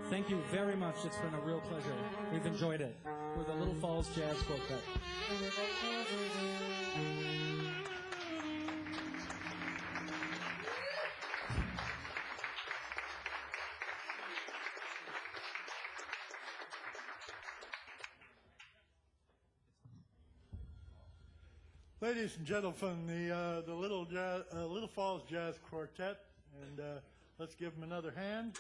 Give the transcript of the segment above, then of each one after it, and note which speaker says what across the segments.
Speaker 1: Thank you very much. It's been a real pleasure. We've enjoyed it. for the Little Falls Jazz Quartet.
Speaker 2: Ladies and gentlemen, the Little Falls Jazz Quartet, and let's give them another hand.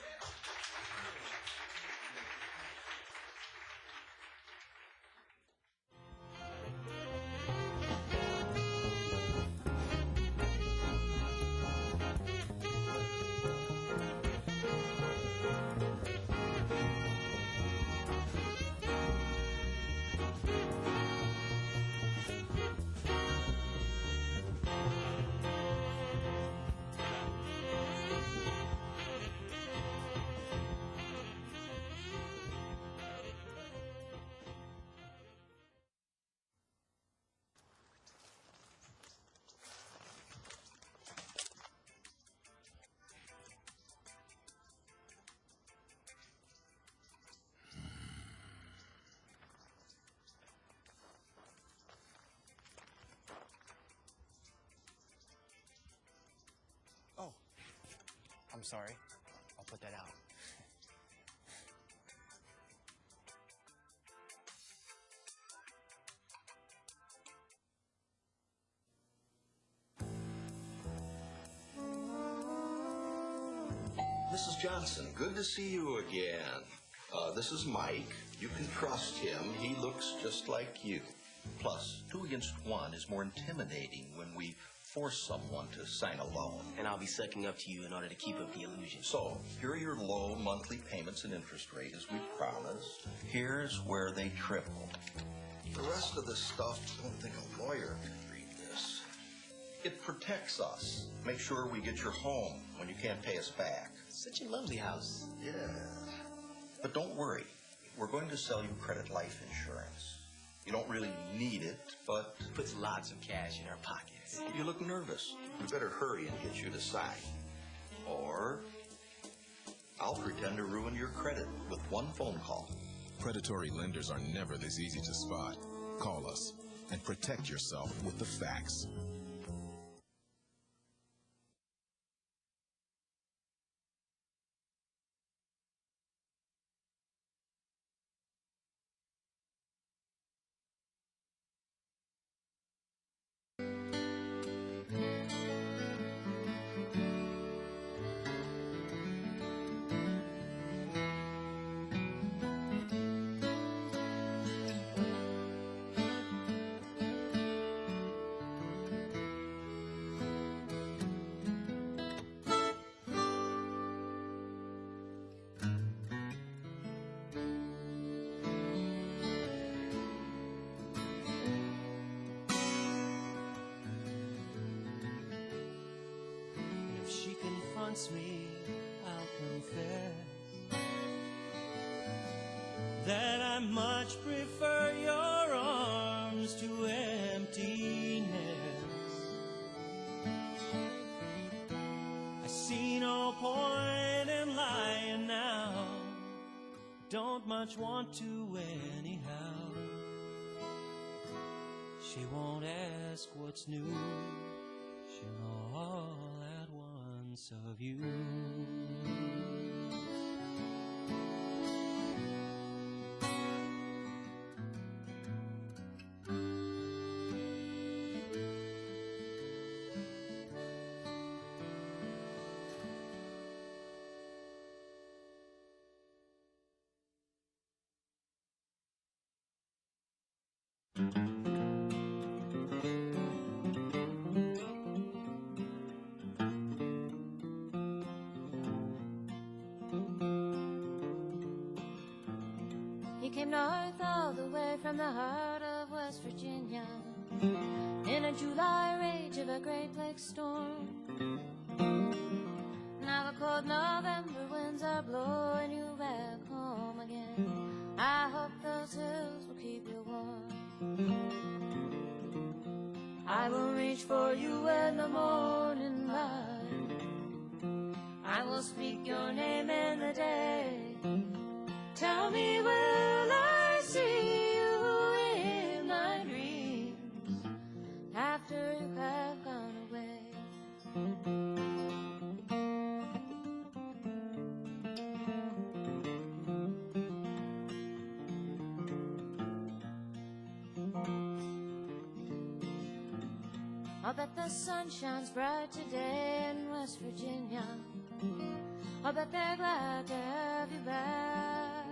Speaker 3: Oh, I'm sorry. I'll put that out.
Speaker 4: Mrs. Johnson, good to see you again. This is Mike. You can trust him. He looks just like you. Plus, 2 against 1 is more intimidating when we force someone to sign a loan.
Speaker 3: And I'll be sucking up to you in order to keep up the illusion.
Speaker 4: So, here are your low monthly payments and interest rate as we promised. Here's where they triple. The rest of this stuff, I don't think a lawyer can read this. It protects us. Make sure we get your home when you can't pay us back.
Speaker 3: Such a lovely house.
Speaker 4: Yeah. But don't worry. We're going to sell you credit life insurance. You don't really need it, but
Speaker 3: Puts lots of cash in our pockets.
Speaker 4: you look nervous. We better hurry and get you to sign. Or I'll pretend to ruin your credit with one phone call.
Speaker 5: Predatory lenders are never this easy to spot. Call us and protect yourself with the facts.
Speaker 6: If she confronts me, I'll confess that I much prefer your arms to emptiness. I see no point in lying now, don't much want to anyhow. She won't ask what's new, she'll know all at once of you.
Speaker 7: He came north all the way from the heart of West Virginia in a July rage of a Great Lakes storm. Now the cold November winds are blowing you back home again. I hope those hills will keep you warm. I will reach for you when the morning light. I will speak your name in the day. Tell me, will I see you I'll bet the sun shines bright today in West Virginia. I'll bet they're glad to have you back.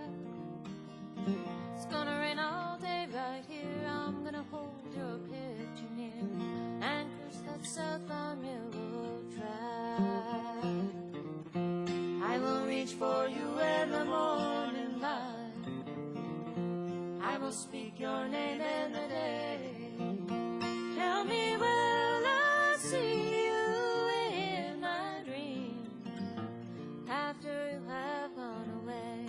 Speaker 7: It's gonna rain all day right here. I'm gonna hold your picture near and cruise that southbound railroad track. I will reach for you in the morning light. I will speak your name in the day. Tell me, will I see you in my dream after you have gone away?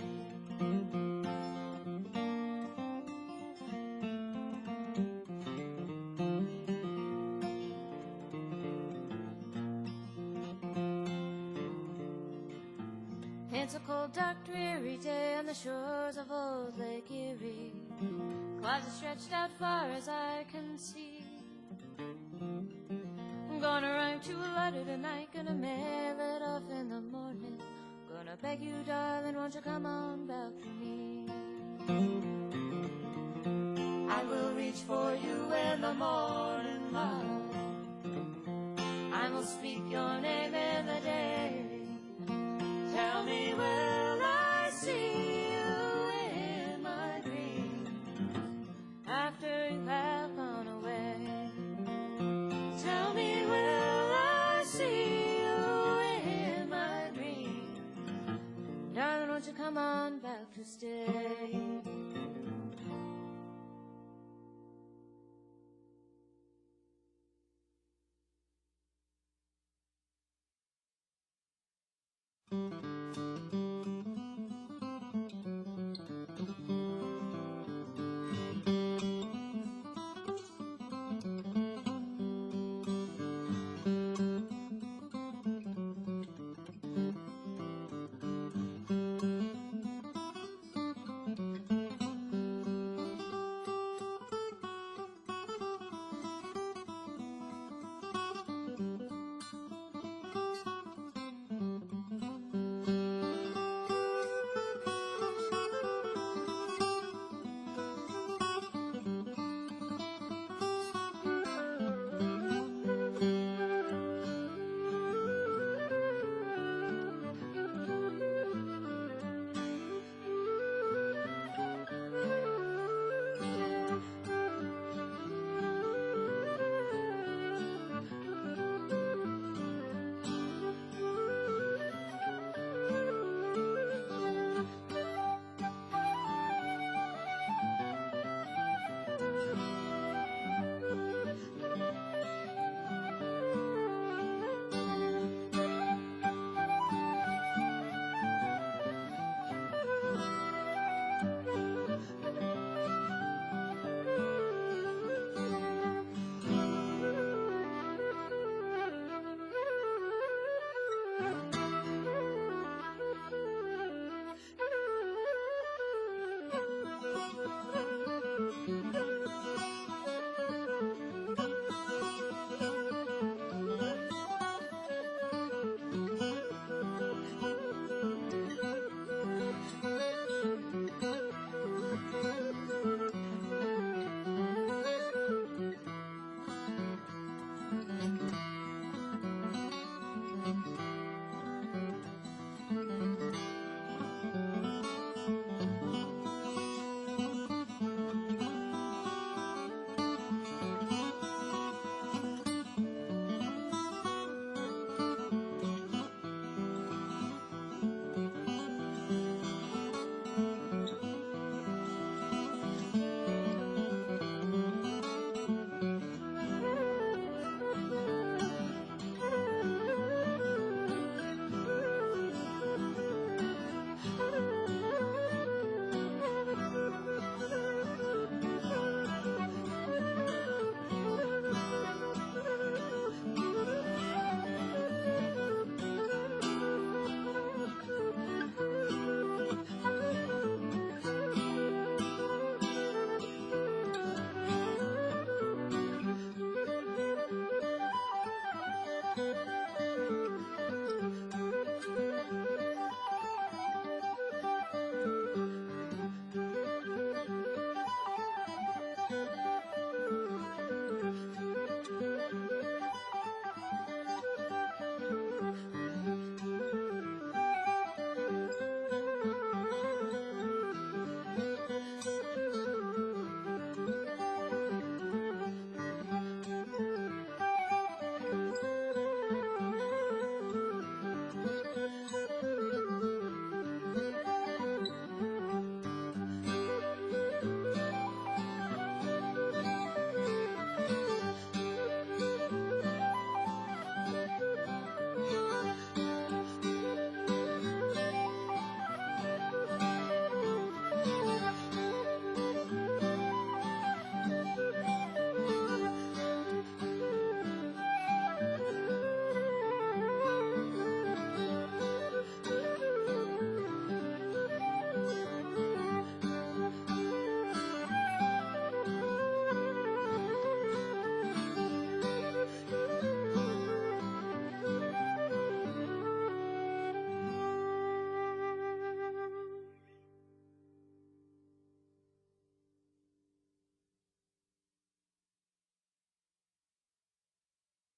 Speaker 7: It's a cold, dark, dreary day on the shores of old Lake Erie. Clouds are stretched out far as I can see. I'm gonna write you a letter tonight, gonna mail it off in the morning. Gonna beg you, darling, won't you come on back to me? I will reach for you in the morning light. I will speak your name in the day. Tell me, will I see you in my dream after you have gone away? Tell me, will I see you in my dream? Darling, won't you come on back to stay?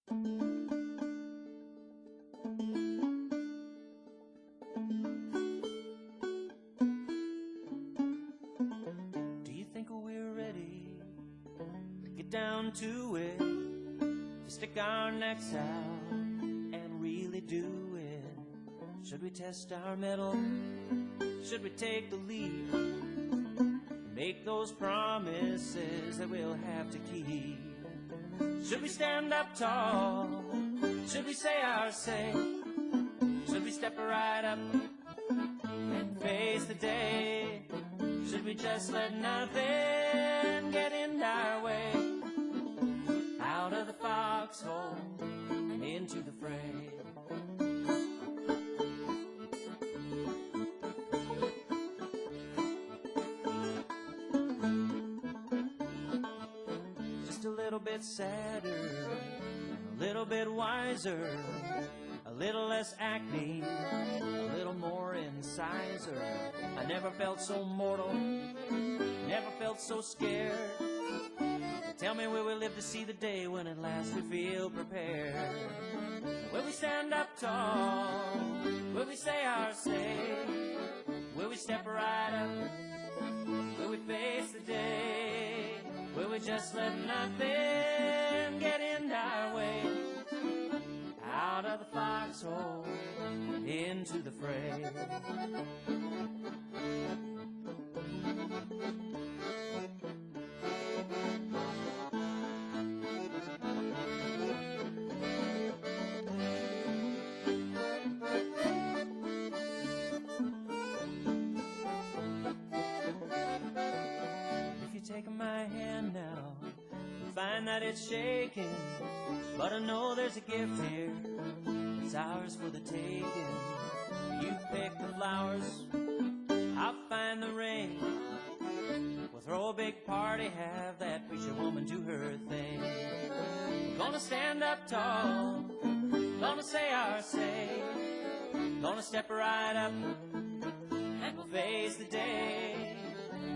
Speaker 6: Do you think we're ready to get down to it, to stick our necks out and really do it? Should we test our mettle? Should we take the lead? Make those promises that we'll have to keep? Should we stand up tall? Should we say our say? Should we step right up and face the day? Should we just let nothing get in our way? Out of the foxhole and into the fray. Just a little bit sadder, a little bit wiser, a little less acne, a little more incisor. I never felt so mortal, never felt so scared. Tell me, will we live to see the day when at last we feel prepared? Will we stand up tall? Will we say our say? Will we step right up? Will we face the day? Will we just let nothing get in our way? Out of the foxhole, into the fray. If you take my hand now, you'll find that it's shaking, but I know there's a gift here. It's ours for the taking. You pick the flowers, I'll find the ring. We'll throw a big party, have that preacher woman do her thing. Gonna stand up tall, gonna say our say, gonna step right up, and we'll face the day.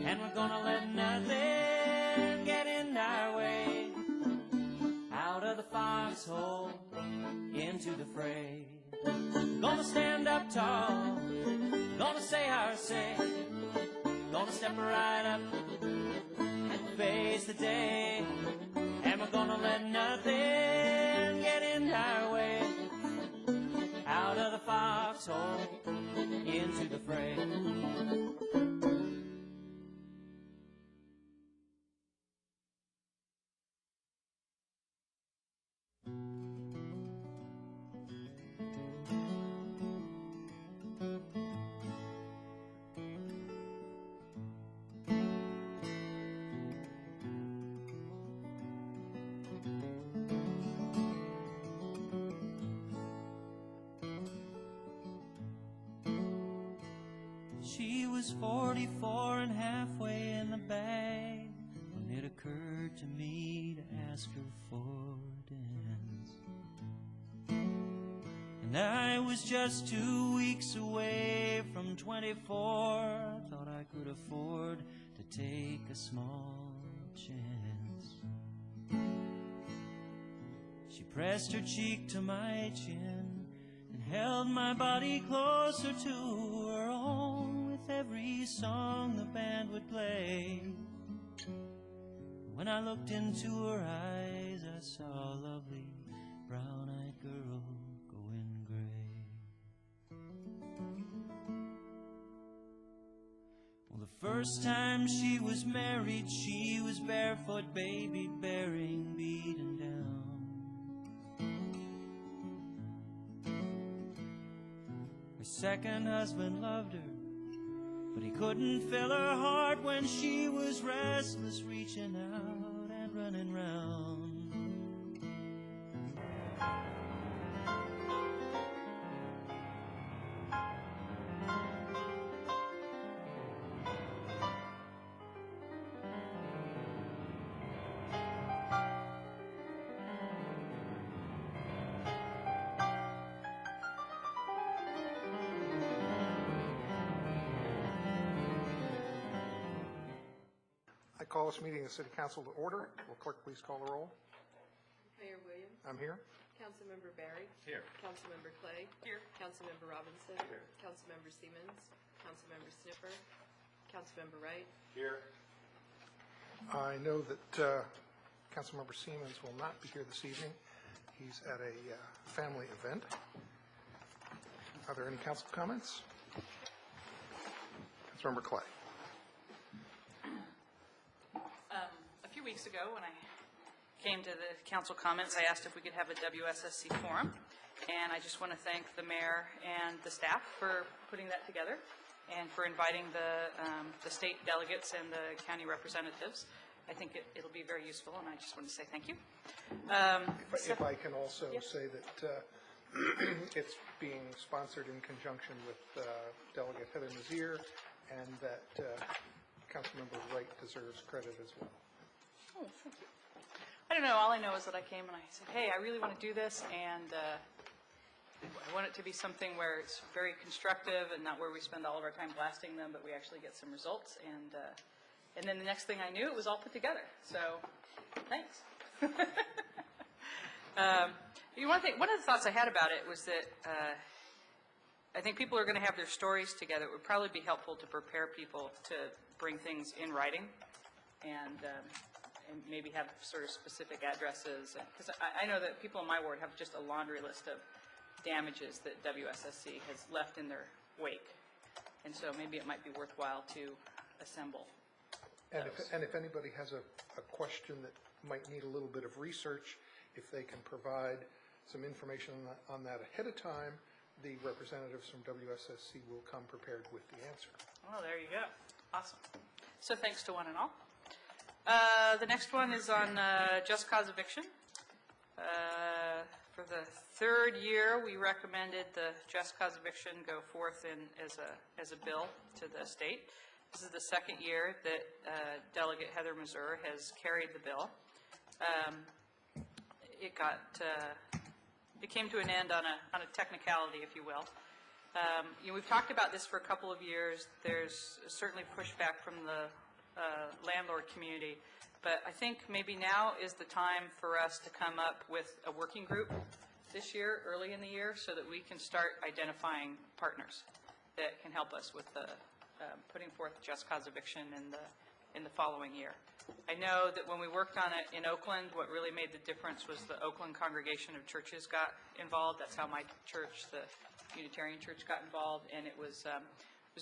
Speaker 6: And we're gonna let nothing get in our way. Out of the foxhole, into the fray. Gonna stand up tall, gonna say our say, gonna step right up and face the day. And we're gonna let nothing get in our way. Out of the foxhole, into the fray. She was 44 and halfway in the bag when it occurred to me to ask her for a dance. And I was just 2 weeks away from 24. I thought I could afford to take a small chance. She pressed her cheek to my chin and held my body closer to her own. With every song the band would play, when I looked into her eyes, I saw a lovely brown-eyed girl going gray. Well, the first time she was married, she was barefoot, baby bearing, beaten down. Her second husband loved her, but he couldn't fill her heart when she was restless, reaching out and running round.
Speaker 8: I call this meeting of City Council to order. Will clerk please call the roll?
Speaker 9: Mayor Williams,
Speaker 8: I'm here. Councilmember Barry.
Speaker 4: Here.
Speaker 8: Councilmember Clay.
Speaker 9: Here.
Speaker 8: Councilmember Robinson.
Speaker 4: Here.
Speaker 8: Councilmember Siemens. Councilmember Sniffer. Councilmember Wright.
Speaker 4: Here.
Speaker 10: I know that Councilmember Siemens will not be here this evening. He's at a family event. Are there any council comments? Councilmember Clay.
Speaker 9: A few weeks ago, when I came to the council comments, I asked if we could have a WSSC forum, and I just want to thank the mayor and the staff for putting that together and for inviting the state delegates and the county representatives. I think it'll be very useful, and I just want to say thank you.
Speaker 10: If I can also say that it's being sponsored in conjunction with Delegate Heather Mazier, and that Councilmember Wright deserves credit as well.
Speaker 9: Oh, thank you. I don't know. All I know is that I came and I said, hey, I really want to do this, and I want it to be something where it's very constructive and not where we spend all of our time blasting them, but we actually get some results. And then the next thing I knew, it was all put together. So, thanks. One of the thoughts I had about it was that I think people are going to have their stories together. It would probably be helpful to prepare people to bring things in writing and maybe have sort of specific addresses. Because I know that people in my ward have just a laundry list of damages that WSSC has left in their wake. And so maybe it might be worthwhile to assemble.
Speaker 10: And if anybody has a question that might need a little bit of research, if they can provide some information on that ahead of time, the representatives from WSSC will come prepared with the answer.
Speaker 9: Oh, there you go. Awesome. So thanks to one and all. The next one is on just cause eviction. For the third year, we recommended the just cause eviction go forth as a bill to the state. This is the second year that Delegate Heather Mazier has carried the bill. It came to an end on a technicality, if you will. We've talked about this for a couple of years. There's certainly pushback from the landlord community, but I think maybe now is the time for us to come up with a working group this year, early in the year, so that we can start identifying partners that can help us with the putting forth just cause eviction in the following year. I know that when we worked on it in Oakland, what really made the difference was the Oakland Congregation of Churches got involved. That's how my church, the Unitarian Church, got involved, and it was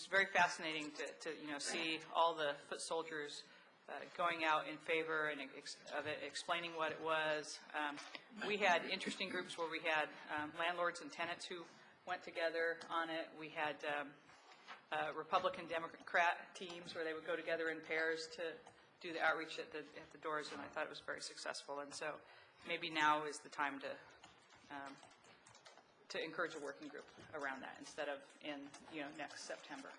Speaker 9: very fascinating to see all the foot soldiers going out in favor of it, explaining what it was. We had interesting groups where we had landlords and tenants who went together on it. We had Republican Democrat teams where they would go together in pairs to do the outreach at the doors, and I thought it was very successful. And so maybe now is the time to encourage a working group around that instead of in next September.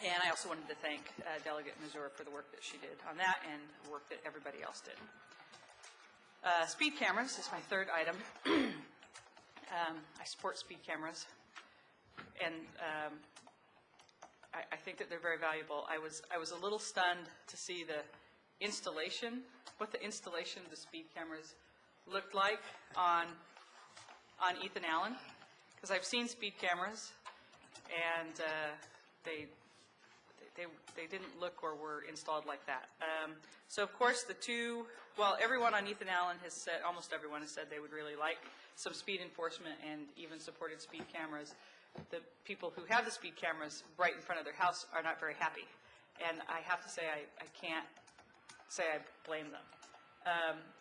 Speaker 9: And I also wanted to thank Delegate Mazier for the work that she did on that and the work that everybody else did. Speed cameras is my third item. I support speed cameras, and I think that they're very valuable. I was a little stunned to see what the installation of the speed cameras looked like on Ethan Allen, because I've seen speed cameras, and they didn't look or were installed like that. So of course everyone on Ethan Allen has said, almost everyone has said they would really like some speed enforcement and even supported speed cameras. The people who have the speed cameras right in front of their house are not very happy. And I have to say, I can't say I blame them.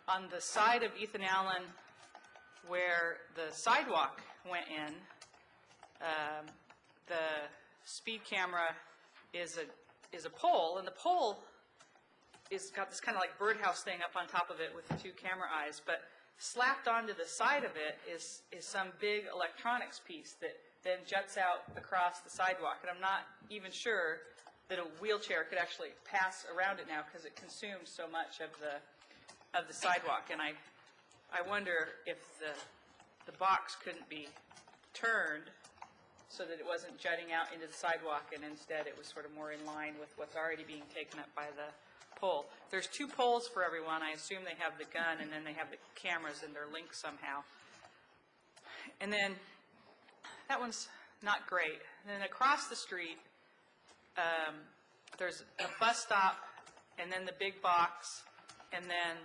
Speaker 9: On the side of Ethan Allen where the sidewalk went in, the speed camera is a pole, and the pole is got this kind of like birdhouse thing up on top of it with two camera eyes, but slapped onto the side of it is some big electronics piece that then juts out across the sidewalk. And I'm not even sure that a wheelchair could actually pass around it now because it consumes so much of the sidewalk. And I wonder if the box couldn't be turned so that it wasn't jutting out into the sidewalk, and instead it was sort of more in line with what's already being taken up by pole. There's 2 poles for everyone. I assume they have the gun, and then they have the cameras, and they're linked somehow. And then that one's not great. And then across the street, there's a bus stop, and then the big box, and then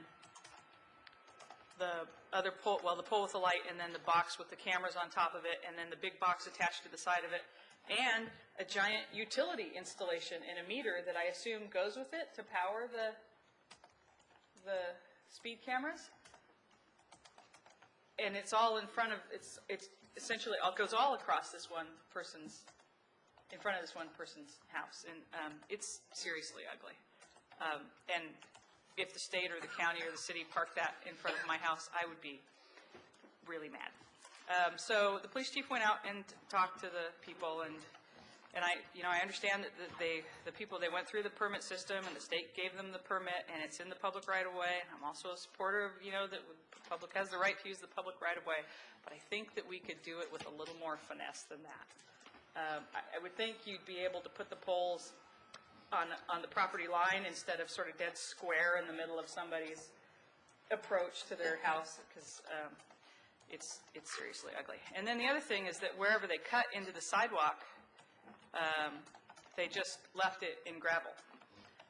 Speaker 9: the other pole, well, the pole with the light, and then the box with the cameras on top of it, and then the big box attached to the side of it, and a giant utility installation and a meter that I assume goes with it to power the speed cameras. And it's all in front of, it's essentially, it goes all across this one person's, in front of this one person's house. And it's seriously ugly. And if the state or the county or the city parked that in front of my house, I would be really mad. So the police chief went out and talked to the people, and I understand that the people, they went through the permit system, and the state gave them the permit, and it's in the public right of way. I'm also a supporter of, that the public has the right to use the public right of way, but I think that we could do it with a little more finesse than that. I would think you'd be able to put the poles on the property line instead of sort of dead square in the middle of somebody's approach to their house, because it's seriously ugly. And then the other thing is that wherever they cut into the sidewalk, they just left it in gravel.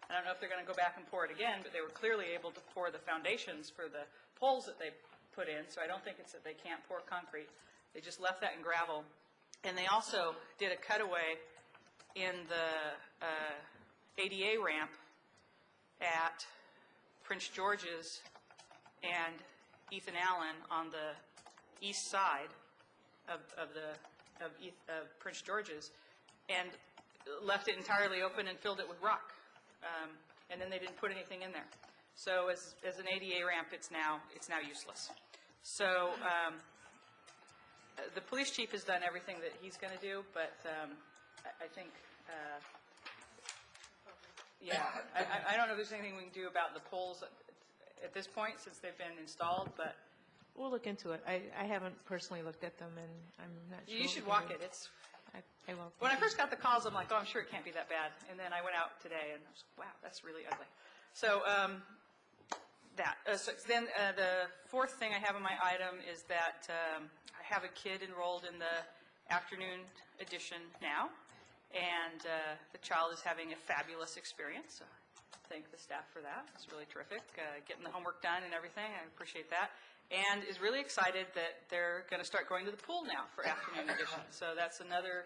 Speaker 9: I don't know if they're going to go back and pour it again, but they were clearly able to pour the foundations for the poles that they put in, so I don't think it's that they can't pour concrete. They just left that in gravel. And they also did a cutaway in the ADA ramp at Prince George's and Ethan Allen on the east side of Prince George's, and left it entirely open and filled it with rock. And then they didn't put anything in there. So as an ADA ramp, it's now useless. So the police chief has done everything that he's going to do, but I think, I don't know if there's anything we can do about the poles at this point since they've been installed, but
Speaker 1: We'll look into it. I haven't personally looked at them, and I'm not sure.
Speaker 9: you should walk it. It's
Speaker 1: I will.
Speaker 9: when I first got the calls, I'm like, oh, I'm sure it can't be that bad. And then I went out today, and I was like, wow, that's really ugly. So then the fourth thing I have on my item is that I have a kid enrolled in the afternoon edition now, and the child is having a fabulous experience. So thank the staff for that. It's really terrific. Getting the homework done and everything. I appreciate that. And is really excited that they're going to start going to the pool now for afternoon edition. So that's another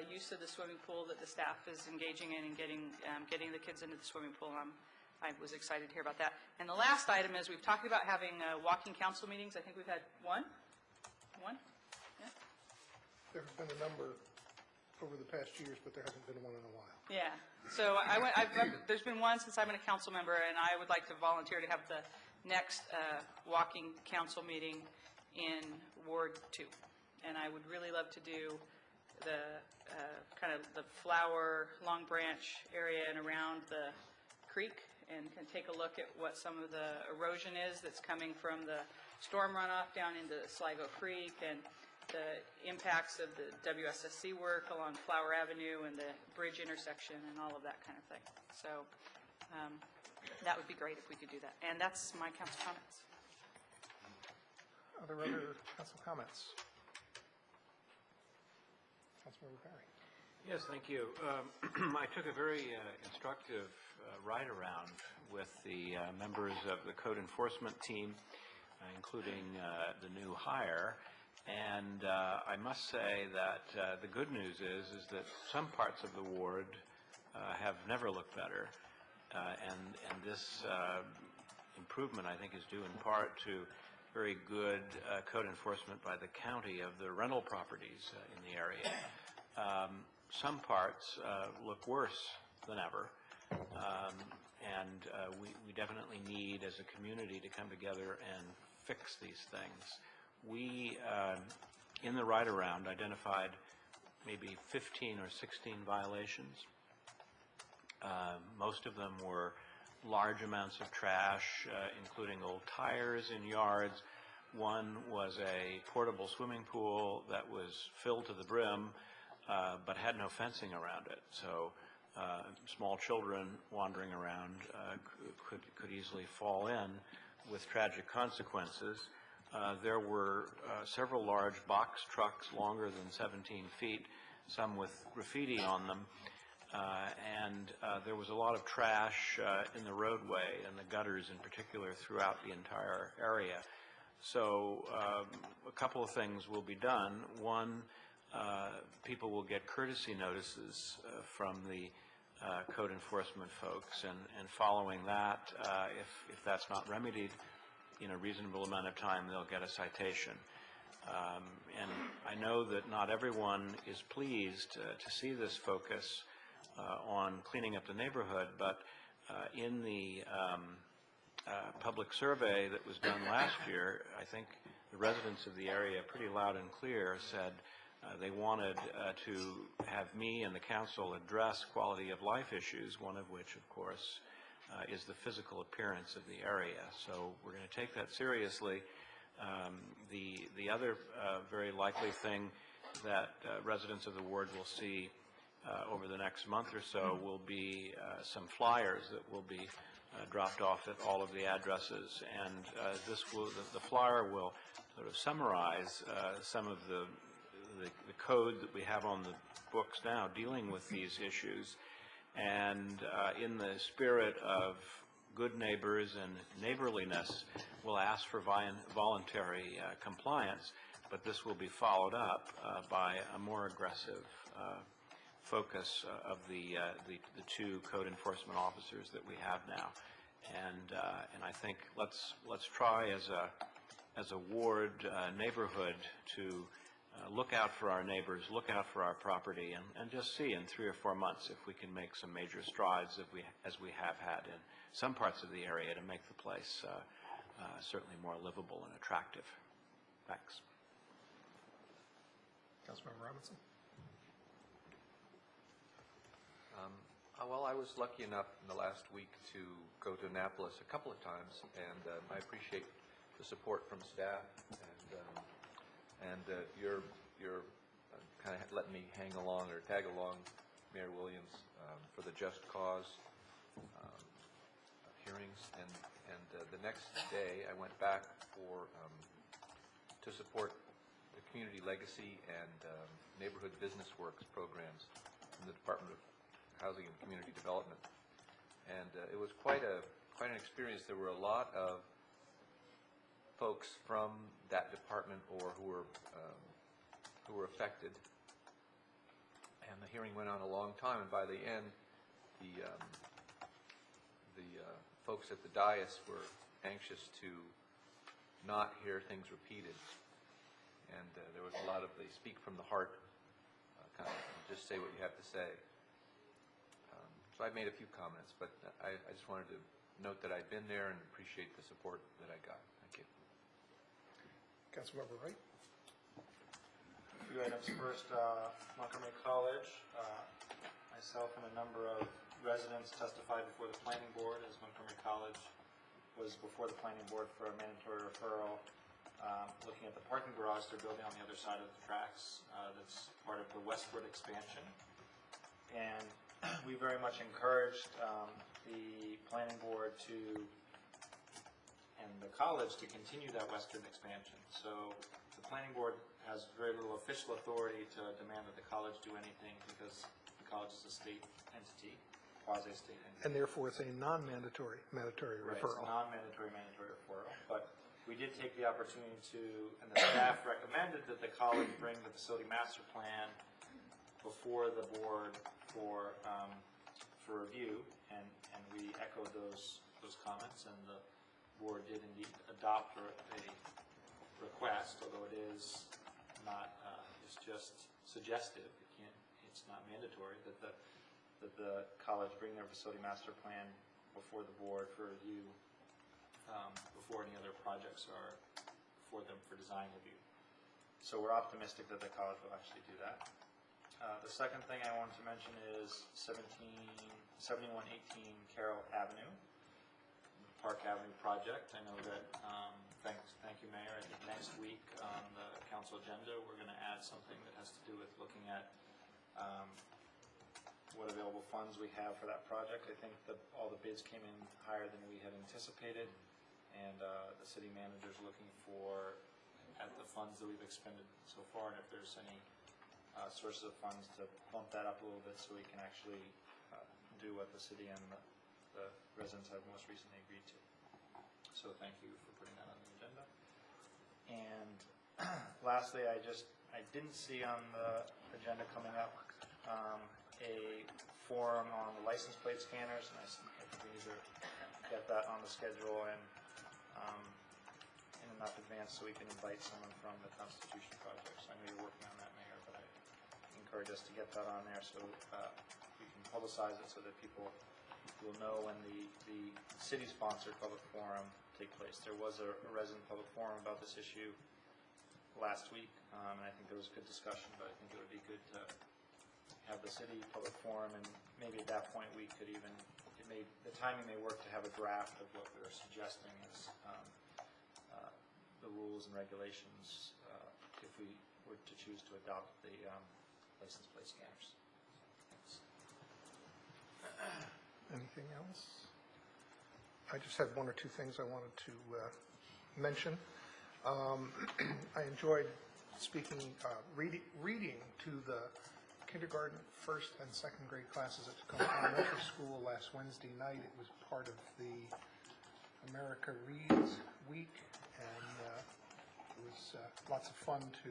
Speaker 9: use of the swimming pool that the staff is engaging in and getting the kids into the swimming pool. I was excited to hear about that. And the last item is we've talked about having walking council meetings. I think we've had one? Yeah.
Speaker 10: There have been a number over the past years, but there hasn't been one in a while.
Speaker 9: Yeah. So there's been one since I've been a council member, and I would like to volunteer to have the next walking council meeting in Ward 2. And I would really love to do the kind of the Flower, Long Branch area and around the creek, and can take a look at what some of the erosion is that's coming from the storm runoff down into Sligo Creek, and the impacts of the WSSC work along Flower Avenue and the bridge intersection and all of that kind of thing. So that would be great if we could do that. And that's my council comments.
Speaker 10: Are there other council comments? Councilmember Perry.
Speaker 11: Yes, thank you. I took a very instructive ride around with the members of the code enforcement team, including the new hire. And I must say that the good news is that some parts of the ward have never looked better. And this improvement, I think, is due in part to very good code enforcement by the county of the rental properties in the area. Some parts look worse than ever, and we definitely need, as a community, to come together and fix these things. We, in the ride-around, identified maybe 15 or 16 violations. Most of them were large amounts of trash, including old tires in yards. One was a portable swimming pool that was filled to the brim, but had no fencing around it. So small children wandering around could easily fall in with tragic consequences. There were several large box trucks longer than 17 feet, some with graffiti on them, and there was a lot of trash in the roadway and the gutters in particular throughout the entire area. So a couple of things will be done. One, people will get courtesy notices from the code enforcement folks, and following that, if that's not remedied in a reasonable amount of time, they'll get a citation. And I know that not everyone is pleased to see this focus on cleaning up the neighborhood, but in the public survey that was done last year, I think the residents of the area pretty loud and clear said they wanted to have me and the council address quality of life issues, one of which, of course, is the physical appearance of the area. So we're going to take that seriously. The other very likely thing that residents of the ward will see over the next month or so will be some flyers that will be dropped off at all of the addresses, and the flyer will sort of summarize some of the code that we have on the books now dealing with these issues, and in the spirit of good neighbors and neighborliness, we'll ask for voluntary compliance, but this will be followed up by a more aggressive focus of the two code enforcement officers that we have now, and I think let's try as a ward neighborhood to look out for our neighbors, look out for our property, and just see in 3 or 4 months if we can make some major strides as we have had in some parts of the area to make the place certainly more livable and attractive. Thanks.
Speaker 10: Councilmember Robinson.
Speaker 12: Well, I was lucky enough in the last week to go to Annapolis a couple of times, and I appreciate the support from staff, and you're kind of letting me hang along or tag along, Mayor Williams, for the Just Cause hearings, and the next day I went back to support the Community Legacy and Neighborhood Business Works programs from the Department of Housing and Community Development, and it was quite an experience. There were a lot of folks from that department or who were affected, and the hearing went on a long time. And by the end, the folks at the dais were anxious to not hear things repeated, and there was a lot of they speak from the heart, kind of just say what you have to say. So I made a few comments, but I just wanted to note that I've been there and appreciate the support that I got. Thank you.
Speaker 10: Councilmember Wright.
Speaker 13: A few items first. Montgomery College. Myself and a number of residents testified before the planning board, as Montgomery College was before the planning board for a mandatory referral, looking at the parking garage they're building on the other side of the tracks. That's part of the westward expansion. And we very much encouraged the planning board and the college to continue that western expansion. So the planning board has very little official authority to demand that the college do anything because the college is a state entity, quasi-state entity.
Speaker 10: And therefore it's a non-mandatory mandatory referral.
Speaker 13: Right, it's non-mandatory mandatory referral. But we did take the opportunity and the staff recommended that the college bring the facility master plan before the board for review, and we echoed those comments, and the board did indeed adopt a request, although it is not, it's just suggestive. It's not mandatory that the college bring their facility master plan before the board for review before any other projects are before them for design review. So we're optimistic that the college will actually do that. The second thing I wanted to mention is 7118 Carroll Avenue, Park Avenue project. I know that, thank you, Mayor. I think next week on the council agenda, we're going to add something that has to do with looking at what available funds we have for that project. I think all the bids came in higher than we had anticipated, and the city manager's looking for, at the funds that we've expended so far, and if there's any sources of funds to bump that up a little bit so we can actually do what the city and the residents have most recently agreed to. So thank you for putting that on the agenda. And lastly, I didn't see on the agenda coming up a forum on the license plate scanners, and I think we need to get that on the schedule and in enough advance so we can invite someone from the Constitution Project. So I know you're working on that, Mayor, but I encourage us to get that on there so we can publicize it so that people will know when the city-sponsored public forum take place. There was a resident public forum about this issue last week, and I think there was good discussion, but I think it would be good to have the city public forum, and maybe at that point we could even, the timing may work to have a draft of what we're suggesting as the rules and regulations if we were to choose to adopt the license plate scanners.
Speaker 10: Anything else? I just had one or two things I wanted to mention. I enjoyed reading to the kindergarten, first and second grade classes at Tacoma Elementary School last Wednesday night. It was part of the America Reads Week, and it was lots of fun to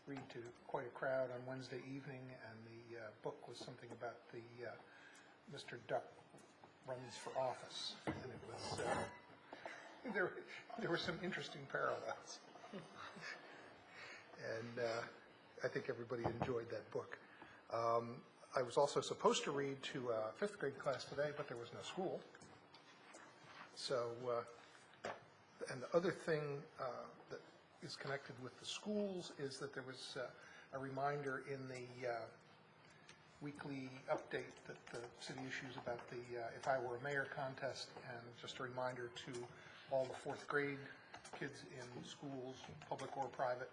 Speaker 10: read to quite a crowd on Wednesday evening, and the book was something about the Mr. Duck runs for office, and it was there were some interesting parallels, and I think everybody enjoyed that book. I was also supposed to read to a fifth grade class today, but there was no school. So, and the other thing that is connected with the schools is that there was a reminder in the weekly update that the city issues about the If I Were a Mayor contest, and just a reminder to all the fourth grade kids in schools, public or private,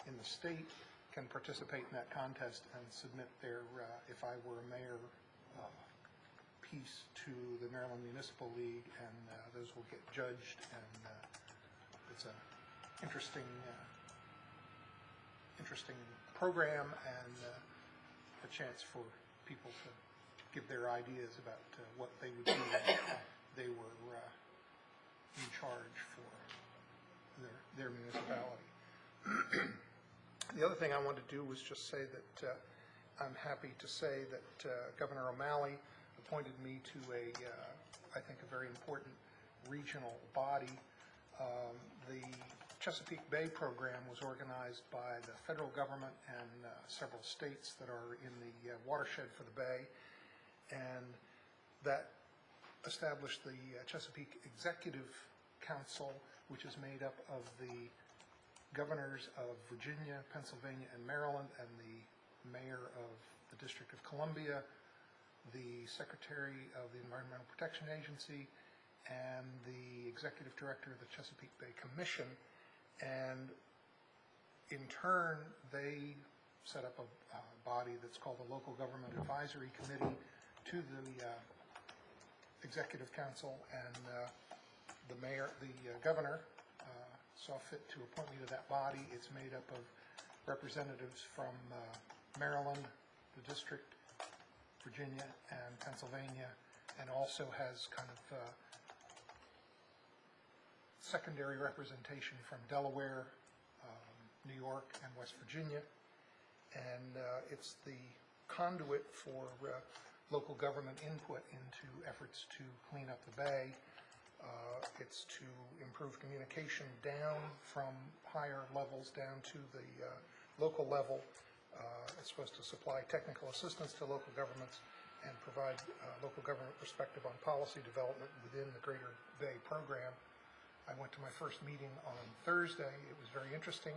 Speaker 10: in the state can participate in that contest and submit their If I Were a Mayor piece to the Maryland Municipal League, and those will get judged, and it's an interesting program, and a chance for people to give their ideas about what they would do if they were in charge for their municipality. The other thing I wanted to do was just say that I'm happy to say that Governor O'Malley appointed me to I think a very important regional body. The Chesapeake Bay program was organized by the federal government and several states that are in the watershed for the Bay, and that established the Chesapeake Executive Council, which is made up of the governors of Virginia, Pennsylvania, and Maryland, and the mayor of the District of Columbia, the secretary of the Environmental Protection Agency, and the executive director of the Chesapeake Bay Commission. And in turn, they set up a body that's called the Local Government Advisory Committee to the Executive Council, and the governor saw fit to appoint me to that body. It's made up of representatives from Maryland, the district, Virginia, and Pennsylvania, and also has kind of secondary representation from Delaware, New York, and West Virginia. And it's the conduit for local government input into efforts to clean up the Bay. It's to improve communication down from higher levels down to the local level. It's supposed to supply technical assistance to local governments and provide local government perspective on policy development within the Greater Bay program. I went to my first meeting on Thursday. It was very interesting.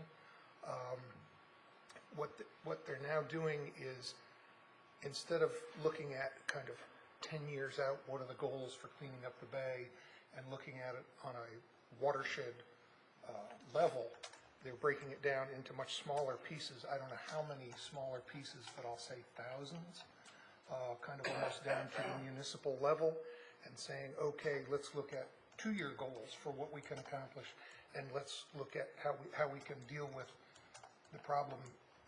Speaker 10: What they're now doing is, instead of looking at kind of 10 years out, what are the goals for cleaning up the Bay, and looking at it on a watershed level, they're breaking it down into much smaller pieces. I don't know how many smaller pieces, but I'll say thousands kind of almost down to the municipal level, and saying, okay, let's look at 2-year goals for what we can accomplish, and let's look at how we can deal with the problem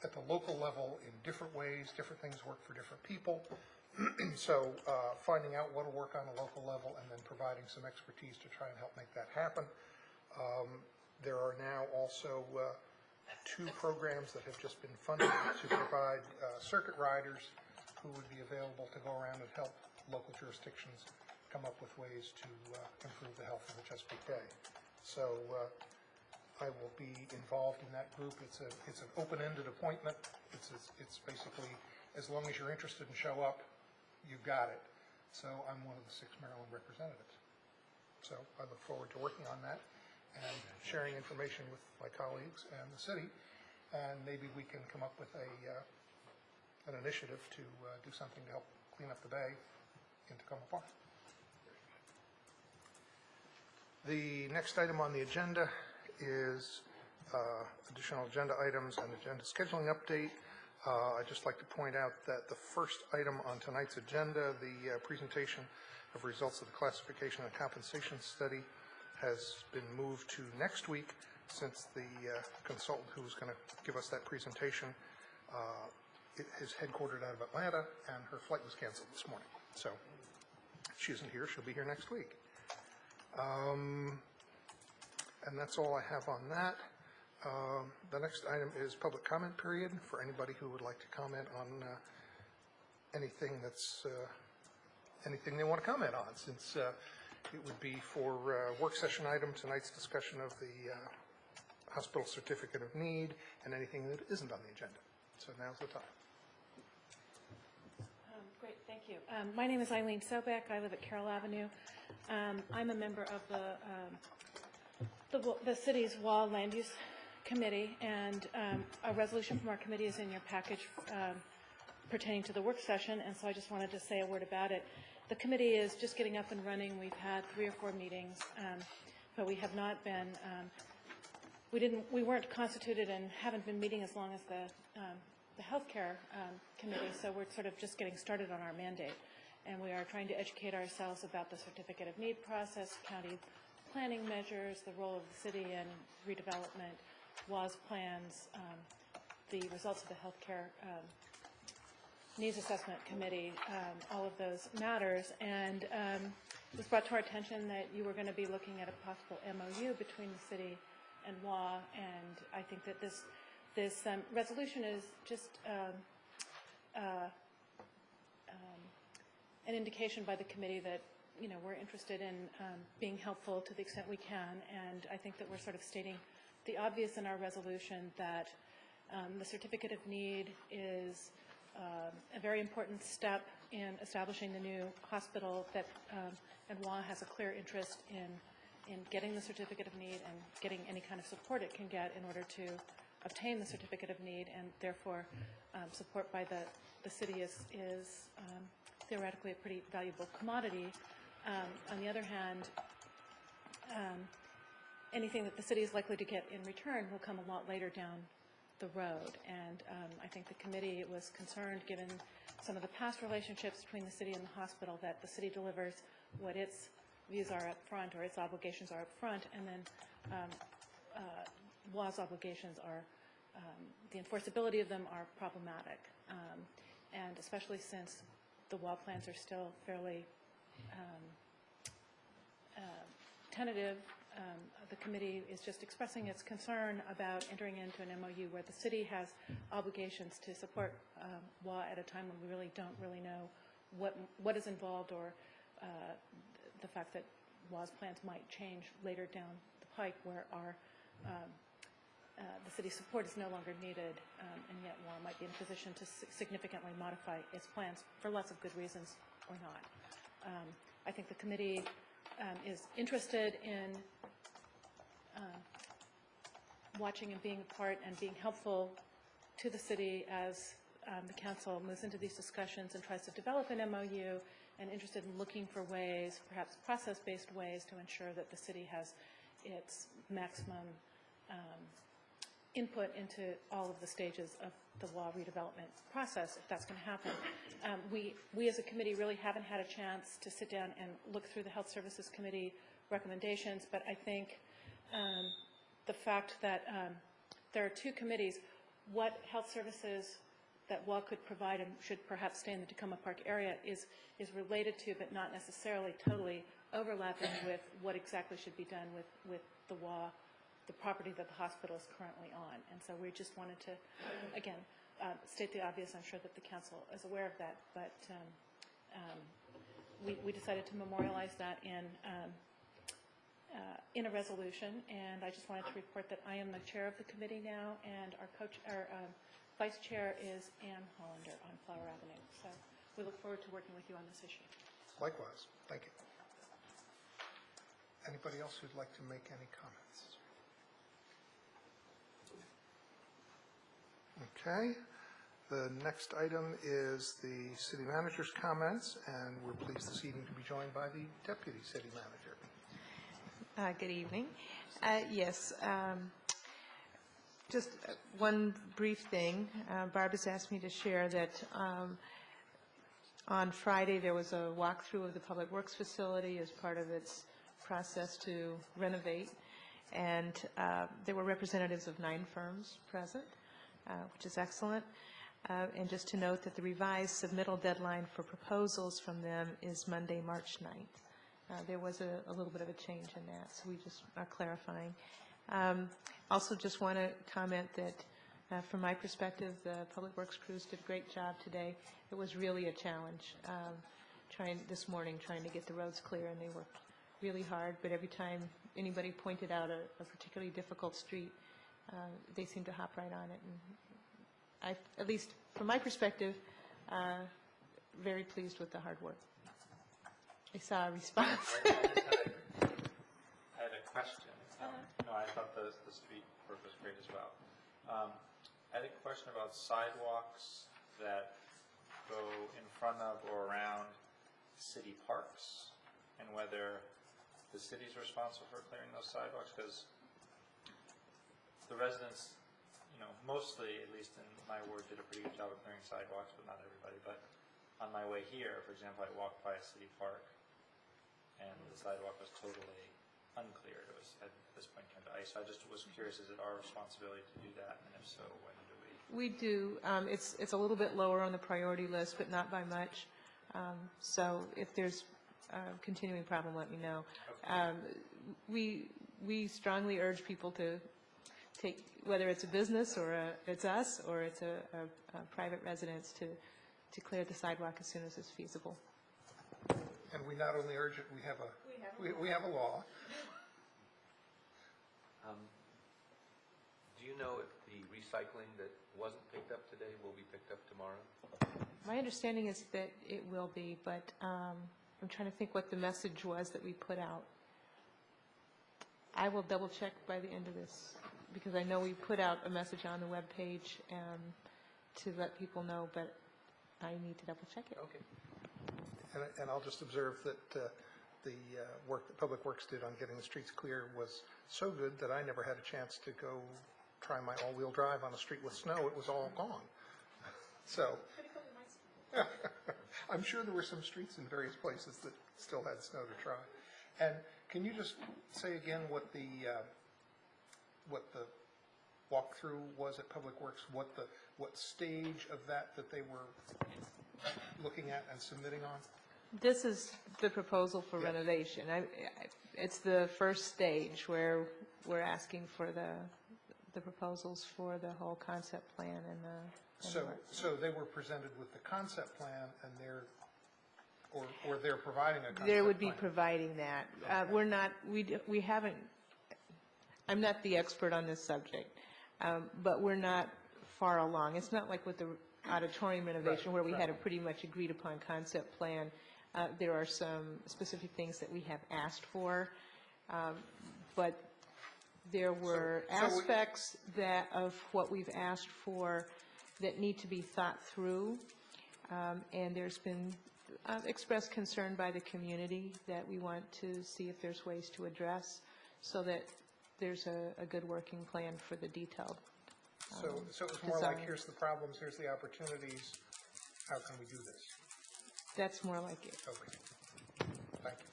Speaker 10: at the local level in different ways. Different things work for different people. So finding out what will work on a local level and then providing some expertise to try and help make that happen. There are now also 2 programs that have just been funded to provide circuit riders who would be available to go around and help local jurisdictions come up with ways to improve the health of the Chesapeake Bay. So I will be involved in that group. It's an open-ended appointment. It's basically, as long as you're interested and show up, you've got it. So I'm one of the 6 Maryland representatives. So I look forward to working on that and sharing information with my colleagues and the city, and maybe we can come up with an initiative to do something to help clean up the bay in Tacoma Park. The next item on the agenda is additional agenda items and agenda scheduling update. I'd just like to point out that the first item on tonight's agenda, the presentation of results of the classification and compensation study, has been moved to next week since the consultant who was going to give us that presentation is headquartered out of Atlanta, and her flight was canceled this morning. So she isn't here. She'll be here next week. And that's all I have on that. The next item is public comment period for anybody who would like to comment on anything that's anything they want to comment on, since it would be for work session item, tonight's discussion of the hospital certificate of need, and anything that isn't on the agenda. So now's the time.
Speaker 1: Great, thank you. My name is Eileen Sobek. I live at Carroll Avenue. I'm a member of the city's WA Land Use Committee, and a resolution from our committee is in your package pertaining to the work session, and so I just wanted to say a word about it. The committee is just getting up and running. We've had 3 or 4 meetings, but we have not been, we weren't constituted and haven't been meeting as long as the healthcare committee, so we're sort of just getting started on our mandate. And we are trying to educate ourselves about the certificate of need process, county planning measures, the role of the city in redevelopment, WAS plans, the results of the healthcare needs assessment committee, all of those matters. And it was brought to our attention that you were going to be looking at a possible MOU between the city and WA, and I think that this resolution is just an indication by the committee that, you know, we're interested in being helpful to the extent we can, and I think that we're sort of stating the obvious in our resolution that the certificate of need is a very important step in establishing the new hospital, that and WA has a clear interest in getting the certificate of need and getting any kind of support it can get in order to obtain the certificate of need, and therefore support by the city is theoretically a pretty valuable commodity. On the other hand, anything that the city is likely to get in return will come a lot later down the road, and I think the committee was concerned, given some of the past relationships between the city and the hospital, that the city delivers what its views are up front, or its obligations are up front, and then WA's obligations are, the enforceability of them are problematic, and especially since the WA plans are still fairly tentative. The committee is just expressing its concern about entering into an MOU where the city has obligations to support WA at a time when we really don't really know what is involved, or the fact that WA's plans might change later down the pike, where our the city's support is no longer needed, and yet WA might be in a position to significantly modify its plans for lots of good reasons or not. I think the committee is interested in watching and being a part and being helpful to the city as the council moves into these discussions and tries to develop an MOU, and interested in looking for ways, perhaps process-based ways, to ensure that the city has its maximum input into all of the stages of the law redevelopment process, if that's going to happen. We as a committee really haven't had a chance to sit down and look through the Health Services Committee recommendations, but I think the fact that there are two committees, what health services that WA could provide and should perhaps stay in the Tacoma Park area is related to, but not necessarily totally overlapping with what exactly should be done with the WA, the property that the hospital is currently on. And so we just wanted to, again, state the obvious. I'm sure that the council is aware of that, but we decided to memorialize that in a resolution, and I just wanted to report that I am the chair of the committee now, and our vice chair is Ann Hollander on Flower Avenue. So we look forward to working with you on this issue.
Speaker 10: Likewise. Thank you. Anybody else who'd like to make any comments? Okay. The next item is the city manager's comments, and we're pleased this evening to be joined by the deputy city manager.
Speaker 14: Good evening. Yes, just one brief thing. Barb has asked me to share that on Friday there was a walkthrough of the Public Works facility as part of its process to renovate, and there were representatives of 9 firms present, which is excellent. And just to note that the revised submittal deadline for proposals from them is Monday, March 9th. There was a little bit of a change in that, so we just are clarifying. Also just want to comment that from my perspective, the Public Works crews did a great job today. It was really a challenge this morning trying to get the roads clear, and they worked really hard, but every time anybody pointed out a particularly difficult street, they seemed to hop right on it. And at least from my perspective, very pleased with the hard work. I saw a response.
Speaker 13: I had a question. No, I thought the street work was great as well. I had a question about sidewalks that go in front of or around city parks, and whether the city's responsible for clearing those sidewalks, because the residents, mostly, at least in my ward, did a pretty good job of clearing sidewalks, but not everybody. But on my way here, for example, I walked by a city park, and the sidewalk was totally uncleared. It was at this point turned to ice. So I just was curious: is it our responsibility to do that, and if so, when do we?
Speaker 14: We do. It's a little bit lower on the priority list, but not by much. So if there's a continuing problem, let me know. Okay. We strongly urge people to take, whether it's a business or it's us or it's a private residence, to clear the sidewalk as soon as it's feasible.
Speaker 10: And we not only urge it, we have a law.
Speaker 12: Do you know if the recycling that wasn't picked up today will be picked up tomorrow?
Speaker 14: My understanding is that it will be, but I'm trying to think what the message was that we put out. I will double check by the end of this, because I know we put out a message on the webpage to let people know, but I need to double check it.
Speaker 10: Okay. And I'll just observe that the work that Public Works did on getting the streets clear was so good that I never had a chance to go try my all-wheel drive on a street with snow. It was all gone. So I'm sure there were some streets in various places that still had snow to try. And can you just say again what the walkthrough was at Public Works? What stage of that they were looking at and submitting on?
Speaker 14: This is the proposal for renovation. It's the first stage where we're asking for the proposals for the whole concept plan and the.
Speaker 10: So they were presented with the concept plan, and they're providing a concept plan.
Speaker 14: They would be providing that. Okay. We haven't. I'm not the expert on this subject, but we're not far along. It's not like with the auditorium renovation where we had a pretty much agreed upon concept plan. There are some specific things that we have asked for, but there were aspects of what we've asked for that need to be thought through, and there's been expressed concern by the community that we want to see if there's ways to address so that there's a good working plan for the detailed
Speaker 10: So it was more like, here's the problems, here's the opportunities, how can we do this?
Speaker 14: That's more like it.
Speaker 10: Okay. Thank you.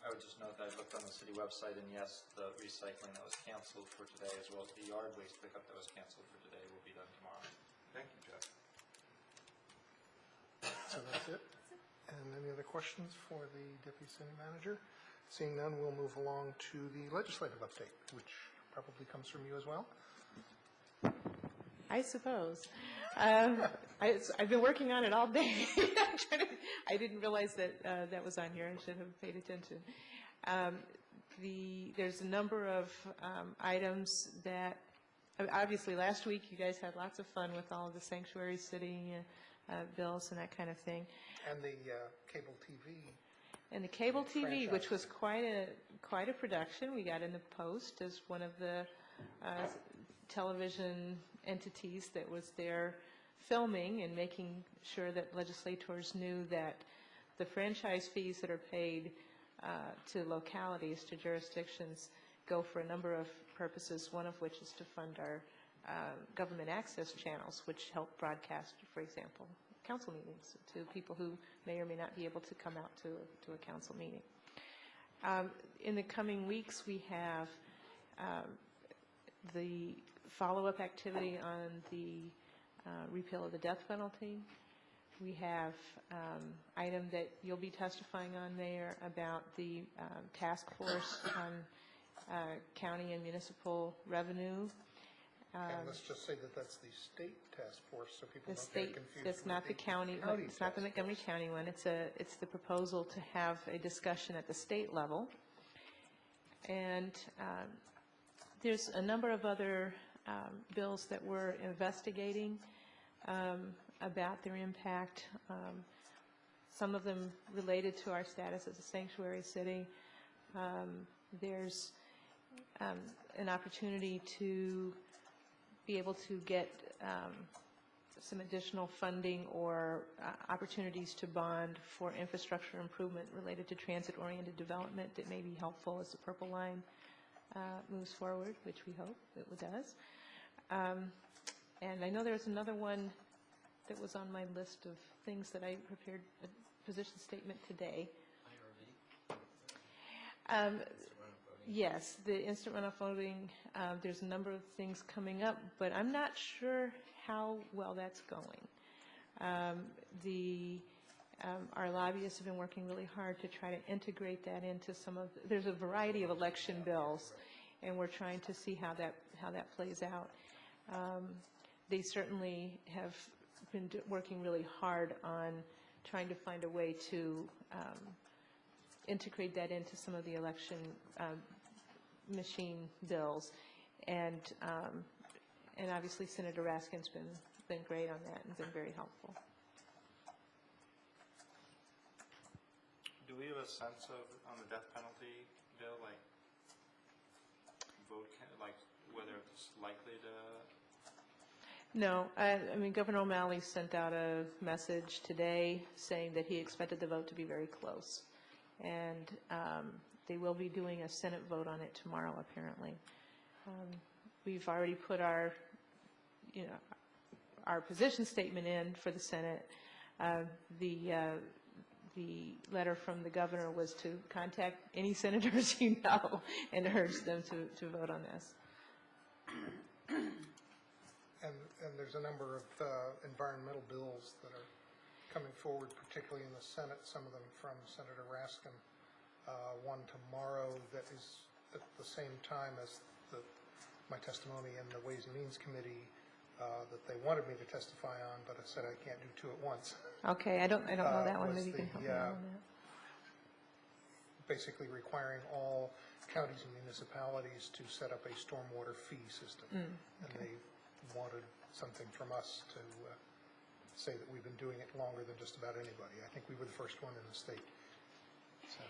Speaker 13: I would just note that I looked on the city website, and yes, the recycling that was canceled for today, as well as the yard waste pickup that was canceled for today, will be done tomorrow.
Speaker 12: Thank you, Jeff.
Speaker 10: So that's it. And any other questions for the deputy city manager? Seeing none, we'll move along to the legislative update, which probably comes from you as well.
Speaker 14: I suppose. I've been working on it all day. I didn't realize that that was on here. I should have paid attention. There's a number of items that, obviously, last week you guys had lots of fun with all of the sanctuary city bills and that kind of thing.
Speaker 10: And the cable TV.
Speaker 14: And the cable TV,
Speaker 10: franchise.
Speaker 14: which was quite a production. We got in the Post as one of the television entities that was there filming and making sure that legislators knew that the franchise fees that are paid to localities, to jurisdictions, go for a number of purposes, one of which is to fund our government access channels, which help broadcast, for example, council meetings to people who may or may not be able to come out to a council meeting. In the coming weeks, we have the follow-up activity on the repeal of the death penalty. We have item that you'll be testifying on there about the task force on county and municipal revenue.
Speaker 10: And let's just say that that's the state task force, so people
Speaker 14: The
Speaker 10: don't get
Speaker 14: state,
Speaker 10: confused.
Speaker 14: that's
Speaker 10: with
Speaker 14: not the county, it's not the
Speaker 10: task
Speaker 14: Montgomery
Speaker 10: force.
Speaker 14: County one. It's the proposal to have a discussion at the state level. And there's a number of other bills that we're investigating about their impact. Some of them related to our status as a sanctuary city. There's an opportunity to be able to get some additional funding or opportunities to bond for infrastructure improvement related to transit-oriented development that may be helpful as the Purple Line moves forward, which we hope it does. And I know there's another one that was on my list of things that I prepared a position statement today. Yes, the instant runoff voting, there's a number of things coming up, but I'm not sure how well that's going. Our lobbyists have been working really hard to try to integrate that into some of, there's a variety of election bills, and we're trying to see how that plays out. They certainly have been working really hard on trying to find a way to integrate that into some of the election machine bills, and obviously Senator Raskin's been great on that and been very helpful.
Speaker 13: Do we have a sense of, on the death penalty bill, like whether it's likely to?
Speaker 14: No, I mean, Governor O'Malley sent out a message today saying that he expected the vote to be very close. And they will be doing a Senate vote on it tomorrow, apparently. We've already put our position statement in for the Senate. The letter from the governor was to contact any senators you know and urge them to vote on this.
Speaker 10: And there's a number of environmental bills that are coming forward, particularly in the Senate, some of them from Senator Raskin. One tomorrow that is at the same time as my testimony in the Ways and Means Committee that they wanted me to testify on, but I said I can't do two at once.
Speaker 14: Okay, I don't know that one.
Speaker 10: Was
Speaker 14: Maybe you can help me on that.
Speaker 10: Basically requiring all counties and municipalities to set up a stormwater fee system. And they wanted something from us to say that we've been doing it longer than just about anybody. I think we were the first one in the state. So.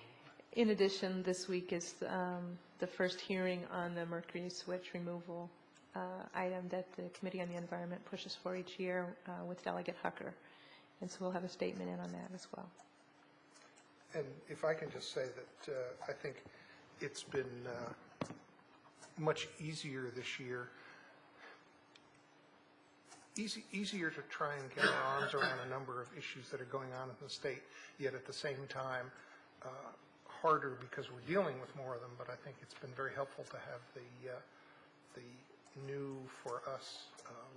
Speaker 14: In addition, this week is the first hearing on the mercury switch removal item that the Committee on the Environment pushes for each year with Delegate Hucker. And so we'll have a statement in on that as well.
Speaker 10: And if I can just say that I think it's been much easier this year easier to try and get our arms around a number of issues that are going on in the state, yet at the same time harder because we're dealing with more of them. But I think it's been very helpful to have the new, for us,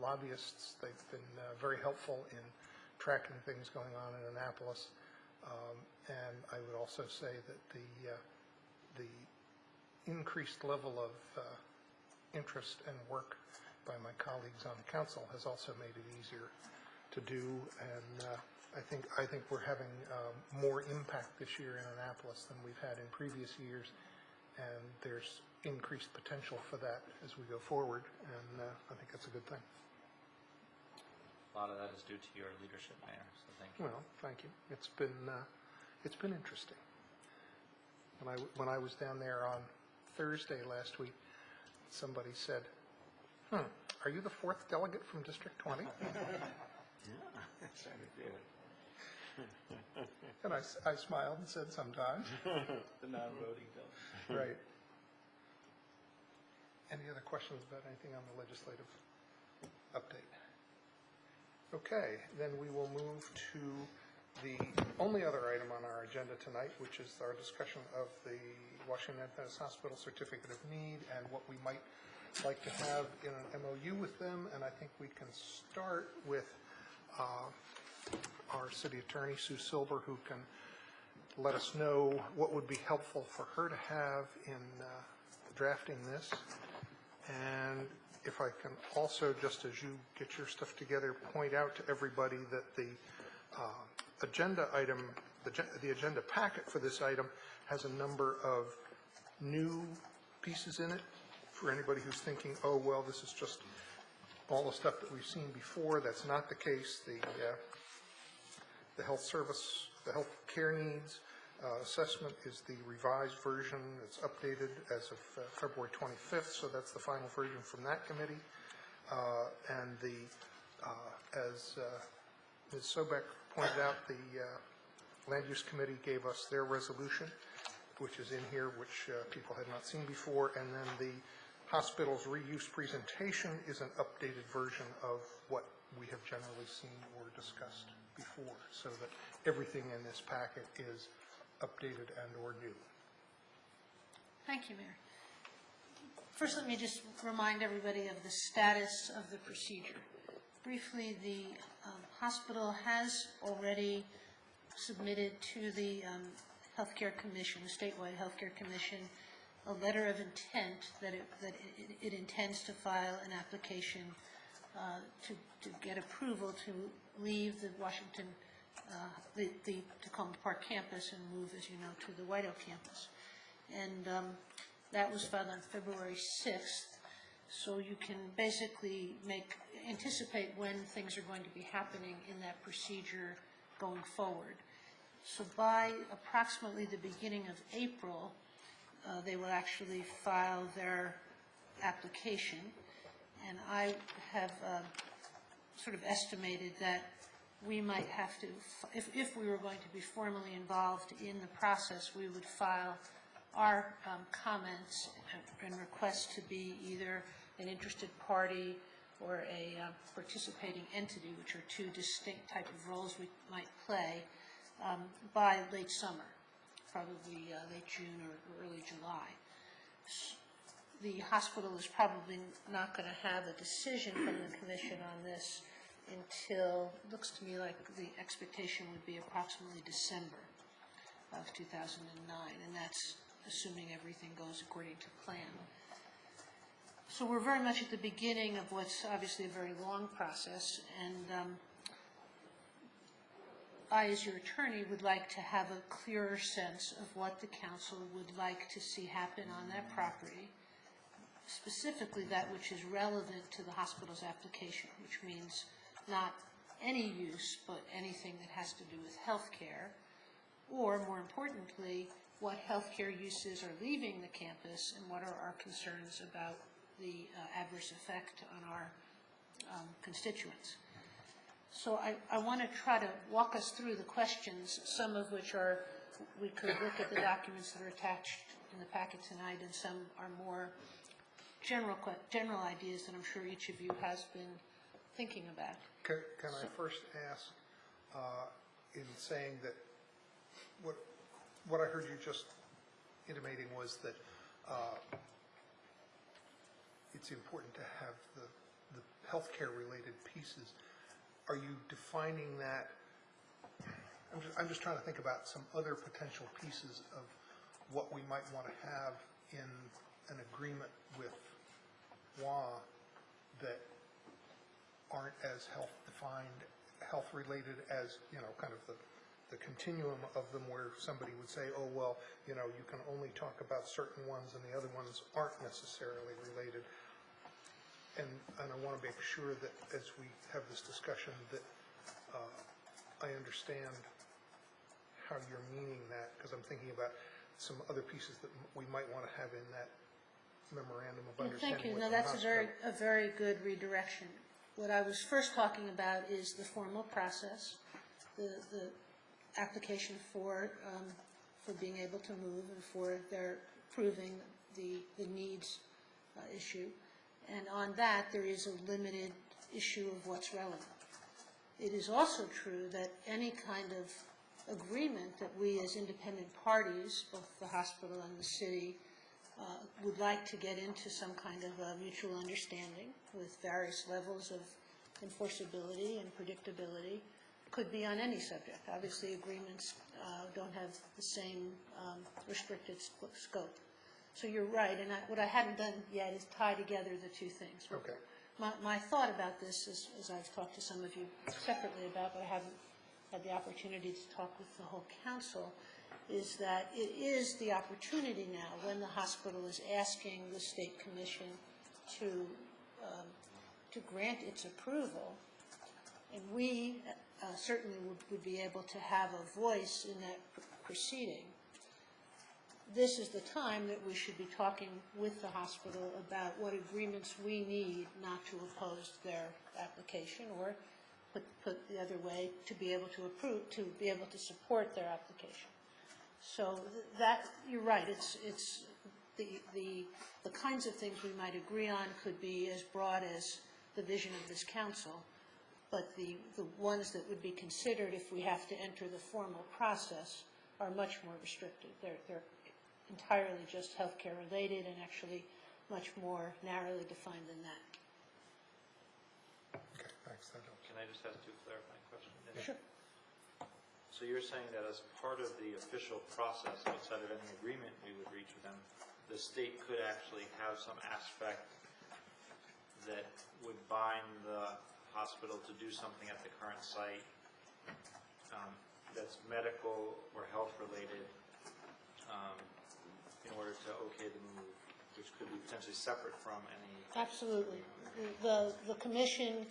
Speaker 10: lobbyists. They've been very helpful in tracking things going on in Annapolis. And I would also say that the increased level of interest and work by my colleagues on the council has also made it easier to do, and I think we're having more impact this year in Annapolis than we've had in previous years, and there's increased potential for that as we go forward, and I think that's a good thing.
Speaker 13: A lot of that is due to your leadership, Mayor, so thank you.
Speaker 10: Well, thank you. It's been interesting. When I was down there on Thursday last week, somebody said, are you the fourth delegate from District 20? And I smiled and said, sometimes.
Speaker 13: The non-voting delegate.
Speaker 10: Right. Any other questions about anything on the legislative update? Okay, then we will move to the only other item on our agenda tonight, which is our discussion of the Washington Adventist Hospital Certificate of Need and what we might like to have in an MOU with them. And I think we can start with our city attorney, Sue Silber, who can let us know what would be helpful for her to have in drafting this. And if I can also, just as you get your stuff together, point out to everybody that the agenda item, the agenda packet for this item has a number of new pieces in it. For anybody who's thinking, oh, well, this is just all the stuff that we've seen before, that's not the case. The health service, the health care needs assessment is the revised version. It's updated as of February 25th, so that's the final version from that committee. And as Ms. Sobek pointed out, the Land Use Committee gave us their resolution, which is in here, which people had not seen before. And then the hospital's reuse presentation is an updated version of what we have generally seen or discussed before, so that everything in this packet is updated and or new.
Speaker 15: Thank you, Mayor. First, let me just remind everybody of the status of the procedure. Briefly, the hospital has already submitted to the Healthcare Commission, the statewide Healthcare Commission, a letter of intent that it intends to file an application to get approval to leave the Washington, the Tacoma Park campus and move, as you know, to the White Oak campus. And that was filed on February 6th. So you can basically anticipate when things are going to be happening in that procedure going forward. So by approximately the beginning of April, they will actually file their application. And I have sort of estimated that we might have to, if we were going to be formally involved in the process, we would file our comments and requests to be either an interested party or a participating entity, which are two distinct type of roles we might play, by late summer, probably late June or early July. The hospital is probably not going to have a decision from the commission on this until, it looks to me like the expectation would be approximately December of 2009, and that's assuming everything goes according to plan. So we're very much at the beginning of what's obviously a very long process, and I, as your attorney, would like to have a clearer sense of what the council would like to see happen on that property, specifically that which is relevant to the hospital's application, which means not any use, but anything that has to do with health care, or more importantly, what healthcare uses are leaving the campus and what are our concerns about the adverse effect on our constituents. So I want to try to walk us through the questions, some of which are, we could look at the documents that are attached in the packet tonight, and some are more general ideas that I'm sure each of you has been thinking about.
Speaker 10: Can I first ask, in saying that, what I heard you just intimating was that it's important to have the healthcare-related pieces. Are you defining that? I'm just trying to think about some other potential pieces of what we might want to have in an agreement with WA that aren't as health-defined, health-related as, kind of the continuum of them where somebody would say, oh, well, you can only talk about certain ones and the other ones aren't necessarily related. And I want to make sure that as we have this discussion that I understand how you're meaning that, because I'm thinking about some other pieces that we might want to have in that memorandum of understanding.
Speaker 15: Thank you.
Speaker 10: with
Speaker 15: No,
Speaker 10: the
Speaker 15: that's
Speaker 10: hospital.
Speaker 15: a very good redirection. What I was first talking about is the formal process, the application for being able to move and for their proving the needs issue. And on that, there is a limited issue of what's relevant. It is also true that any kind of agreement that we as independent parties, both the hospital and the city, would like to get into some kind of a mutual understanding with various levels of enforceability and predictability, could be on any subject. Obviously, agreements don't have the same restricted scope. So you're right, and what I hadn't done yet is tie together the two things.
Speaker 10: Okay.
Speaker 15: My thought about this, as I've talked to some of you separately about, but I haven't had the opportunity to talk with the whole council, is that it is the opportunity now when the hospital is asking the state commission to grant its approval, and we certainly would be able to have a voice in that proceeding. This is the time that we should be talking with the hospital about what agreements we need not to oppose their application, or put the other way, to be able to approve, to be able to support their application. So that, you're right, it's the kinds of things we might agree on could be as broad as the vision of this council, but the ones that would be considered if we have to enter the formal process are much more restricted. They're entirely just healthcare related and actually much more narrowly defined than that.
Speaker 10: Okay, thanks. That helps.
Speaker 13: Can I just ask two clarifying questions?
Speaker 15: Sure.
Speaker 13: So you're saying that as part of the official process, outside of any agreement we would reach with them, the state could actually have some aspect that would bind the hospital to do something at the current site that's medical or health related in order to okay the move, which could be potentially separate from any...
Speaker 15: Absolutely. The commission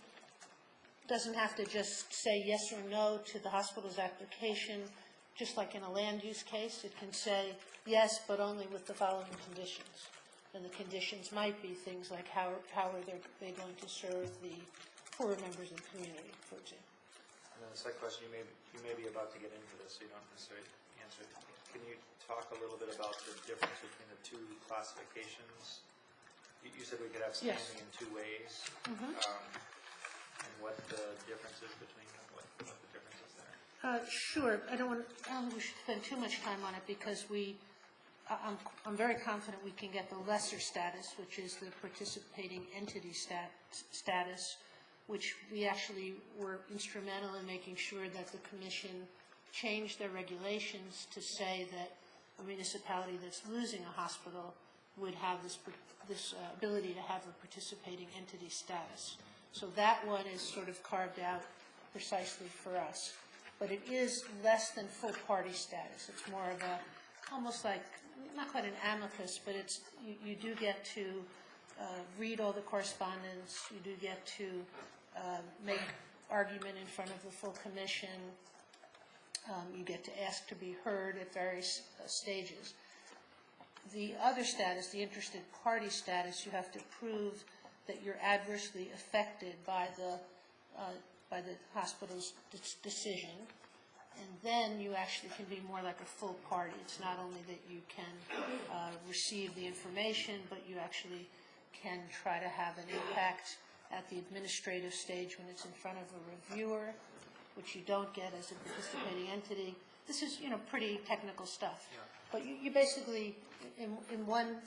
Speaker 15: doesn't have to just say yes or no to the hospital's application, just like in a land use case. It can say yes, but only with the following conditions. And the conditions might be things like how are they going to serve the poorer members of the community, for example.
Speaker 13: And then the second question, you may be about to get into this, so you don't necessarily answer it. Can you talk a little bit about the difference between the two classifications? You said we could have standing in two ways. And what the difference is between them, what the difference is there?
Speaker 15: Sure. I don't think we should spend too much time on it because I'm very confident we can get the lesser status, which is the participating entity status, which we actually were instrumental in making sure that the commission changed their regulations to say that a municipality that's losing a hospital would have this ability to have a participating entity status. So that one is sort of carved out precisely for us. But it is less than full party status. It's more of a, almost like, not quite an amicus, but it's you do get to read all the correspondence. You do get to make argument in front of the full commission. You get to ask to be heard at various stages. The other status, the interested party status, you have to prove that you're adversely affected by the hospital's decision, and then you actually can be more like a full party. It's not only that you can receive the information, but you actually can try to have an impact at the administrative stage when it's in front of a reviewer, which you don't get as a participating entity. This is, pretty technical stuff. But you basically, in one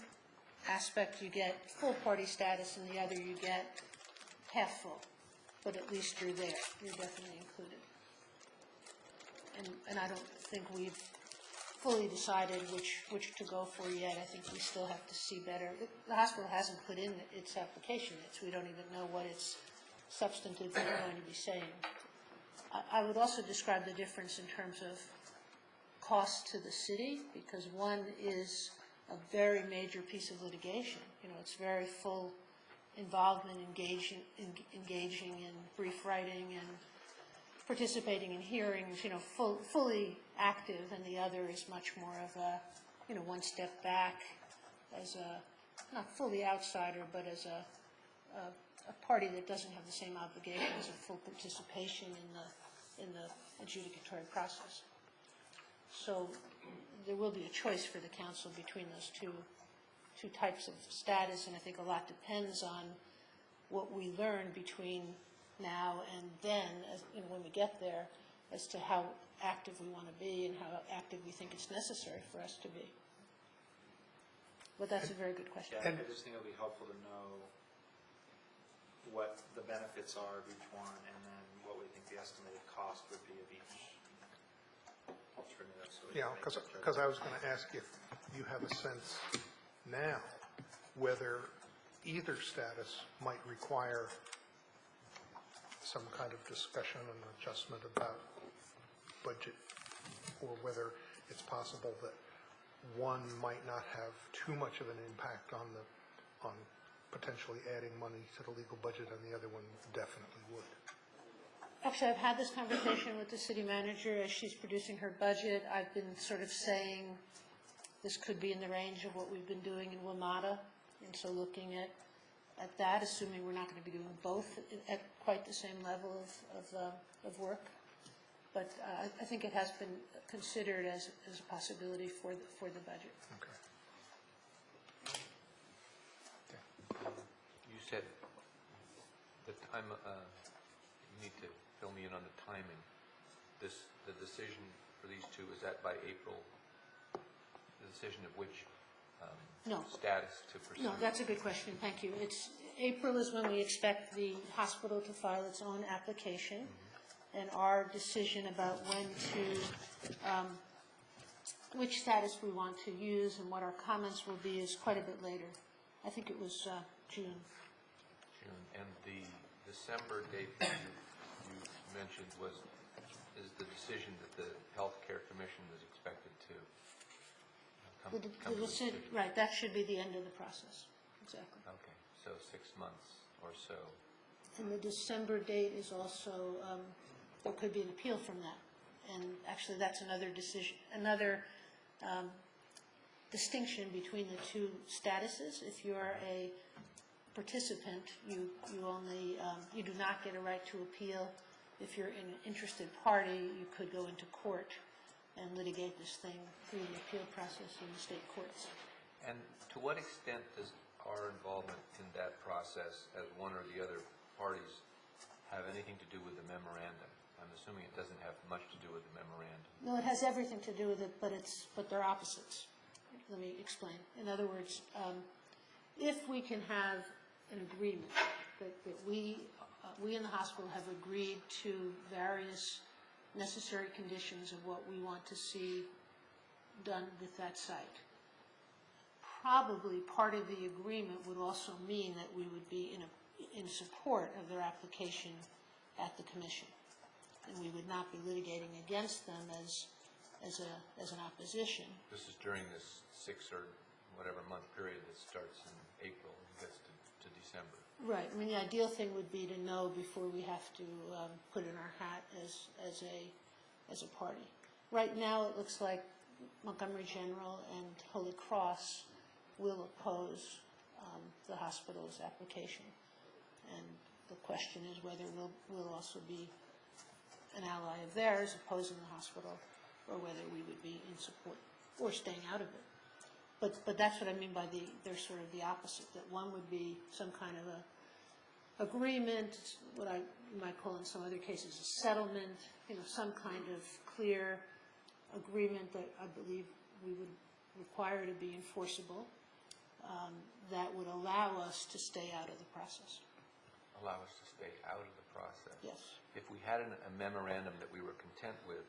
Speaker 15: aspect, you get full party status, and the other you get half full. But at least you're there. You're definitely included. And I don't think we've fully decided which to go for yet. I think we still have to see better. The hospital hasn't put in its application yet, so we don't even know what it's substantively going to be saying. I would also describe the difference in terms of cost to the city, because one is a very major piece of litigation. It's very full involvement, engaging in brief writing and participating in hearings, fully active, and the other is much more of a, one step back as a, not fully outsider, but as a party that doesn't have the same obligations of full participation in the adjudicatory process. So there will be a choice for the council between those two types of status, and I think a lot depends on what we learn between now and then, when we get there, as to how active we want to be and how active we think it's necessary for us to be. But that's a very good question.
Speaker 13: Yeah, I just think it'll be helpful to know what the benefits are of each one, and then what we think the estimated cost would be of each alternative. So
Speaker 10: because I was going to ask if you have a sense now whether either status might require some kind of discussion and adjustment about budget, or whether it's possible that one might not have too much of an impact on potentially adding money to the legal budget, and the other one definitely would.
Speaker 15: Actually, I've had this conversation with the city manager as she's producing her budget. I've been sort of saying this could be in the range of what we've been doing in WMATA, and so looking at that, assuming we're not going to be doing both at quite the same level of work. But I think it has been considered as a possibility for the budget.
Speaker 12: Okay. You said the time, you need to fill me in on the timing. The decision for these two, is that by April? The decision of which
Speaker 15: No.
Speaker 12: status to pursue?
Speaker 15: No, that's a good question. Thank you. April is when we expect the hospital to file its own application, and our decision about which status we want to use and what our comments will be is quite a bit later. I think it was June.
Speaker 12: June. And the December date that you mentioned is the decision that the Healthcare Commission is expected to come to a decision.
Speaker 15: Right, that should be the end of the process. Exactly.
Speaker 12: Okay, so 6 months or so.
Speaker 15: And the December date is also, there could be an appeal from that. And actually, that's another decision, another distinction between the two statuses. If you're a participant, you do not get a right to appeal. If you're an interested party, you could go into court and litigate this thing through the appeal process in the state courts.
Speaker 12: And to what extent does our involvement in that process as one or the other parties have anything to do with the memorandum? I'm assuming it doesn't have much to do with the memorandum.
Speaker 15: No, it has everything to do with it, but they're opposites. Let me explain. In other words, if we can have an agreement that we in the hospital have agreed to various necessary conditions of what we want to see done with that site, probably part of the agreement would also mean that we would be in support of their application at the commission, and we would not be litigating against them as an opposition.
Speaker 12: This is during this 6 or whatever month period that starts in April and gets to December.
Speaker 15: Right. I mean, the ideal thing would be to know before we have to put in our hat as a party. Right now, it looks like Montgomery General and Holy Cross will oppose the hospital's application, and the question is whether we'll also be an ally of theirs opposing the hospital, or whether we would be in support or staying out of it. But that's what I mean by they're sort of the opposite, that one would be some kind of agreement, what I might call in some other cases a settlement, some kind of clear agreement that I believe we would require to be enforceable, that would allow us to stay out of the process.
Speaker 12: Allow us to stay out of the process?
Speaker 15: Yes.
Speaker 12: If we had a memorandum that we were content with,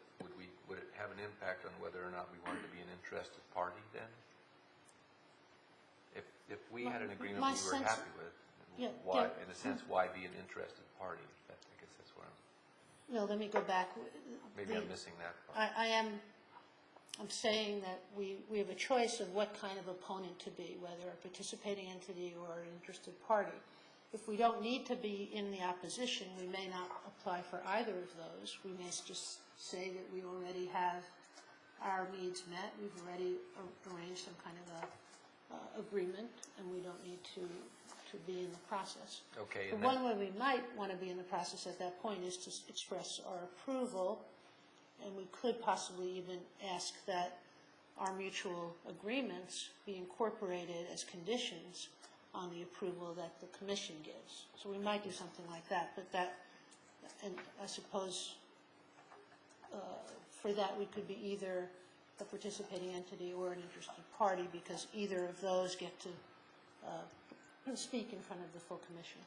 Speaker 12: would it have an impact on whether or not we wanted to be an interested party then? If we had an agreement we were happy with, why, in a sense, why be an interested party? I guess that's what I'm...
Speaker 15: No, let me go back.
Speaker 12: Maybe I'm missing that part.
Speaker 15: I'm saying that we have a choice of what kind of opponent to be, whether a participating entity or an interested party. If we don't need to be in the opposition, we may not apply for either of those. We may just say that we already have our needs met. We've already arranged some kind of a agreement, and we don't need to be in the process.
Speaker 12: Okay.
Speaker 15: The one way we might want to be in the process at that point is to express our approval, and we could possibly even ask that our mutual agreements be incorporated as conditions on the approval that the commission gives. So we might do something like that, but and I suppose for that we could be either a participating entity or an interested party, because either of those get to speak in front of the full commission.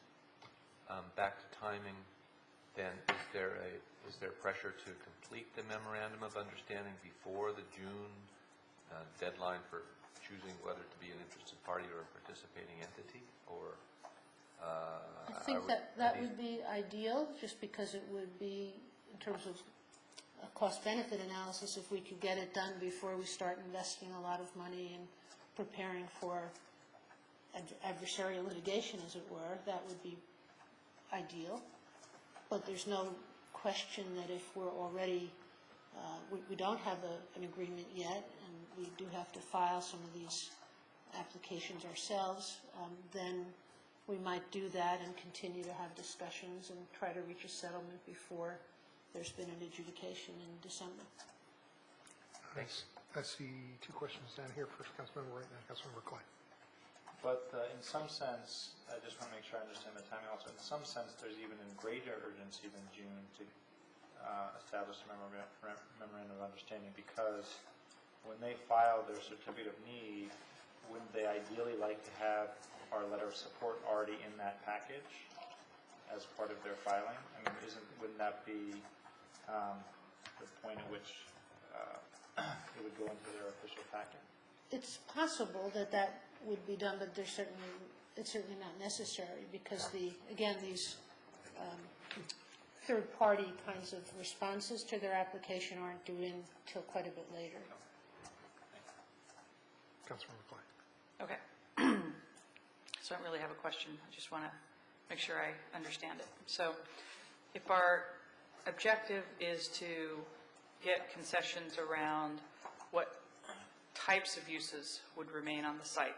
Speaker 12: Back to timing, then, is there pressure to complete the memorandum of understanding before the June deadline for choosing whether to be an interested party or a participating entity, or?
Speaker 15: I think that would be ideal, just because it would be, in terms of a cost-benefit analysis, if we could get it done before we start investing a lot of money in preparing for adversarial litigation, as it were, that would be ideal. But there's no question that if we're already, we don't have an agreement yet, and we do have to file some of these applications ourselves, then we might do that and continue to have discussions and try to reach a settlement before there's been an adjudication in December.
Speaker 10: Thanks. I see two questions down here. First, Councilmember Wright, and then Councilmember Clay.
Speaker 13: But in some sense, I just want to make sure I understand the timing also. In some sense, there's even a greater urgency than June to establish a memorandum of understanding, because when they file their certificate of need, wouldn't they ideally like to have our letter of support already in that package as part of their filing? I mean, wouldn't that be the point at which it would go into their official packet?
Speaker 15: It's possible that would be done, but it's certainly not necessary, because again, these third-party kinds of responses to their application aren't due in until quite a bit later.
Speaker 10: Councilmember Clay.
Speaker 9: Okay. So I don't really have a question. I just want to make sure I understand it. So if our objective is to get concessions around what types of uses would remain on the site,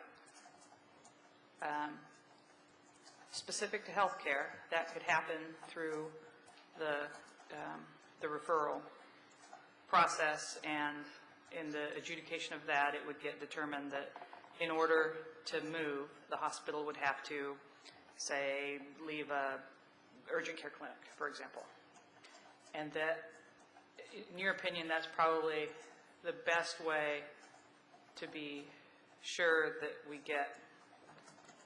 Speaker 9: specific to healthcare, that could happen through the referral process, and in the adjudication of that, it would get determined that in order to move, the hospital would have to, say, leave a urgent care clinic, for example. And that, in your opinion, that's probably the best way to be sure that we get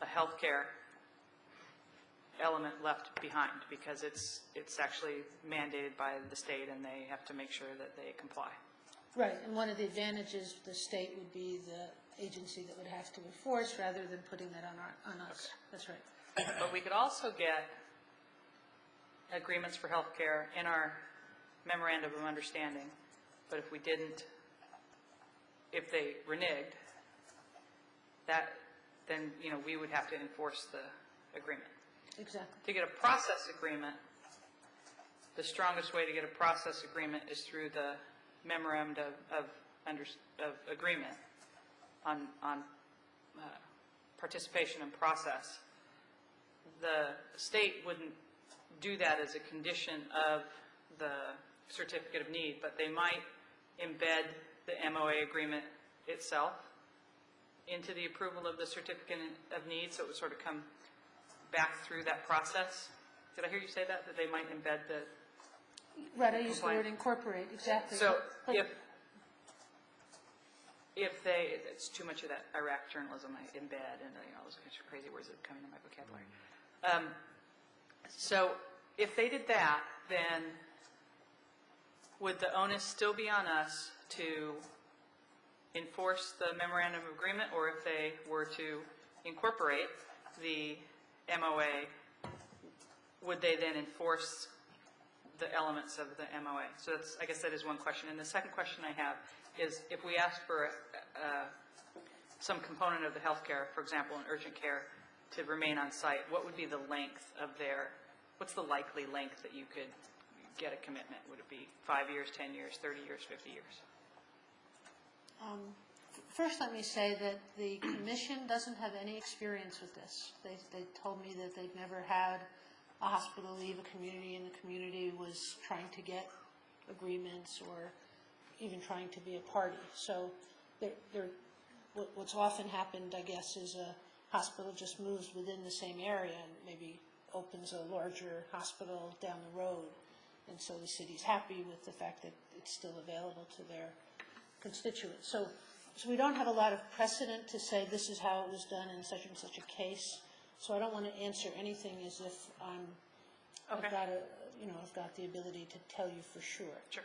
Speaker 9: a healthcare element left behind, because it's actually mandated by the state, and they have to make sure that they comply.
Speaker 15: Right, and one of the advantages of the state would be the agency that would have to enforce, rather than putting that on us. Okay. That's right.
Speaker 9: But we could also get agreements for healthcare in our memorandum of understanding, but if we didn't, if they reneged, then we would have to enforce the agreement.
Speaker 15: Exactly.
Speaker 9: To get a process agreement, the strongest way to get a process agreement is through the memorandum of agreement on participation and process. The state wouldn't do that as a condition of the certificate of need, but they might embed the MOA agreement itself into the approval of the certificate of need, so it would sort of come back through that process. Did I hear you say that they might embed the
Speaker 15: Right, I used the word
Speaker 9: compliance?
Speaker 15: incorporate, exactly.
Speaker 9: So
Speaker 15: But-
Speaker 9: if they, it's too much of that Iraq journalism, embed, and all those kinds of crazy words that come into my vocabulary. So if they did that, then would the onus still be on us to enforce the memorandum of agreement, or if they were to incorporate the MOA, would they then enforce the elements of the MOA? So that's, I guess that is one question. And the second question I have is, if we ask for some component of the healthcare, for example, in urgent care, to remain on site, what would be the length of what's the likely length that you could get a commitment? Would it be 5 years, 10 years, 30 years, 50 years?
Speaker 15: First, let me say that the commission doesn't have any experience with this. They told me that they'd never had a hospital leave a community, and the community was trying to get agreements or even trying to be a party. So what's often happened, I guess, is a hospital just moves within the same area and maybe opens a larger hospital down the road. And so the city's happy with the fact that it's still available to their constituents. So we don't have a lot of precedent to say this is how it was done in such and such a case. So I don't want to answer anything as if I've got the ability to tell you for sure.
Speaker 9: Sure.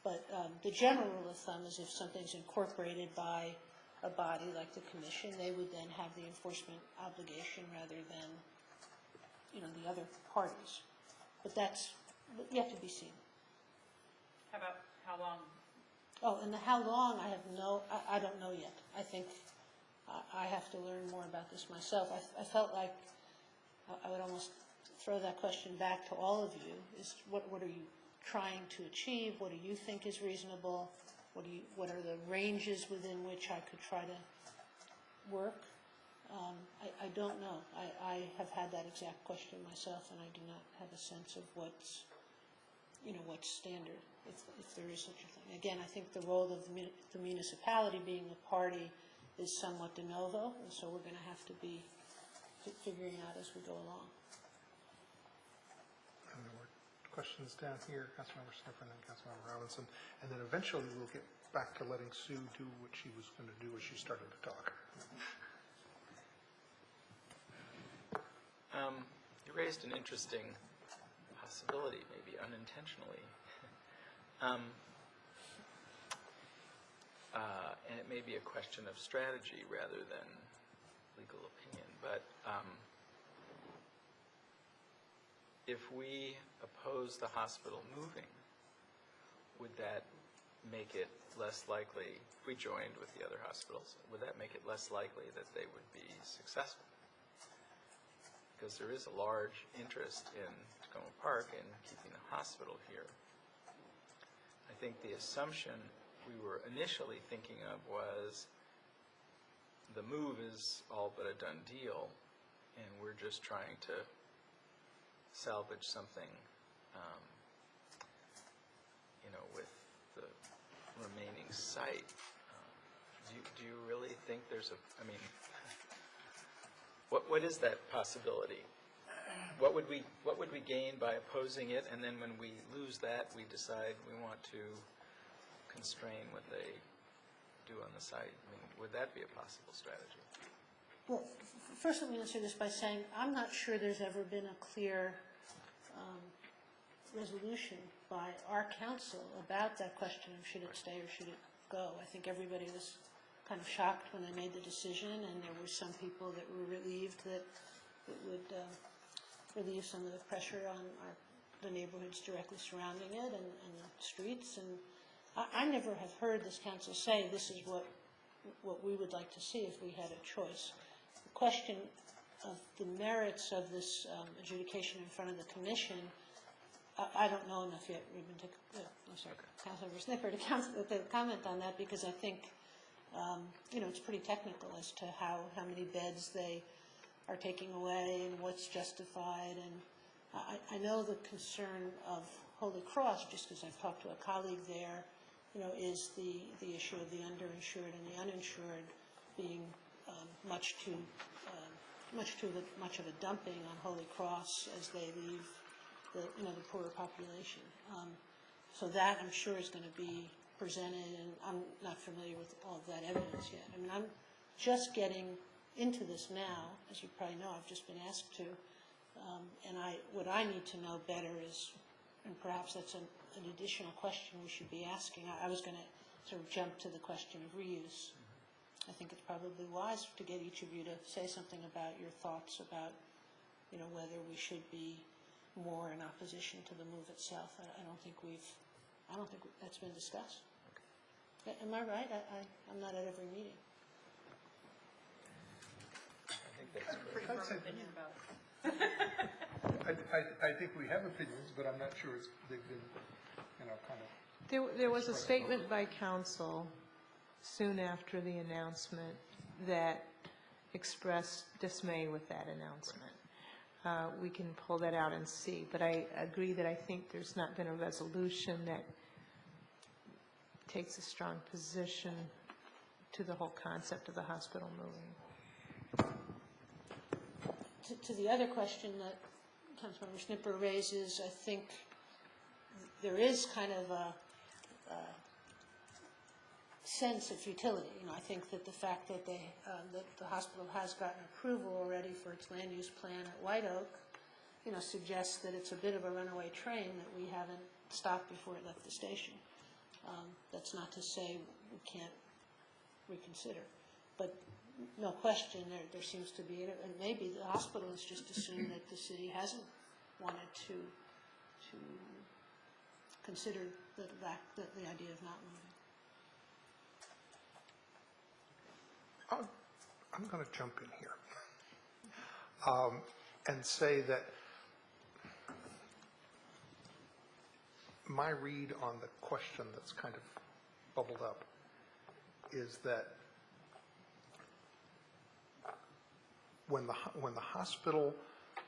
Speaker 15: But the general rule of thumb is if something's incorporated by a body like the commission, they would then have the enforcement obligation rather than, the other parties. But that's yet to be seen.
Speaker 9: How about how long?
Speaker 15: Oh, and the how long, I don't know yet. I think I have to learn more about this myself. I felt like I would almost throw that question back to all of you, is what are you trying to achieve? What do you think is reasonable? What are the ranges within which I could try to work? I don't know. I have had that exact question myself, and I do not have a sense of what's standard, if there is such a thing. Again, I think the role of the municipality being a party is somewhat de novo, and so we're going to have to be figuring out as we go along.
Speaker 10: And there were questions down here, Councilmember Sniffer and then Councilmember Robinson, and then eventually we'll get back to letting Sue do what she was going to do as she started to talk.
Speaker 16: You raised an interesting possibility, maybe unintentionally. And it may be a question of strategy rather than legal opinion, but if we oppose the hospital moving, would that make it less likely, if we joined with the other hospitals, would that make it less likely that they would be successful? Because there is a large interest in Tacoma Park in keeping the hospital here. I think the assumption we were initially thinking of was the move is all but a done deal, and we're just trying to salvage something, with the remaining site. Do you really think there's what is that possibility? What would we gain by opposing it, and then when we lose that, we decide we want to constrain what they do on the site? Would that be a possible strategy?
Speaker 15: Well, first let me answer this by saying I'm not sure there's ever been a clear resolution by our council about that question of should it stay or should it go. I think everybody was kind of shocked when they made the decision, and there were some people that were relieved that it would relieve some of the pressure on the neighborhoods directly surrounding it and the streets. And I never have heard this council say this is what we would like to see if we had a choice. The question of the merits of this adjudication in front of the commission, I don't know enough yet, Ruben, Councilmember Sniffer, to comment on that, because I think it's pretty technical as to how many beds they are taking away and what's justified. And I know the concern of Holy Cross, just because I've talked to a colleague there, is the issue of the underinsured and the uninsured being much too much of a dumping on Holy Cross as they leave the poorer population. So that, I'm sure, is going to be presented, and I'm not familiar with all of that evidence yet. I mean, I'm just getting into this now, as you probably know. I've just been asked to, and what I need to know better is, and perhaps that's an additional question we should be asking. I was going to sort of jump to the question of reuse. I think it's probably wise to get each of you to say something about your thoughts about, whether we should be more in opposition to the move itself. I don't think that's been discussed. Okay. Am I right? I'm not at every meeting.
Speaker 10: I think we have opinions, but I'm not sure they've been, kind of.
Speaker 14: There was a statement by council soon after the announcement that expressed dismay with that announcement. We can pull that out and see, but I agree that I think there's not been a resolution that takes a strong position to the whole concept of the hospital moving.
Speaker 15: To the other question that Councilmember Snipper raises, I think there is kind of a sense of futility. I think that the fact that that the hospital has gotten approval already for its land use plan at White Oak, suggests that it's a bit of a runaway train that we haven't stopped before it left the station. That's not to say we can't reconsider, but no question there seems to be, and maybe the hospital has just assumed that the city hasn't wanted to consider the idea of not moving.
Speaker 10: I'm going to jump in here and say that my read on the question that's kind of bubbled up is that when the hospital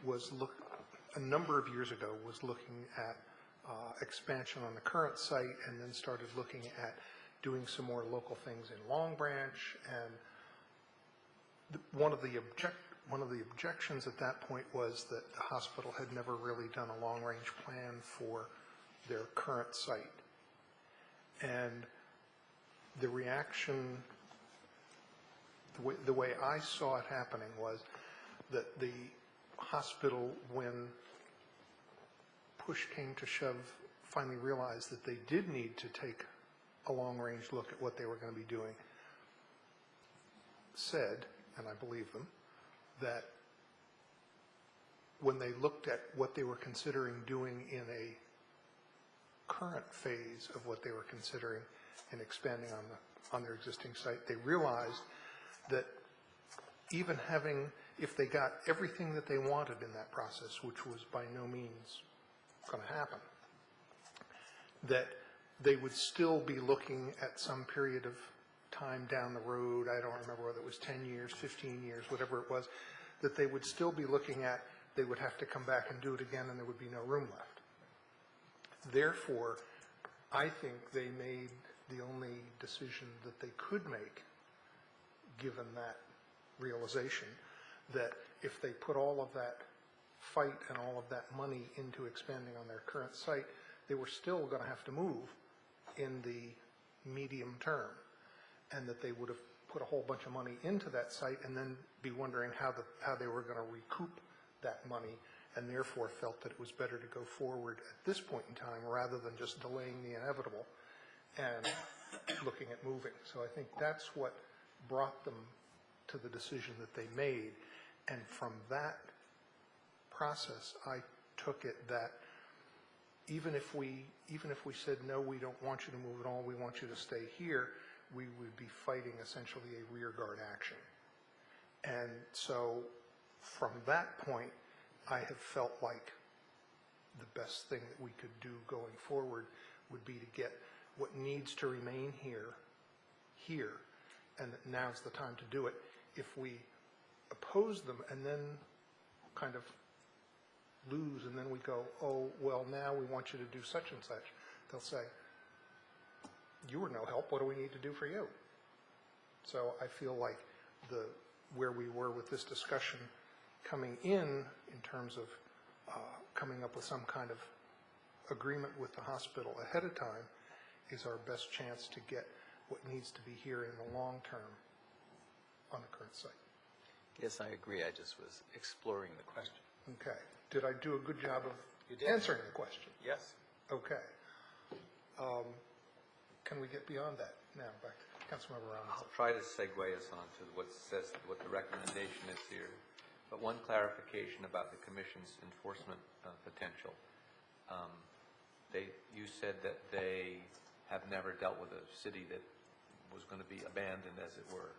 Speaker 10: was a number of years ago was looking at expansion on the current site, and then started looking at doing some more local things in Long Branch, and one of the objections at that point was that the hospital had never really done a long-range plan for their current site. And the reaction, the way I saw it happening was that the hospital, when push came to shove, finally realized that they did need to take a long-range look at what they were going to be doing, said, and I believe them, that when they looked at what they were considering doing in a current phase of what they were considering in expanding on their existing site, they realized that even if they got everything that they wanted in that process, which was by no means going to happen, that they would still be looking at some period of time down the road, I don't remember whether it was 10 years, 15 years, whatever it was, that they would still be looking at, they would have to come back and do it again, and there would be no room left. Therefore, I think they made the only decision that they could make, given that realization, that if they put all of that fight and all of that money into expanding on their current site, they were still going to have to move in the medium term, and that they would have put a whole bunch of money into that site and then be wondering how they were going to recoup that money, and therefore felt that it was better to go forward at this point in time rather than just delaying the inevitable and looking at moving. So I think that's what brought them to the decision that they made, and from that process I took it that even if we said, no, we don't want you to move at all, we want you to stay here, we would be fighting essentially a rearguard action. And so from that point, I have felt like the best thing that we could do going forward would be to get what needs to remain here, and that now's the time to do it. If we oppose them and then kind of lose, and then we go, oh, well, now we want you to do such and such, they'll say, you were no help, what do we need to do for you? So I feel like where we were with this discussion coming in terms of coming up with some kind of agreement with the hospital ahead of time is our best chance to get what needs to be here in the long term on the current site.
Speaker 16: Yes, I agree. I just was exploring the question.
Speaker 10: Okay. Did I do a good job of
Speaker 16: You did.
Speaker 10: answering the question?
Speaker 16: Yes.
Speaker 10: Okay. Can we get beyond that now? Back to Councilmember Ramos.
Speaker 12: I'll try to segue us on to what the recommendation is here. But one clarification about the Commission's enforcement potential. You said that they have never dealt with a city that was going to be abandoned, as it were.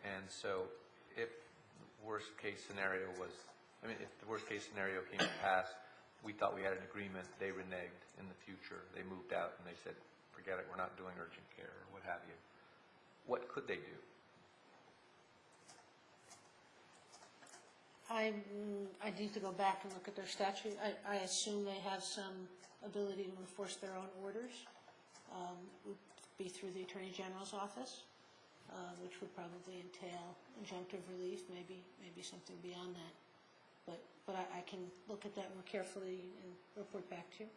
Speaker 12: And so if worst case scenario if the worst case scenario came to pass, we thought we had an agreement, they reneged in the future, they moved out and they said, forget it, we're not doing urgent care or what have you. What could they do?
Speaker 15: I need to go back and look at their statute. I assume they have some ability to enforce their own orders. Would be through the Attorney General's office, which would probably entail injunctive relief, maybe something beyond that. But I can look at that more carefully and report back to you.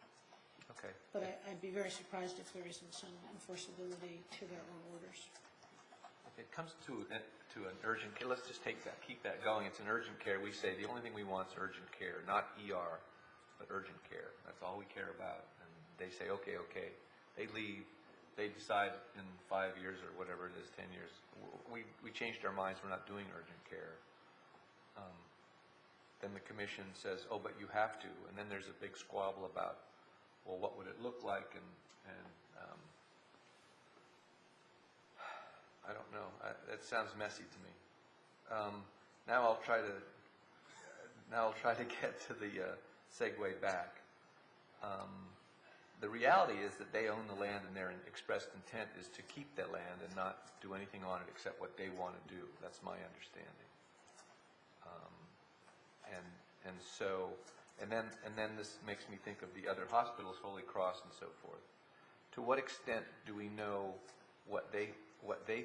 Speaker 12: Okay.
Speaker 15: But I'd be very surprised if there isn't some enforceability to their own orders.
Speaker 12: If it comes to an urgent care, let's just keep that going. It's an urgent care. We say the only thing we want is urgent care, not ER, but urgent care. That's all we care about. And they say, okay. They leave. They decide in 5 years or whatever it is, 10 years, we changed our minds. We're not doing urgent care. Then the Commission says, oh, but you have to. And then there's a big squabble about, well, what would it look like? And I don't know. That sounds messy to me. Now I'll try to get to the segue back. The reality is that they own the land, and their expressed intent is to keep that land and not do anything on it except what they want to do. That's my understanding. And then this makes me think of the other hospitals, Holy Cross and so forth. To what extent do we know what they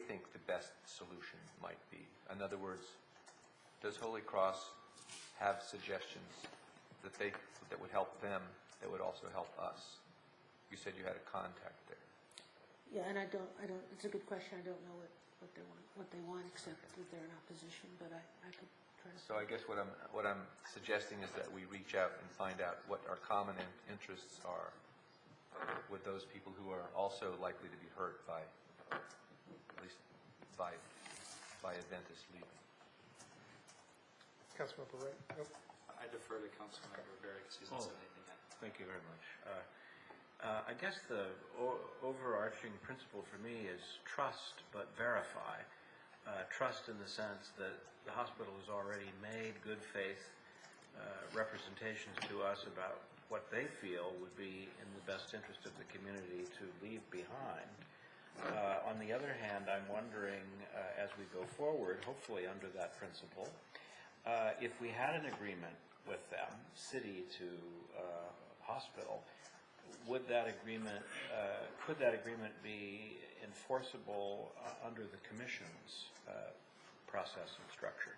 Speaker 12: think the best solution might be? In other words, does Holy Cross have suggestions that would help them, that would also help us? You said you had a contact there.
Speaker 15: Yeah, and I don't. It's a good question. I don't know what they want, except that they're in opposition. But I could try to.
Speaker 12: So I guess what I'm suggesting is that we reach out and find out what our common interests are with those people who are also likely to be hurt by, at least by Adventist leaving.
Speaker 10: Councilmember Wright. Nope.
Speaker 13: I defer to Councilmember Berry because he hasn't said anything yet.
Speaker 11: Thank you very much. I guess the overarching principle for me is trust, but verify. Trust in the sense that the hospital has already made good faith representations to us about what they feel would be in the best interest of the community to leave behind. On the other hand, I'm wondering, as we go forward, hopefully under that principle, if we had an agreement with them, city to hospital, would that agreement, could that agreement be enforceable under the Commission's process and structure?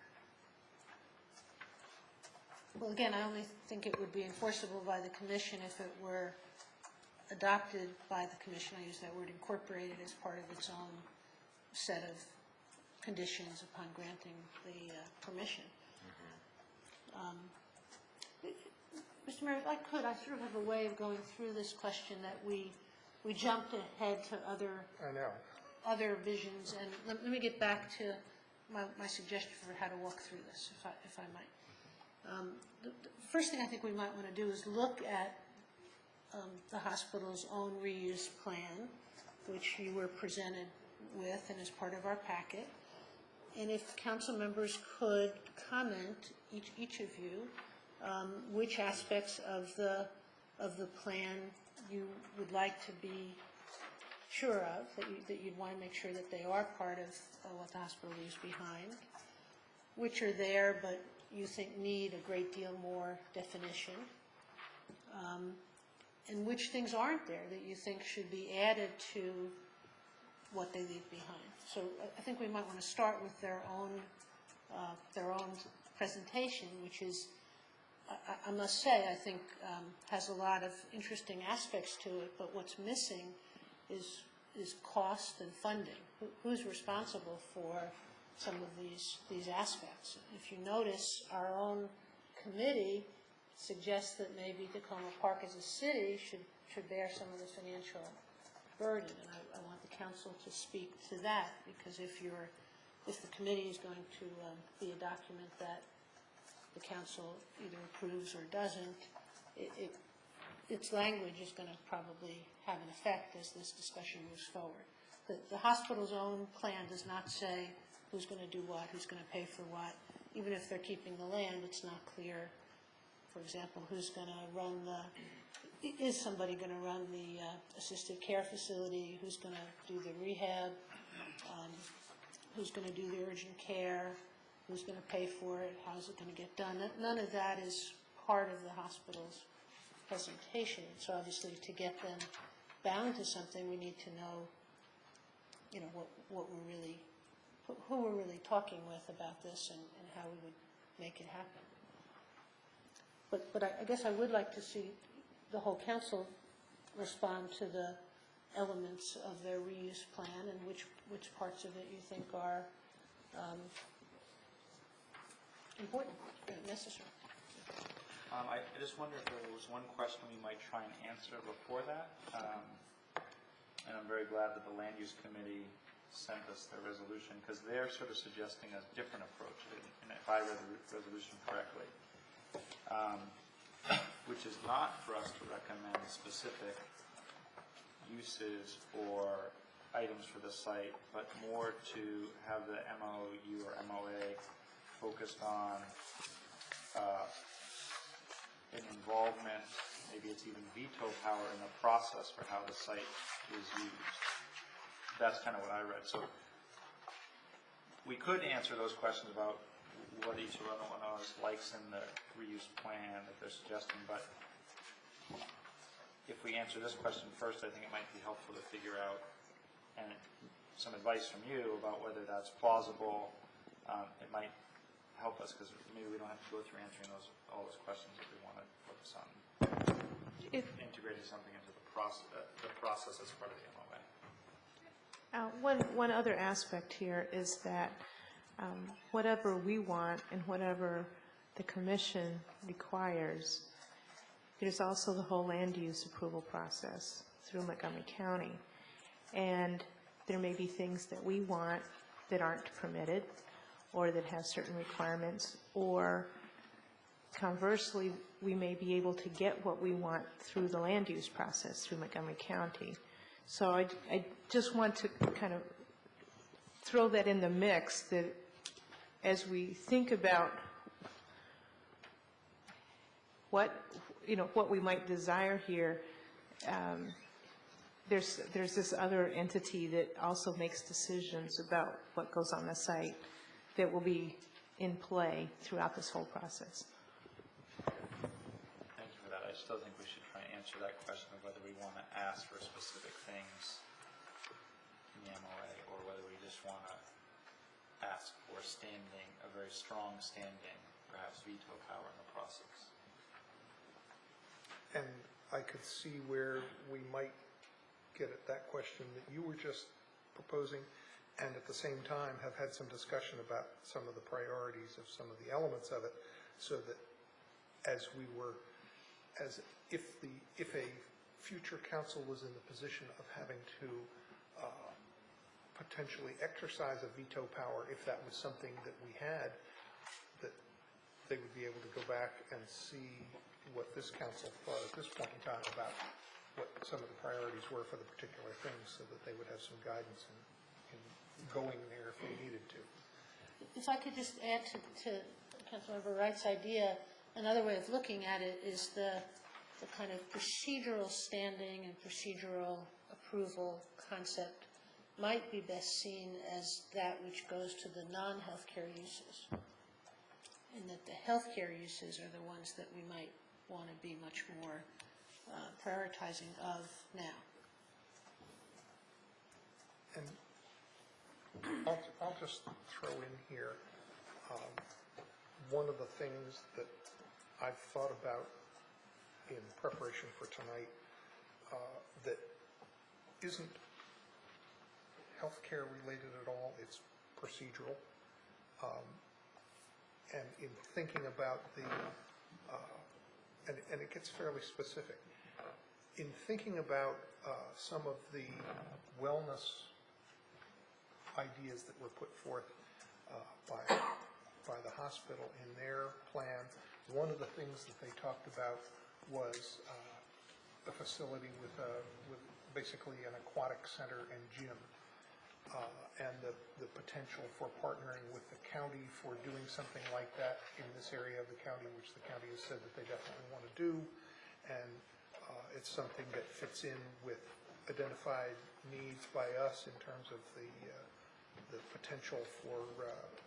Speaker 15: Well, again, I only think it would be enforceable by the Commission if it were adopted by the Commission. I use that word incorporated as part of its own set of conditions upon granting the permission. Mr. Mayor, if I could, I sort of have a way of going through this question that we jumped ahead to other visions, and let me get back to my suggestion for how to walk through this, if I might. The first thing I think we might want to do is look at the hospital's own reuse plan, which you were presented with and is part of our packet. And if council members could comment, each of you, which aspects of the plan you would like to be sure of, that you'd want to make sure that they are part of what the hospital leaves behind, which are there but you think need a great deal more definition, and which things aren't there that you think should be added to what they leave behind. So I think we might want to start with their own presentation, which is, I must say, I think has a lot of interesting aspects to it, but what's missing is cost and funding. Who's responsible for some of these aspects? If you notice, our own committee suggests that maybe Tacoma Park as a city should bear some of the financial burden, and I want the council to speak to that, because if the committee is going to be a document that the council either approves or doesn't, its language is going to probably have an effect as this discussion moves forward. The hospital's own plan does not say who's going to do what, who's going to pay for what. Even if they're keeping the land, it's not clear, for example, who's going to run is somebody going to run the assisted care facility, who's going to do the rehab, who's going to do the urgent care, who's going to pay for it, how's it going to get done. None of that is part of the hospital's presentation. So obviously to get them bound to something, we need to know, what we're really, who we're really talking with about this and how we would make it happen. But I guess I would like to see the whole council respond to the elements of their reuse plan and which parts of it you think are important and necessary.
Speaker 13: I just wonder if there was one question we might try and answer before that. And I'm very glad that the Land Use Committee sent us their resolution, because they're sort of suggesting a different approach, and if I read the resolution correctly, which is not for us to recommend specific uses or items for the site, but more to have the MOU or MOA focused on an involvement, maybe it's even veto power in the process for how the site is used. That's kind of what I read. So we could answer those questions about what each one of us likes in the reuse plan that they're suggesting, but if we answer this question first, I think it might be helpful to figure out and some advice from you about whether that's plausible. It might help us, because maybe we don't have to go through answering all those questions if we want to focus on integrating something into the process as part of the MOA.
Speaker 14: One other aspect here is that whatever we want and whatever the commission requires, there's also the whole land use approval process through Montgomery County. And there may be things that we want that aren't permitted or that have certain requirements, or conversely, we may be able to get what we want through the land use process through Montgomery County. So I just want to kind of throw that in the mix, that as we think about what we might desire here, there's this other entity that also makes decisions about what goes on the site that will be in play throughout this whole process.
Speaker 13: Thank you for that. I still think we should try and answer that question of whether we want to ask for specific things in the MOA or whether we just want to ask for a very strong standing, perhaps veto power in the process.
Speaker 10: And I could see where we might get at that question that you were just proposing, and at the same time have had some discussion about some of the priorities of some of the elements of it, so that if a future council was in the position of having to potentially exercise a veto power, if that was something that we had, that they would be able to go back and see what this council thought at this point in time about what some of the priorities were for the particular things, so that they would have some guidance in going there if they needed to.
Speaker 15: If I could just add to Councilmember Wright's idea, another way of looking at it is the kind of procedural standing and procedural approval concept might be best seen as that which goes to the non-healthcare uses, and that the healthcare uses are the ones that we might want to be much more prioritizing of now.
Speaker 10: And I'll just throw in here one of the things that I've thought about in preparation for tonight that isn't healthcare related at all, it's procedural. And in thinking about and it gets fairly specific. In thinking about some of the wellness ideas that were put forth by the hospital in their plan, one of the things that they talked about was a facility with basically an aquatic center and gym. And the potential for partnering with the county for doing something like that in this area of the county, which the county has said that they definitely want to do. And it's something that fits in with identified needs by us in terms of the potential for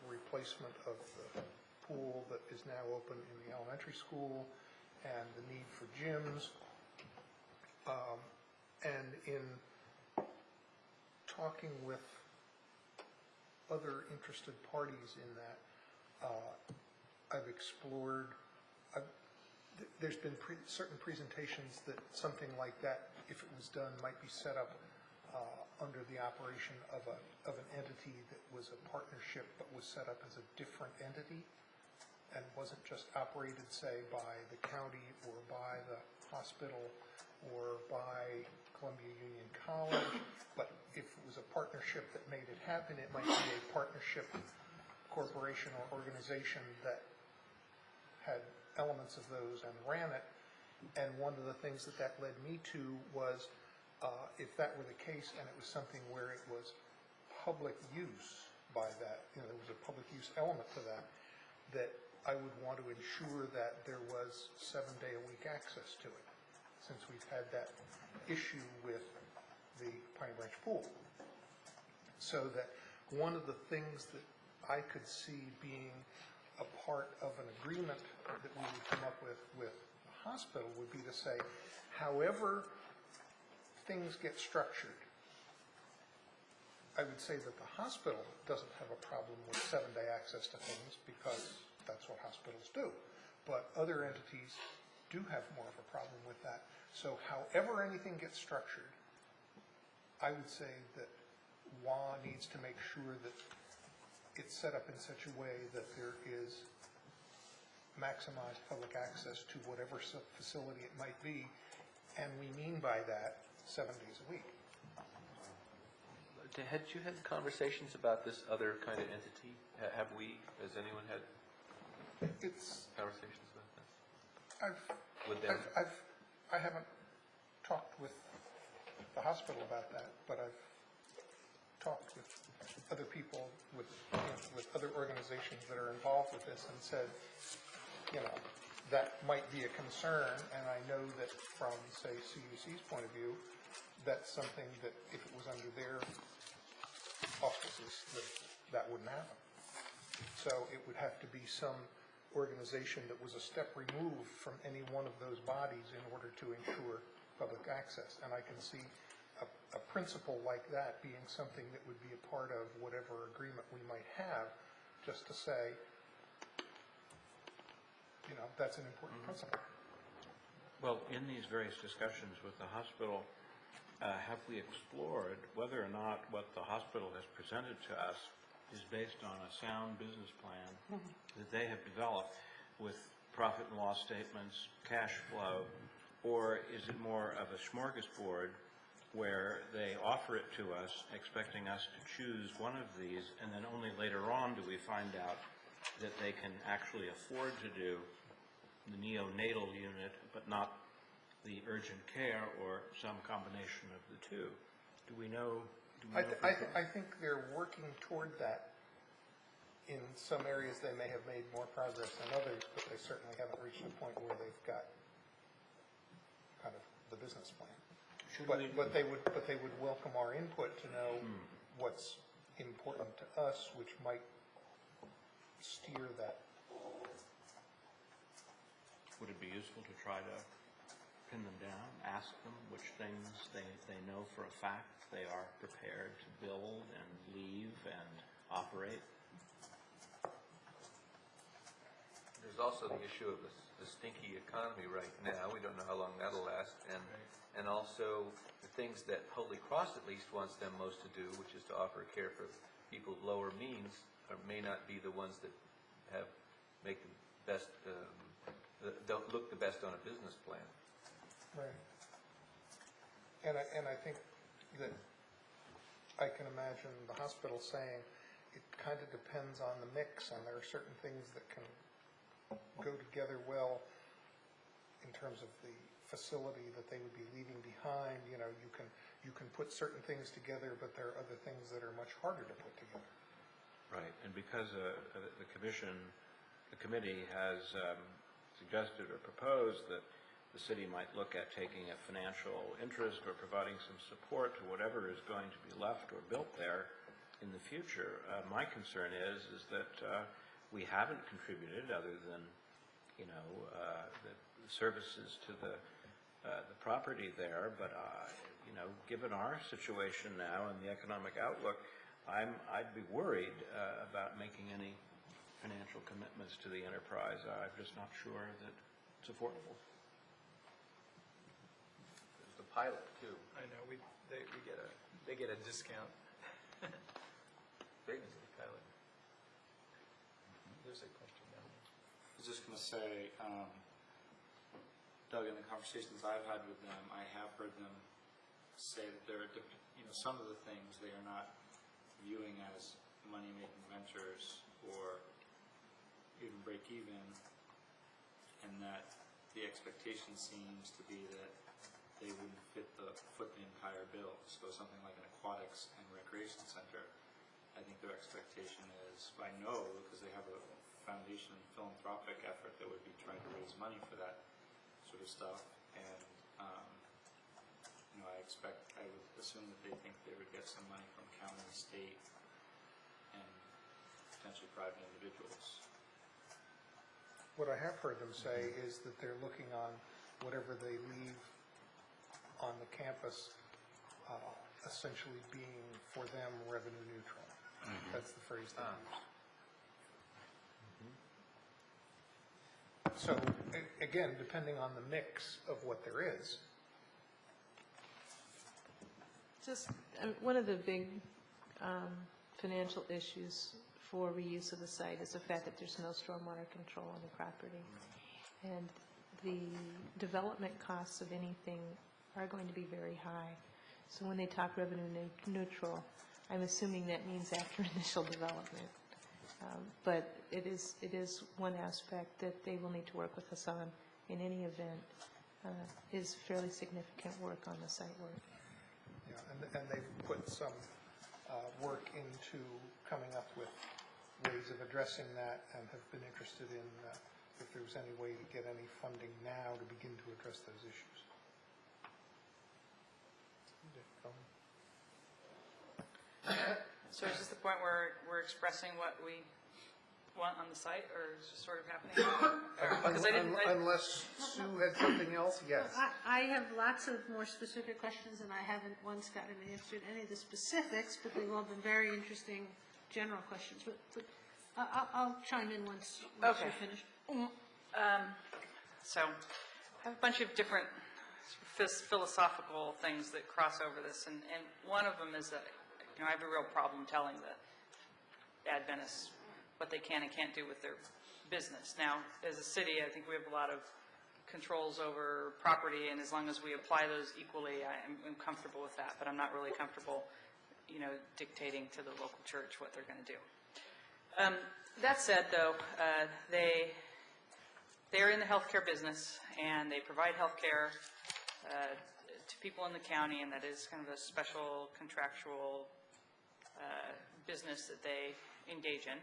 Speaker 10: replacement of the pool that is now open in the elementary school and the need for gyms. And in talking with other interested parties in that, I've explored, there's been certain presentations that something like that, if it was done, might be set up under the operation of an entity that was a partnership but was set up as a different entity and wasn't just operated, say, by the county or by the hospital or by Columbia Union College, but if it was a partnership that made it happen, it might be a partnership corporation or organization that had elements of those and ran it. And one of the things that led me to was if that were the case and it was something where it was public use by that, there was a public use element to that, that I would want to ensure that there was 7-day-a-week access to it, since we've had that issue with the Pine Branch Pool. So that one of the things that I could see being a part of an agreement that we would come up with the hospital would be to say, however things get structured, I would say that the hospital doesn't have a problem with 7-day access to things because that's what hospitals do. But other entities do have more of a problem with that. So however anything gets structured, I would say that WA needs to make sure that it's set up in such a way that there is maximized public access to whatever facility it might be, and we mean by that 7 days a week.
Speaker 12: Had you had conversations about this other kind of entity? Have we, has anyone had conversations about this? I haven't talked with the hospital about that, but I've talked with other people, with other organizations that are involved with this and said, that might be a concern, and I know that from, say, CUC's point of view, that's something that if it was under their auspices, that wouldn't happen. So it would have to be some organization that was a step removed from any one of those bodies in order to ensure public access. And I can see a principle like that being something that would be a part of whatever agreement we might have, just to say, that's an important principle.
Speaker 11: Well, in these various discussions with the hospital, have we explored whether or not what the hospital has presented to us is based on a sound business plan that they have developed with profit and loss statements, cash flow, or is it more of a smorgasbord where they offer it to us, expecting us to choose one of these, and then only later on do we find out that they can actually afford to do the neonatal unit, but not the urgent care or some combination of the two? Do we know?
Speaker 10: I think they're working toward that. In some areas they may have made more progress than others, but they certainly haven't reached a point where they've got kind of the business plan. But they would welcome our input to know what's important to us, which might steer that.
Speaker 11: Would it be useful to try to pin them down, ask them which things they know for a fact they are prepared to build and leave and operate?
Speaker 12: there's also the issue of the stinky economy right now. We don't know how long that'll last. And also the things that Holy Cross at least wants them most to do, which is to offer care for people with lower means, may not be the ones that make the best, don't look the best on a business plan.
Speaker 10: Right. And I think that I can imagine the hospital saying it kind of depends on the mix, and there are certain things that can go together well in terms of the facility that they would be leaving behind. You know, you can put certain things together, but there are other things that are much harder to put together.
Speaker 11: Right, and because the committee has suggested or proposed that the city might look at taking a financial interest or providing some support to whatever is going to be left or built there in the future, my concern is that we haven't contributed other than, you know, the services to the property there, but you know, given our situation now and the economic outlook, I'd be worried about making any financial commitments to the enterprise. I'm just not sure that it's affordable.
Speaker 12: There's the pilot too.
Speaker 16: I know, they get a discount.
Speaker 12: Big
Speaker 16: pilot. There's a question down there.
Speaker 13: I was just going to say, Doug, in the conversations I've had with them, I have heard them say that there are, you know, some of the things they are not viewing as money-making ventures or even break even, and that the expectation seems to be that they wouldn't foot the entire bill. So something like an aquatics and recreation center, I think their expectation is, I know because they have a foundation philanthropic effort that would be trying to raise money for that sort of stuff, and you know, I would assume that they think they would get some money from county, state, and potentially private individuals.
Speaker 10: What I have heard them say is that they're looking on whatever they leave on the campus essentially being, for them, revenue neutral. That's the phrase they use. So, again, depending on the mix of what there is.
Speaker 14: Just one of the big financial issues for reuse of the site is the fact that there's no stormwater control on the property. And the development costs of anything are going to be very high. So when they talk revenue neutral, I'm assuming that means after initial development. But it is one aspect that they will need to work with us on in any event, is fairly significant work on the site work.
Speaker 10: Yeah, and they've put some work into coming up with ways of addressing that, and have been interested in if there's any way to get any funding now to begin to address those issues.
Speaker 9: So is this the point where we're expressing what we want on the site, or is it sort of happening? Because
Speaker 10: Unless Sue had something else, yes.
Speaker 15: I have lots of more specific questions, and I haven't once gotten answered any of the specifics, but they've all been very interesting general questions. But I'll chime in once you're finished.
Speaker 9: So I have a bunch of different philosophical things that cross over this, and one of them is that, you know, I have a real problem telling the Adventists what they can and can't do with their business. Now, as a city, I think we have a lot of controls over property, and as long as we apply those equally, I'm comfortable with that, but I'm not really comfortable, you know, dictating to the local church what they're going to do. That said, though, they're in the healthcare business, and they provide healthcare to people in the county, and that is kind of a special contractual business that they engage in.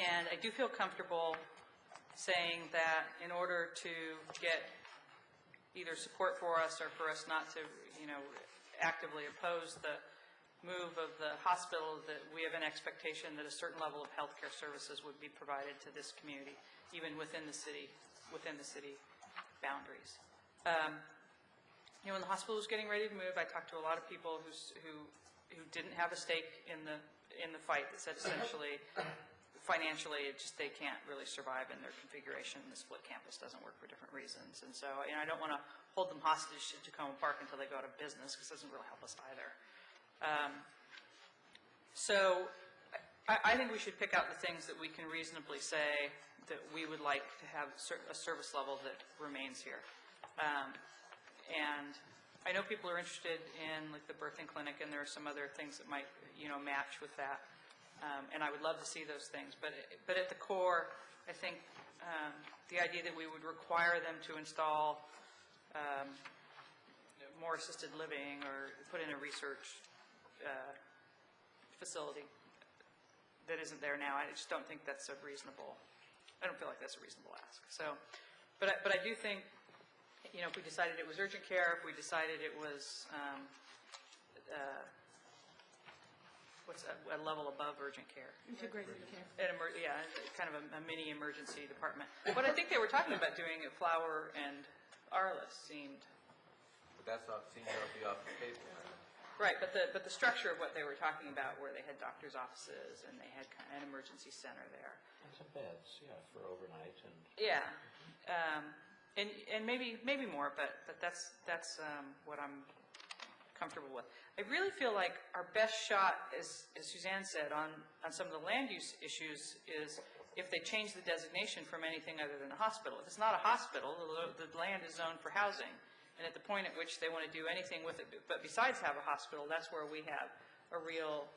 Speaker 9: And I do feel comfortable saying that in order to get either support for us or for us not to, you know, actively oppose the move of the hospital, that we have an expectation that a certain level of healthcare services would be provided to this community, even within the city boundaries. You know, when the hospital was getting ready to move, I talked to a lot of people who didn't have a stake in the fight, that said essentially financially, they can't really survive in their configuration. The split campus doesn't work for different reasons. And so, I don't want to hold them hostage to Tacoma Park until they go out of business, because it doesn't really help us either. So I think we should pick out the things that we can reasonably say that we would like to have a service level that remains here. And I know people are interested in like the birthing clinic, and there are some other things that might, match with that. And I would love to see those things. But at the core, I think the idea that we would require them to install more assisted living or put in a research facility that isn't there now, I just don't think that's I don't feel like that's a reasonable ask. So, but I do think, if we decided it was urgent care, if we decided it was a level above urgent care?
Speaker 1: Integrated care.
Speaker 9: Kind of a mini emergency department. What I think they were talking about doing at Flower and Arliss seemed.
Speaker 12: But that's not, seems to be off the table.
Speaker 9: Right, but the structure of what they were talking about, where they had doctor's offices and they had kind of an emergency center there.
Speaker 13: And some beds, for overnight and.
Speaker 9: Yeah, and maybe more, but that's what I'm comfortable with. I really feel like our best shot, as Suzanne said, on some of the land use issues is if they change the designation from anything other than a hospital. If it's not a hospital, the land is zoned for housing. And at the point at which they want to do anything with it, but besides have a hospital, that's where we have a real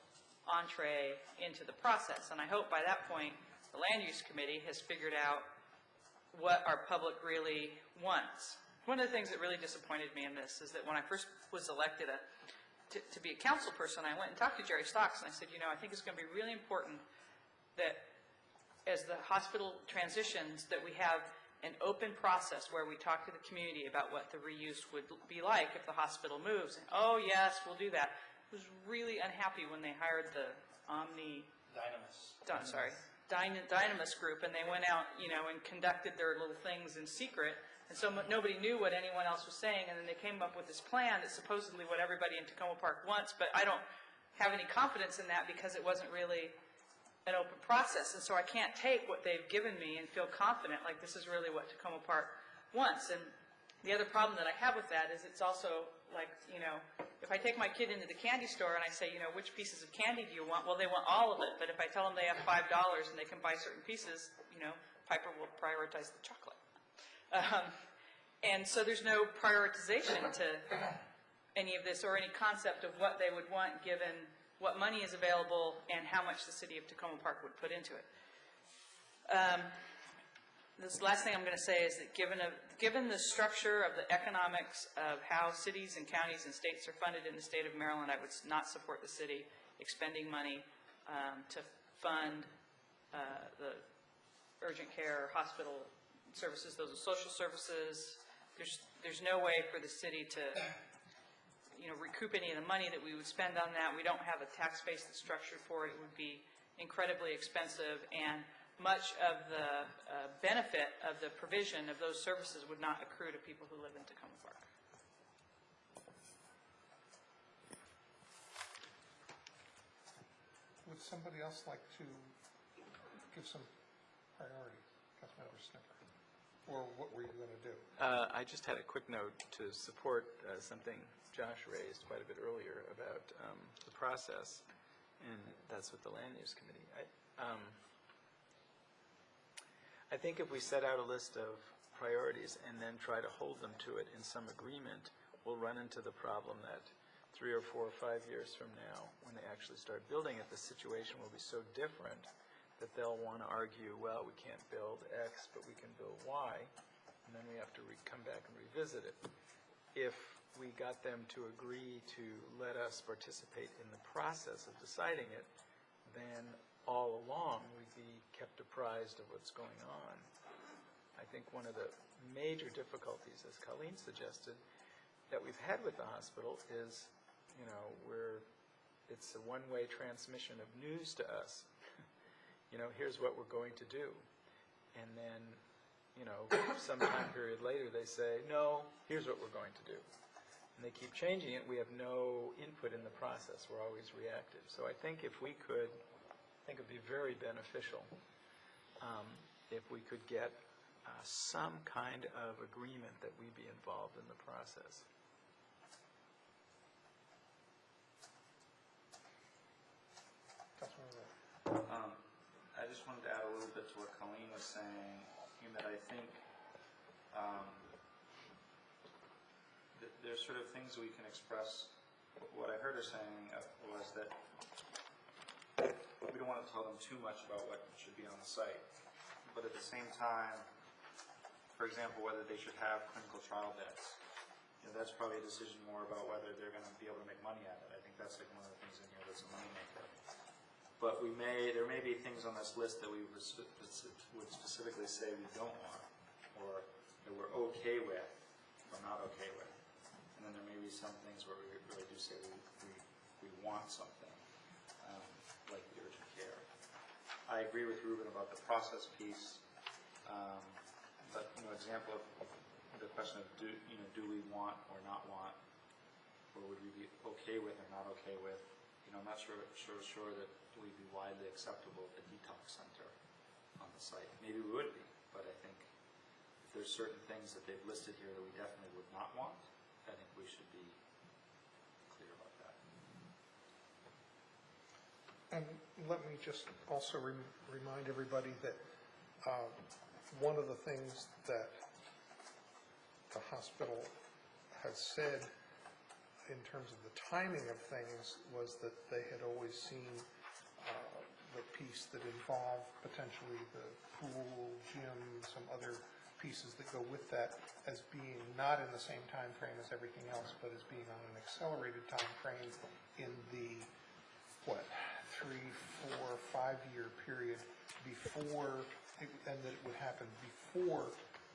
Speaker 9: entree into the process. And I hope by that point, the Land Use Committee has figured out what our public really wants. One of the things that really disappointed me in this is that when I first was elected to be a council person, I went and talked to Jerry Stocks, and I said, I think it's going to be really important that as the hospital transitions, that we have an open process where we talk to the community about what the reuse would be like if the hospital moves. And, oh, yes, we'll do that. I was really unhappy when they hired the Dynamis group, and they went out, and conducted their little things in secret, and so nobody knew what anyone else was saying, and then they came up with this plan that's supposedly what everybody in Tacoma Park wants, but I don't have any confidence in that because it wasn't really an open process, and so I can't take what they've given me and feel confident like this is really what Tacoma Park wants. And the other problem that I have with that is it's also like, if I take my kid into the candy store and I say, which pieces of candy do you want? Well, they want all of it, but if I tell them they have $5 and they can buy certain pieces, Piper will prioritize the chocolate. And so there's no prioritization to any of this or any concept of what they would want given what money is available and how much the city of Tacoma Park would put into it. This last thing I'm going to say is that given the structure of the economics of how cities and counties and states are funded in the state of Maryland, I would not support the city expending money to fund the urgent care, hospital services. Those are social services. There's no way for the city to recoup any of the money that we would spend on that. We don't have a tax base that's structured for it. It would be incredibly expensive, and much of the benefit of the provision of those services would not accrue to people who live in Tacoma Park.
Speaker 10: Would somebody else like to give some priority, Councilmember Snipper? Or what were you going to do?
Speaker 16: I just had a quick note to support something Josh raised quite a bit earlier about the process, and that's with the Land Use Committee. I think if we set out a list of priorities and then try to hold them to it in some agreement, we'll run into the problem that 3 or 4 or 5 years from now, when they actually start building it, the situation will be so different that they'll want to argue, well, we can't build X, but we can build Y, and then we have to come back and revisit it. If we got them to agree to let us participate in the process of deciding it, then all along we'd be kept apprised of what's going on. I think one of the major difficulties, as Colleen suggested, that we've had with the hospital is, it's a one-way transmission of news to us. Here's what we're going to do. And then, some time period later they say, no, here's what we're going to do. And they keep changing it. We have no input in the process. We're always reactive. So I think if we could think it'd be very beneficial if we could get some kind of agreement that we be involved in the process.
Speaker 13: I just wanted to add a little bit to what Colleen was saying, in that I think there's sort of things we can express. What I heard her saying was that we don't want to tell them too much about what should be on the site, but at the same time, for example, whether they should have clinical trial beds, that's probably a decision more about whether they're going to be able to make money at it. I think that's like one of the things in here that's a moneymaker. But there may be things on this list that we would specifically say we don't want, or that we're okay with, or not okay with. And then there may be some things where we really do say we want something, like the urgent care. I agree with Ruben about the process piece, but example of the question of do we want or not want, or would we be okay with or not okay with? I'm not sure that we'd be widely acceptable at the detox center on the site. Maybe we would be, but I think if there's certain things that they've listed here that we definitely would not want, I think we should be clear about that.
Speaker 10: And let me just also remind everybody that one of the things that the hospital has said in terms of the timing of things was that they had always seen the piece that involved potentially the pool, gym, some other pieces that go with that as being not in the same time frame as everything else, but as being on an accelerated time frame in the, 3, 4, 5-year period before, and that it would happen before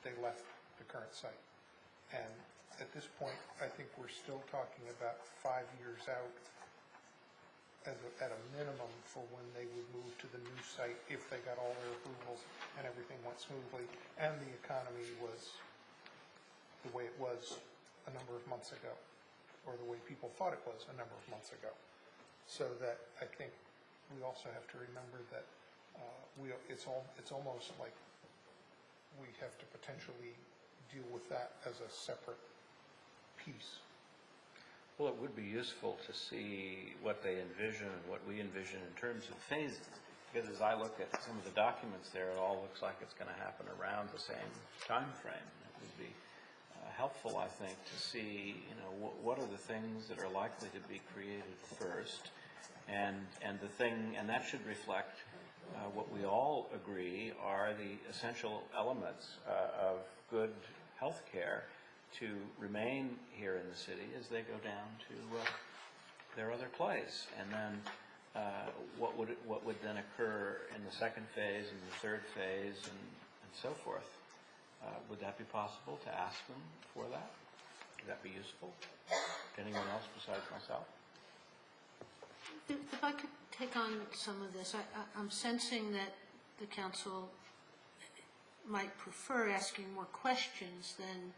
Speaker 10: they left the current site. And at this point, I think we're still talking about 5 years out at a minimum for when they would move to the new site if they got all their approvals and everything went smoothly and the economy was the way it was a number of months ago, or the way people thought it was a number of months ago. So that I think we also have to remember that it's almost like we have to potentially deal with that as a separate piece.
Speaker 11: Well, it would be useful to see what they envision and what we envision in terms of phases. Because as I look at some of the documents there, it all looks like it's going to happen around the same time frame. It would be helpful, I think, to see, what are the things that are likely to be created first, and that should reflect what we all agree are the essential elements of good health care to remain here in the city as they go down to their other place. And then what would then occur in the second phase and the third phase and so forth. Would that be possible to ask them for that? Would that be useful? Anyone else besides myself?
Speaker 15: If I could take on some of this, I'm sensing that the council might prefer asking more questions than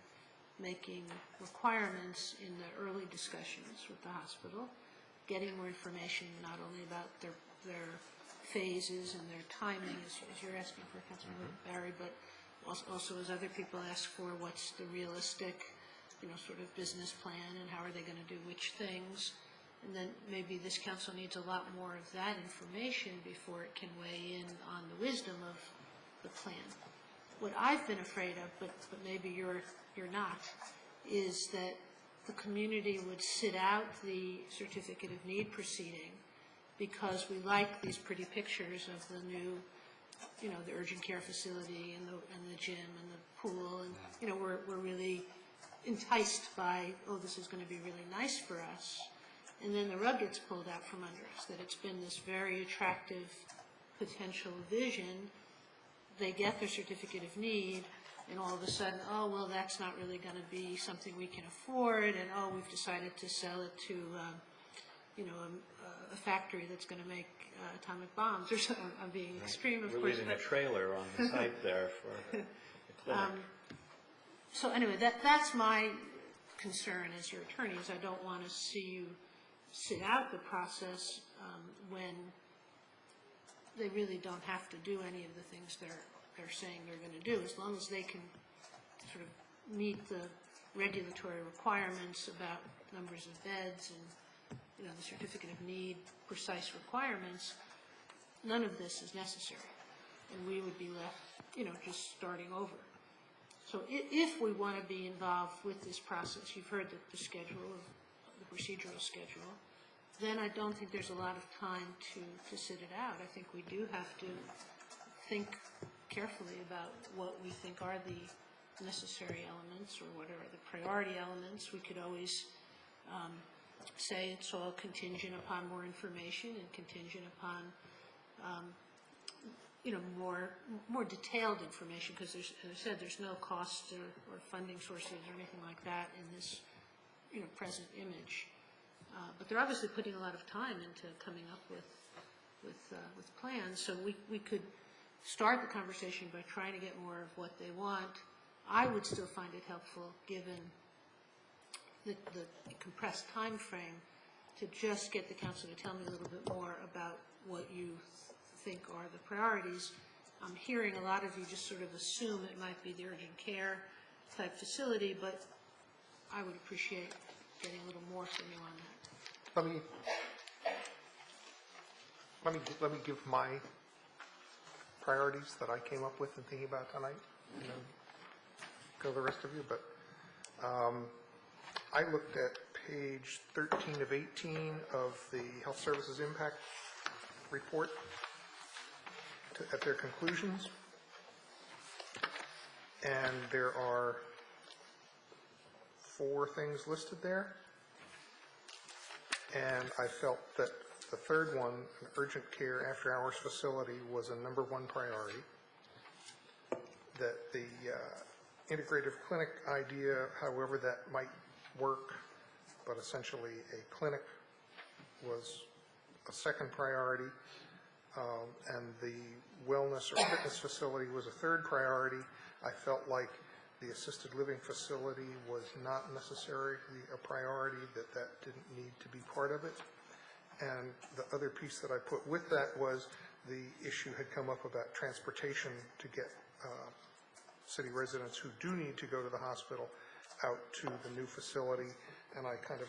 Speaker 15: making requirements in the early discussions with the hospital, getting more information not only about their phases and their timing, as you're asking for, Councilmember Barry, but also as other people ask for, what's the realistic, sort of business plan, and how are they going to do which things. And then maybe this council needs a lot more of that information before it can weigh in on the wisdom of the plan. What I've been afraid of, but maybe you're not, is that the community would sit out the certificate of need proceeding because we like these pretty pictures of the new, the urgent care facility and the gym and the pool, and we're really enticed by, oh, this is going to be really nice for us. And then the rug gets pulled out from under us, that it's been this very attractive potential vision. They get their certificate of need, and all of a sudden, oh, well, that's not really going to be something we can afford, and oh, we've decided to sell it to, a factory that's going to make atomic bombs or something. I'm being extreme, of course.
Speaker 11: We're leaving a trailer on the site there for the clinic.
Speaker 15: So anyway, that's my concern as your attorneys. I don't want to see you sit out the process when they really don't have to do any of the things they're saying they're going to do, as long as they can sort of meet the regulatory requirements about numbers of beds and, the certificate of need, precise requirements. None of this is necessary, and we would be left, just starting over. So if we want to be involved with this process, you've heard the schedule, the procedural schedule, then I don't think there's a lot of time to sit it out. I think we do have to think carefully about what we think are the necessary elements or what are the priority elements. We could always say it's all contingent upon more information and contingent upon more detailed information, because as I said, there's no costs or funding sources or anything like that in this present image. But they're obviously putting a lot of time into coming up with plans, so we could start the conversation by trying to get more of what they want. I would still find it helpful, given the compressed time frame, to just get the council to tell me a little bit more about what you think are the priorities. I'm hearing a lot of you just sort of assume it might be the urgent care type facility, but I would appreciate getting a little more from you on that.
Speaker 10: Let me give my priorities that I came up with in thinking about tonight, and then go to the rest of you. But I looked at page 13 of 18 of the Health Services Impact Report at their conclusions, and there are 4 things listed there, and I felt that the third one, an urgent care after-hours facility, was a #1 priority, that the integrative clinic idea, however that might work, but essentially a clinic, was a second priority, and the wellness or fitness facility was a third priority. I felt like the assisted living facility was not necessarily a priority, that didn't need to be part of it. And the other piece that I put with that was the issue had come up about transportation to get city residents who do need to go to the hospital out to the new facility, and I kind of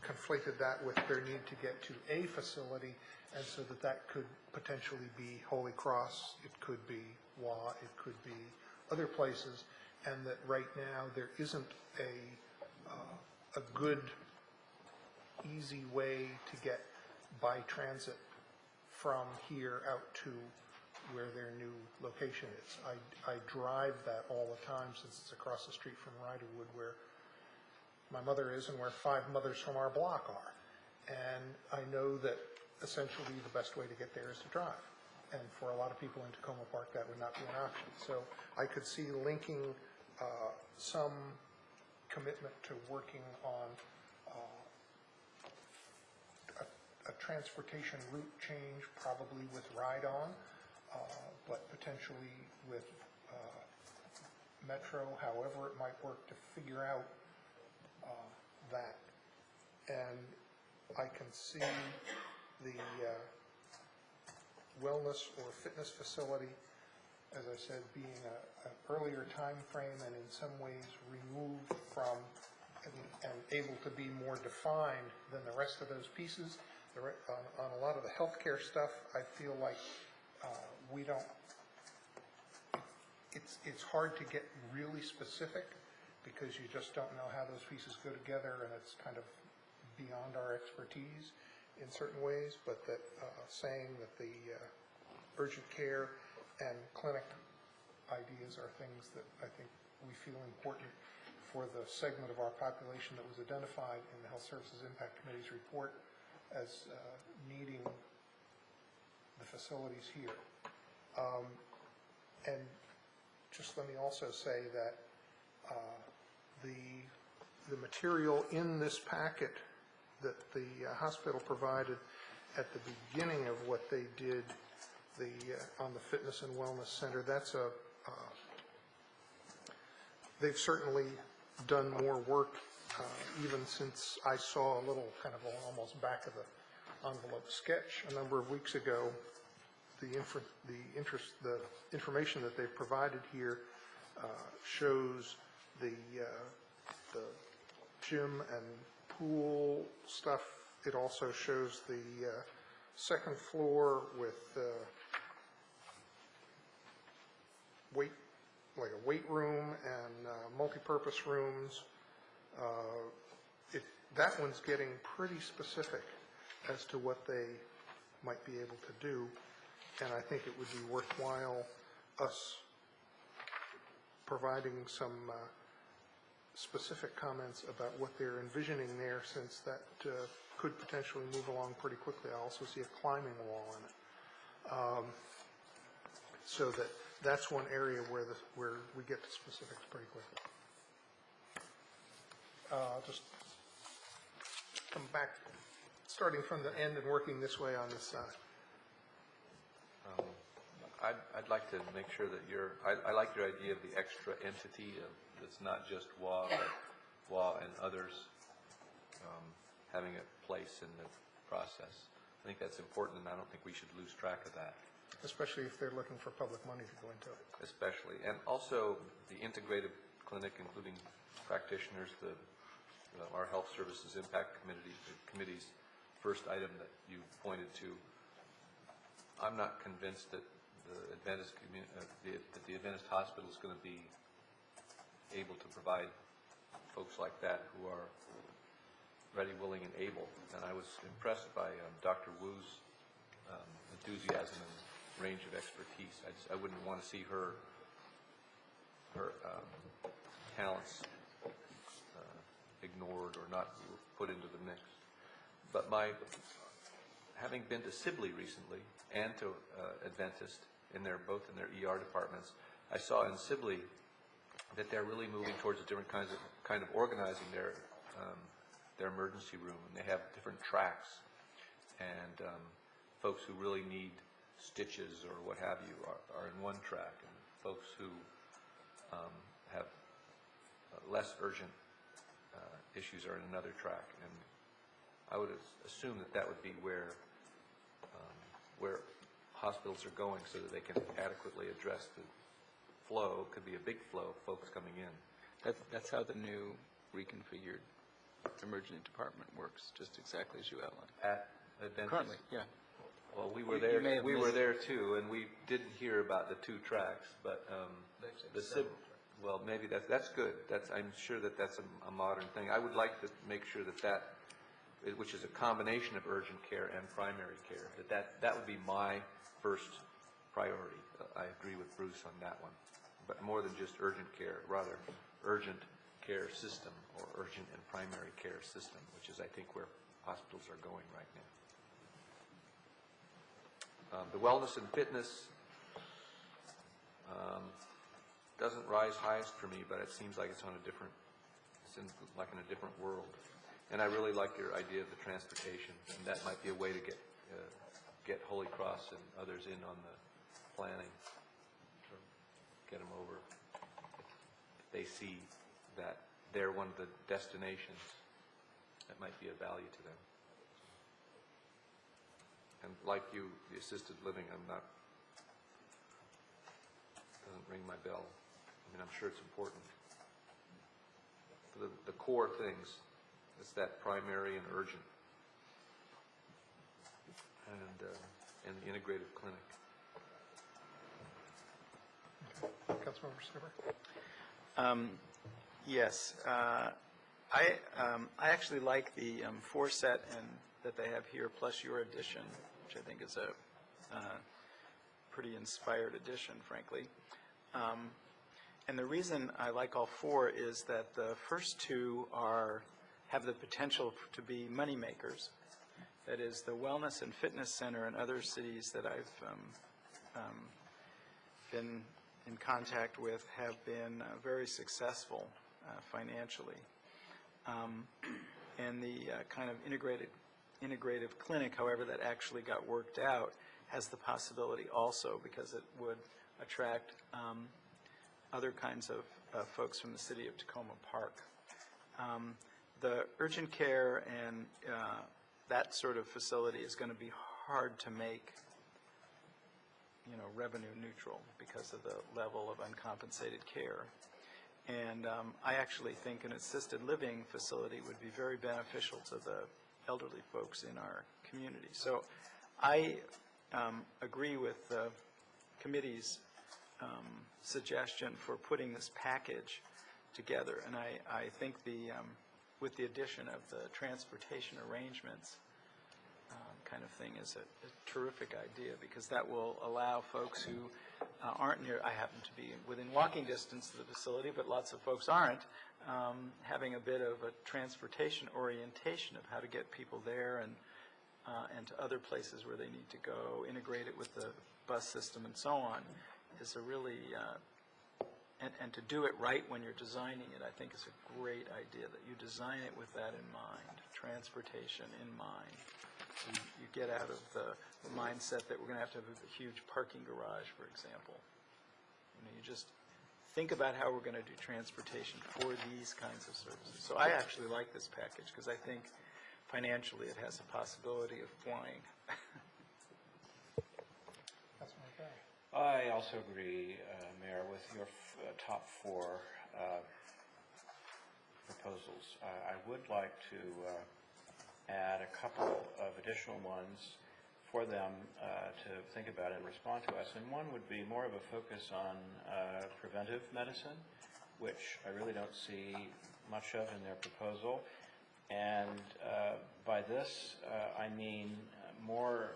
Speaker 10: conflated that with their need to get to a facility, and so that could potentially be Holy Cross, it could be WA, it could be other places, and that right now there isn't a good, easy way to get by transit from here out to where their new location is. I drive that all the time, since it's across the street from Riderwood, where my mother is and where 5 mothers from our block are. And I know that essentially the best way to get there is to drive. And for a lot of people in Tacoma Park, that would not be an option. So I could see linking some commitment to working on a transportation route change, probably with ride-on, but potentially with Metro, however it might work to figure out that. And I can see the wellness or fitness facility, as I said, being an earlier time frame and in some ways removed from and able to be more defined than the rest of those pieces. On a lot of the healthcare stuff, I feel like we don't, it's hard to get really specific because you just don't know how those pieces go together, and it's kind of beyond our expertise in certain ways, but that saying that the urgent care and clinic ideas are things that I think we feel important for the segment of our population that was identified in the Health Services Impact Committee's report as needing the facilities here. And just let me also say that the material in this packet that the hospital provided at the beginning of what they did on the Fitness and Wellness Center, that's they've certainly done more work even since I saw a little kind of almost back of the envelope sketch a number of weeks ago the information that they've provided here shows the gym and pool stuff. It also shows the second floor with like a weight room and multipurpose rooms. That one's getting pretty specific as to what they might be able to do, and I think it would be worthwhile us providing some specific comments about what they're envisioning there, since that could potentially move along pretty quickly. I also see a climbing wall in it. So that's one area where we get to specifics pretty quickly. I'll just come back, starting from the end and working this way on this side.
Speaker 12: I'd like to make sure that I like your idea of the extra entity that's not just WA, but WA and others having a place in the process. I think that's important, and I don't think we should lose track of that.
Speaker 10: Especially if they're looking for public money to go into it.
Speaker 12: Especially. And also the integrative clinic, including practitioners, our health services impact committee's first item that you pointed to. I'm not convinced that the Adventist hospital is going to be able to provide folks like that who are ready, willing, and able. And I was impressed by Dr. Wu's enthusiasm and range of expertise. I wouldn't want to see her talents ignored or not put into the mix. But having been to Sibley recently and to Adventist both in their ER departments, I saw in Sibley that they're really moving towards a different kind of organizing their emergency room, and they have different tracks, and folks who really need stitches or what have you are in one track, and folks who have less urgent issues are in another track. And I would assume that would be where hospitals are going, so that they can adequately address the flow. Could be a big flow of folks coming in.
Speaker 16: That's how the new reconfigured emergency department works, just exactly as you outlined.
Speaker 12: At Adventist?
Speaker 16: Currently, yeah.
Speaker 12: Well, we were there. We were there too, and we didn't hear about the two tracks. But well, maybe that's good. I'm sure that's a modern thing. I would like to make sure that which is a combination of urgent care and primary care, that would be my first priority. I agree with Bruce on that one. But more than just urgent care, rather urgent care system or urgent and primary care system, which is, I think, where hospitals are going right now. The wellness and fitness doesn't rise highest for me, but it seems like it's in a different world. And I really like your idea of the transportation, and that might be a way to get Holy Cross and others in on the planning, or get them over. If they see that they're one of the destinations, that might be of value to them. And like you, the assisted living, doesn't ring my bell. I mean, I'm sure it's important. For the core things, it's that primary and urgent, and the integrative clinic.
Speaker 10: Councilmember Snipper?
Speaker 16: Yes. I actually like the 4-set that they have here, plus your addition, which I think is a pretty inspired addition, frankly. And the reason I like all 4 is that the first 2 have the potential to be money makers. That is, the Wellness and Fitness Center in other cities that I've been in contact with have been very successful financially. And the kind of integrative clinic, however that actually got worked out, has the possibility also, because it would attract other kinds of folks from the city of Tacoma Park. The urgent care and that sort of facility is going to be hard to make revenue neutral because of the level of uncompensated care. And I actually think an assisted living facility would be very beneficial to the elderly folks in our community. So I agree with the committee's suggestion for putting this package together. And I think with the addition of the transportation arrangements kind of thing is a terrific idea, because that will allow folks who aren't near, I happen to be within walking distance to the facility, but lots of folks aren't, having a bit of a transportation orientation of how to get people there and to other places where they need to go, integrate it with the bus system and so on, is a really, and to do it right when you're designing it, I think is a great idea, that you design it with that in mind, transportation in mind. So you get out of the mindset that we're going to have a huge parking garage, for example. You just think about how we're going to do transportation for these kinds of services. So I actually like this package because I think financially it has a possibility of flying.
Speaker 11: I also agree, Mayor, with your top four proposals. I would like to add a couple of additional ones for them to think about and respond to us. And one would be more of a focus on preventive medicine, which I really don't see much of in their proposal. And by this, I mean more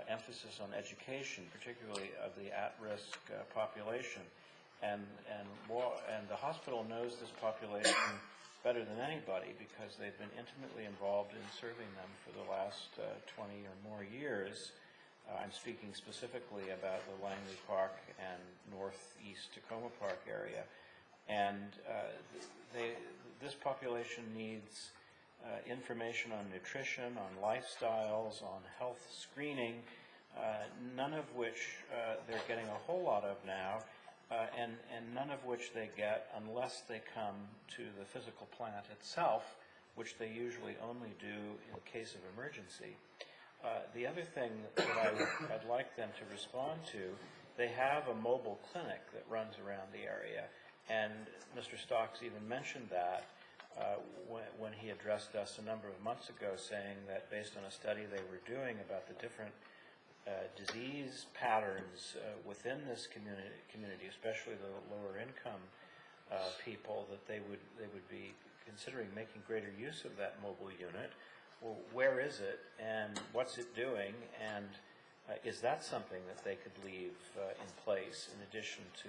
Speaker 11: emphasis on education, particularly of the at-risk population. And the hospital knows this population better than anybody because they've been intimately involved in serving them for the last 20 or more years. I'm speaking specifically about the Langley Park and northeast Tacoma Park area. And this population needs information on nutrition, on lifestyles, on health screening, none of which they're getting a whole lot of now. And none of which they get unless they come to the physical plant itself, which they usually only do in case of emergency. The other thing that I'd like them to respond to, they have a mobile clinic that runs around the area, and Mr. Stocks even mentioned that when he addressed us a number of months ago, saying that based on a study they were doing about the different disease patterns within this community, especially the lower income people, that they would be considering making greater use of that mobile unit. Well, where is it, and what's it doing, and is that something that they could leave in place in addition to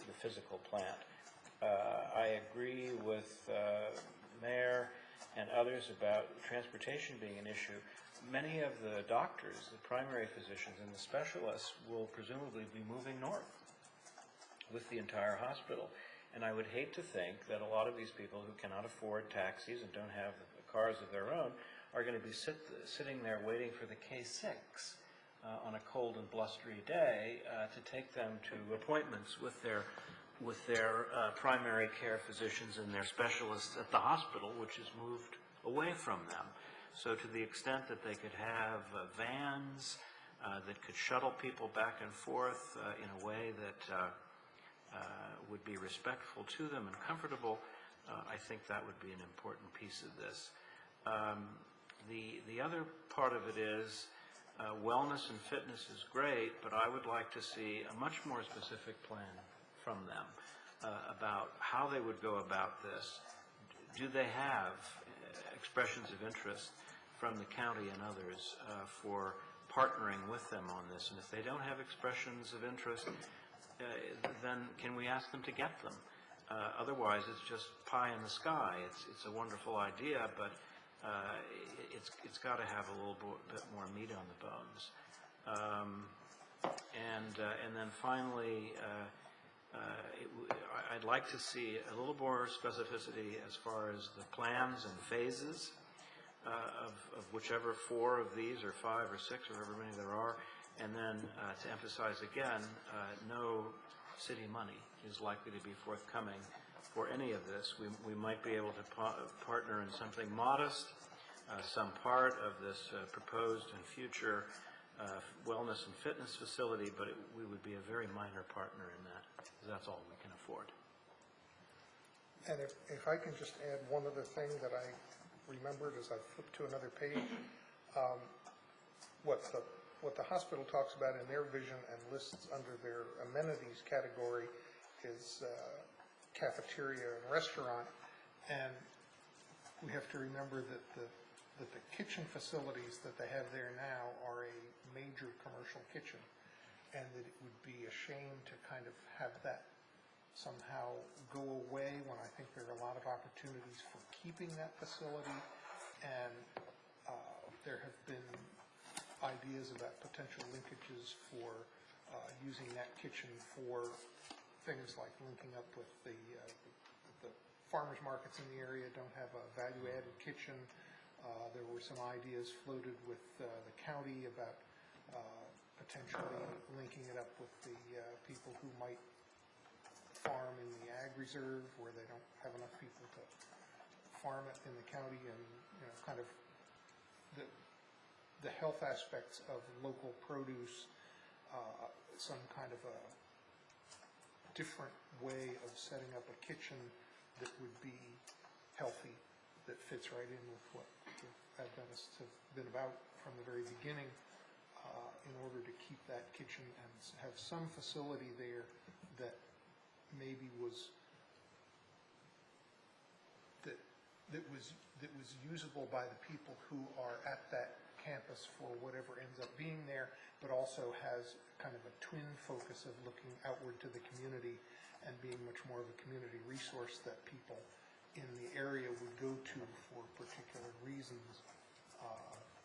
Speaker 11: the physical plant? I agree with Mayor and others about transportation being an issue. Many of the doctors, the primary physicians, and the specialists will presumably be moving north with the entire hospital. And I would hate to think that a lot of these people who cannot afford taxis and don't have cars of their own are going to be sitting there waiting for the K6 on a cold and blustery day to take them to appointments with their primary care physicians and their specialists at the hospital, which has moved away from them. So to the extent that they could have vans that could shuttle people back and forth in a way that would be respectful to them and comfortable, I think that would be an important piece of this. The other part of it is wellness and fitness is great, but I would like to see a much more specific plan from them about how they would go about this. Do they have expressions of interest from the county and others for partnering with them on this? And if they don't have expressions of interest, then can we ask them to get them? Otherwise, it's just pie in the sky. It's a wonderful idea, but it's got to have a little bit more meat on the bones. And then finally, I'd like to see a little more specificity as far as the plans and phases of whichever 4 of these, or 5 or 6, or however many there are, and then to emphasize again, no city money is likely to be forthcoming for any of this. We might be able to partner in something modest, some part of this proposed and future
Speaker 13: wellness and fitness facility, but we would be a very minor partner in that, because that's all we can afford.
Speaker 10: And if I can just add one other thing that I remembered as I flipped to another page, what the hospital talks about in their vision and lists under their amenities category is cafeteria and restaurant, and we have to remember that the kitchen facilities that they have there now are a major commercial kitchen, and that it would be a shame to kind of have that somehow go away when I think there are a lot of opportunities for keeping that facility, and there have been ideas about potential linkages for using that kitchen for things like linking up with the farmers markets in the area don't have a value-added kitchen. There were some ideas floated with the county about potentially linking it up with the people who might farm in the ag reserve where they don't have enough people to farm it in the county, and kind of the health aspects of local produce, some kind of a different way of setting up a kitchen that would be healthy, that fits right in with what the Adventists have been about from the very beginning, in order to keep that kitchen and have some facility there that maybe was that was usable by the people who are at that campus for whatever ends up being there, but also has kind of a twin focus of looking outward to the community and being much more of a community resource that people in the area would go to for particular reasons,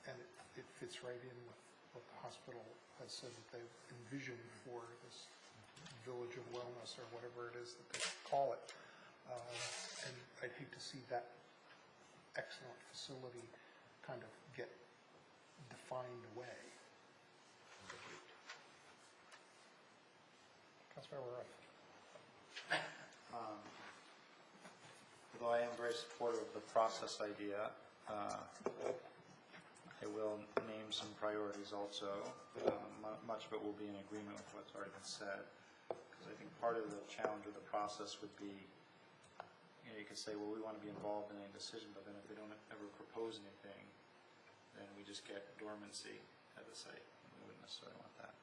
Speaker 10: and it fits right in with what the hospital has said that they've envisioned for this village of wellness or whatever it is that they call it. And I'd hate to see that excellent facility kind of get defined away. Councilmember Ruff.
Speaker 13: Although I am very supportive of the process idea, I will name some priorities also. Much of it will be in agreement with what's already been said, because I think part of the challenge of the process would be, you could say, well, we want to be involved in any decision, but then if they don't ever propose anything, then we just get dormancy at the site. We wouldn't necessarily want that.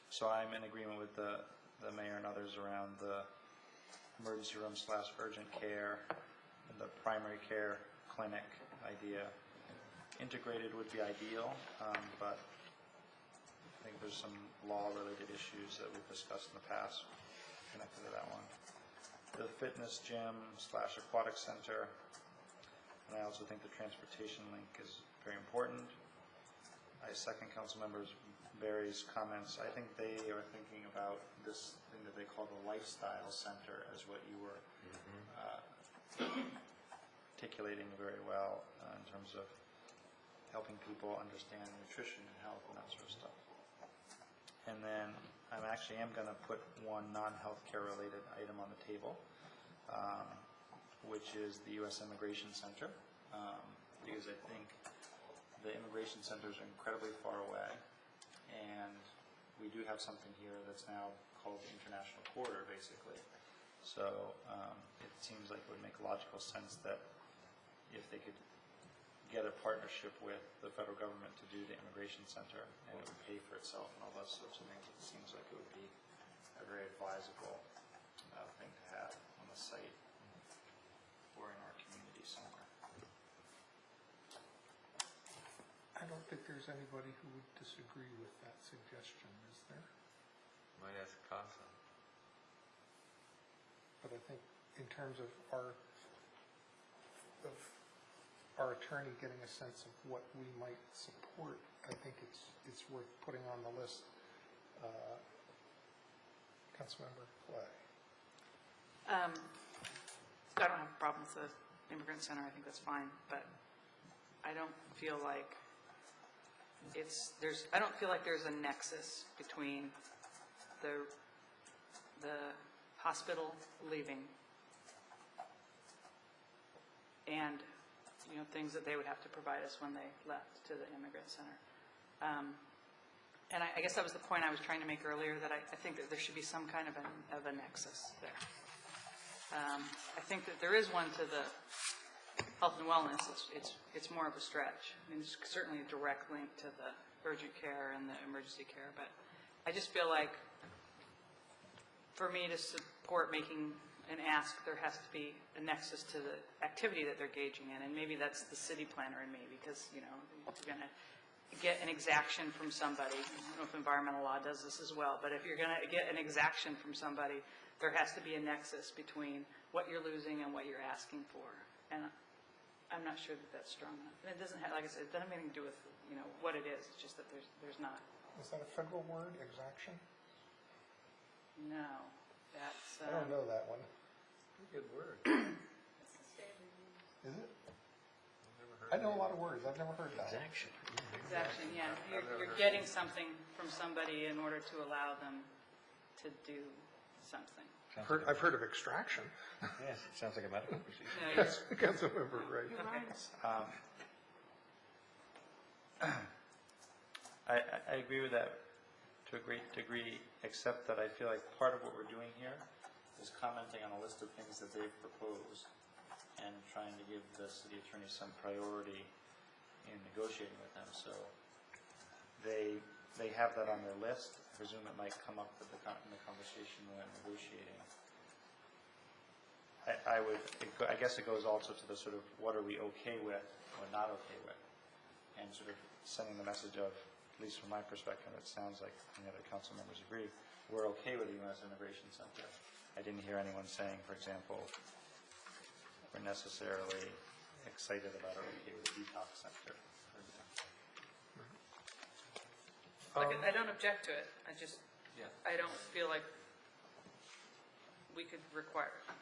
Speaker 13: So I'm in agreement with the mayor and others around the emergency room / urgent care and the primary care clinic idea. Integrated would be ideal, but I think there's some law-related issues that we've discussed in the past connected to that one. The fitness gym / aquatic center, and I also think the transportation link is very important. I second Councilmember Berry's comments. I think they are thinking about this thing that they call the lifestyle center as what you were articulating very well in terms of helping people understand nutrition and health and that sort of stuff. And then I actually am going to put one non-healthcare related item on the table, which is the U.S. Immigration Center, because I think the immigration centers are incredibly far away, and we do have something here that's now called the International Corridor, basically. So it seems like it would make logical sense that if they could get a partnership with the federal government to do the immigration center, and it would pay for itself and all those sorts of things, it seems like it would be a very advisable thing to have on the site or in our community somewhere.
Speaker 10: I don't think there's anybody who would disagree with that suggestion, is there?
Speaker 16: Might ask CASA.
Speaker 10: But I think in terms of our attorney getting a sense of what we might support, I think it's worth putting on the list. Councilmember Clay.
Speaker 9: I don't have a problem with the Immigrant Center. I think that's fine, but I don't feel like I don't feel like there's a nexus between the hospital leaving and things that they would have to provide us when they left to the Immigrant Center. And I guess that was the point I was trying to make earlier, that I think that there should be some kind of a nexus there. I think that there is one to the health and wellness. It's more of a stretch. I mean, there's certainly a direct link to the urgent care and the emergency care, but I just feel like for me to support making an ask, there has to be a nexus to the activity that they're engaging in, and maybe that's the city planner in me, because, you know, you're going to get an exaction from somebody. I don't know if environmental law does this as well, but if you're going to get an exaction from somebody, there has to be a nexus between what you're losing and what you're asking for. And I'm not sure that that's strong enough. And it doesn't have, like I said, it doesn't have anything to do with, you know, what it is. It's just that there's not.
Speaker 10: Is that a federal word, exaction?
Speaker 9: No, that's.
Speaker 10: I don't know that one.
Speaker 12: Good word.
Speaker 10: Is it? I know a lot of words. I've never heard that.
Speaker 3: Exaction.
Speaker 9: Exaction, yeah. You're getting something from somebody in order to allow them to do something.
Speaker 10: I've heard of extraction.
Speaker 3: Yes, it sounds like a medical procedure.
Speaker 9: No,
Speaker 10: Yes, Councilmember Wright.
Speaker 13: I agree with that to a great degree, except that I feel like part of what we're doing here is commenting on a list of things that they've proposed and trying to give the city attorney some priority in negotiating with them. So they have that on their list. I presume it might come up in the conversation when negotiating. I guess it goes also to the sort of what are we okay with or not okay with, and sort of sending the message of, at least from my perspective, it sounds like the other council members agree, we're okay with the U.S. Immigration Center. I didn't hear anyone saying, for example, we're necessarily excited about or okay with the detox center, for example.
Speaker 9: Like, I don't object to it. I just, I don't feel like we could require it.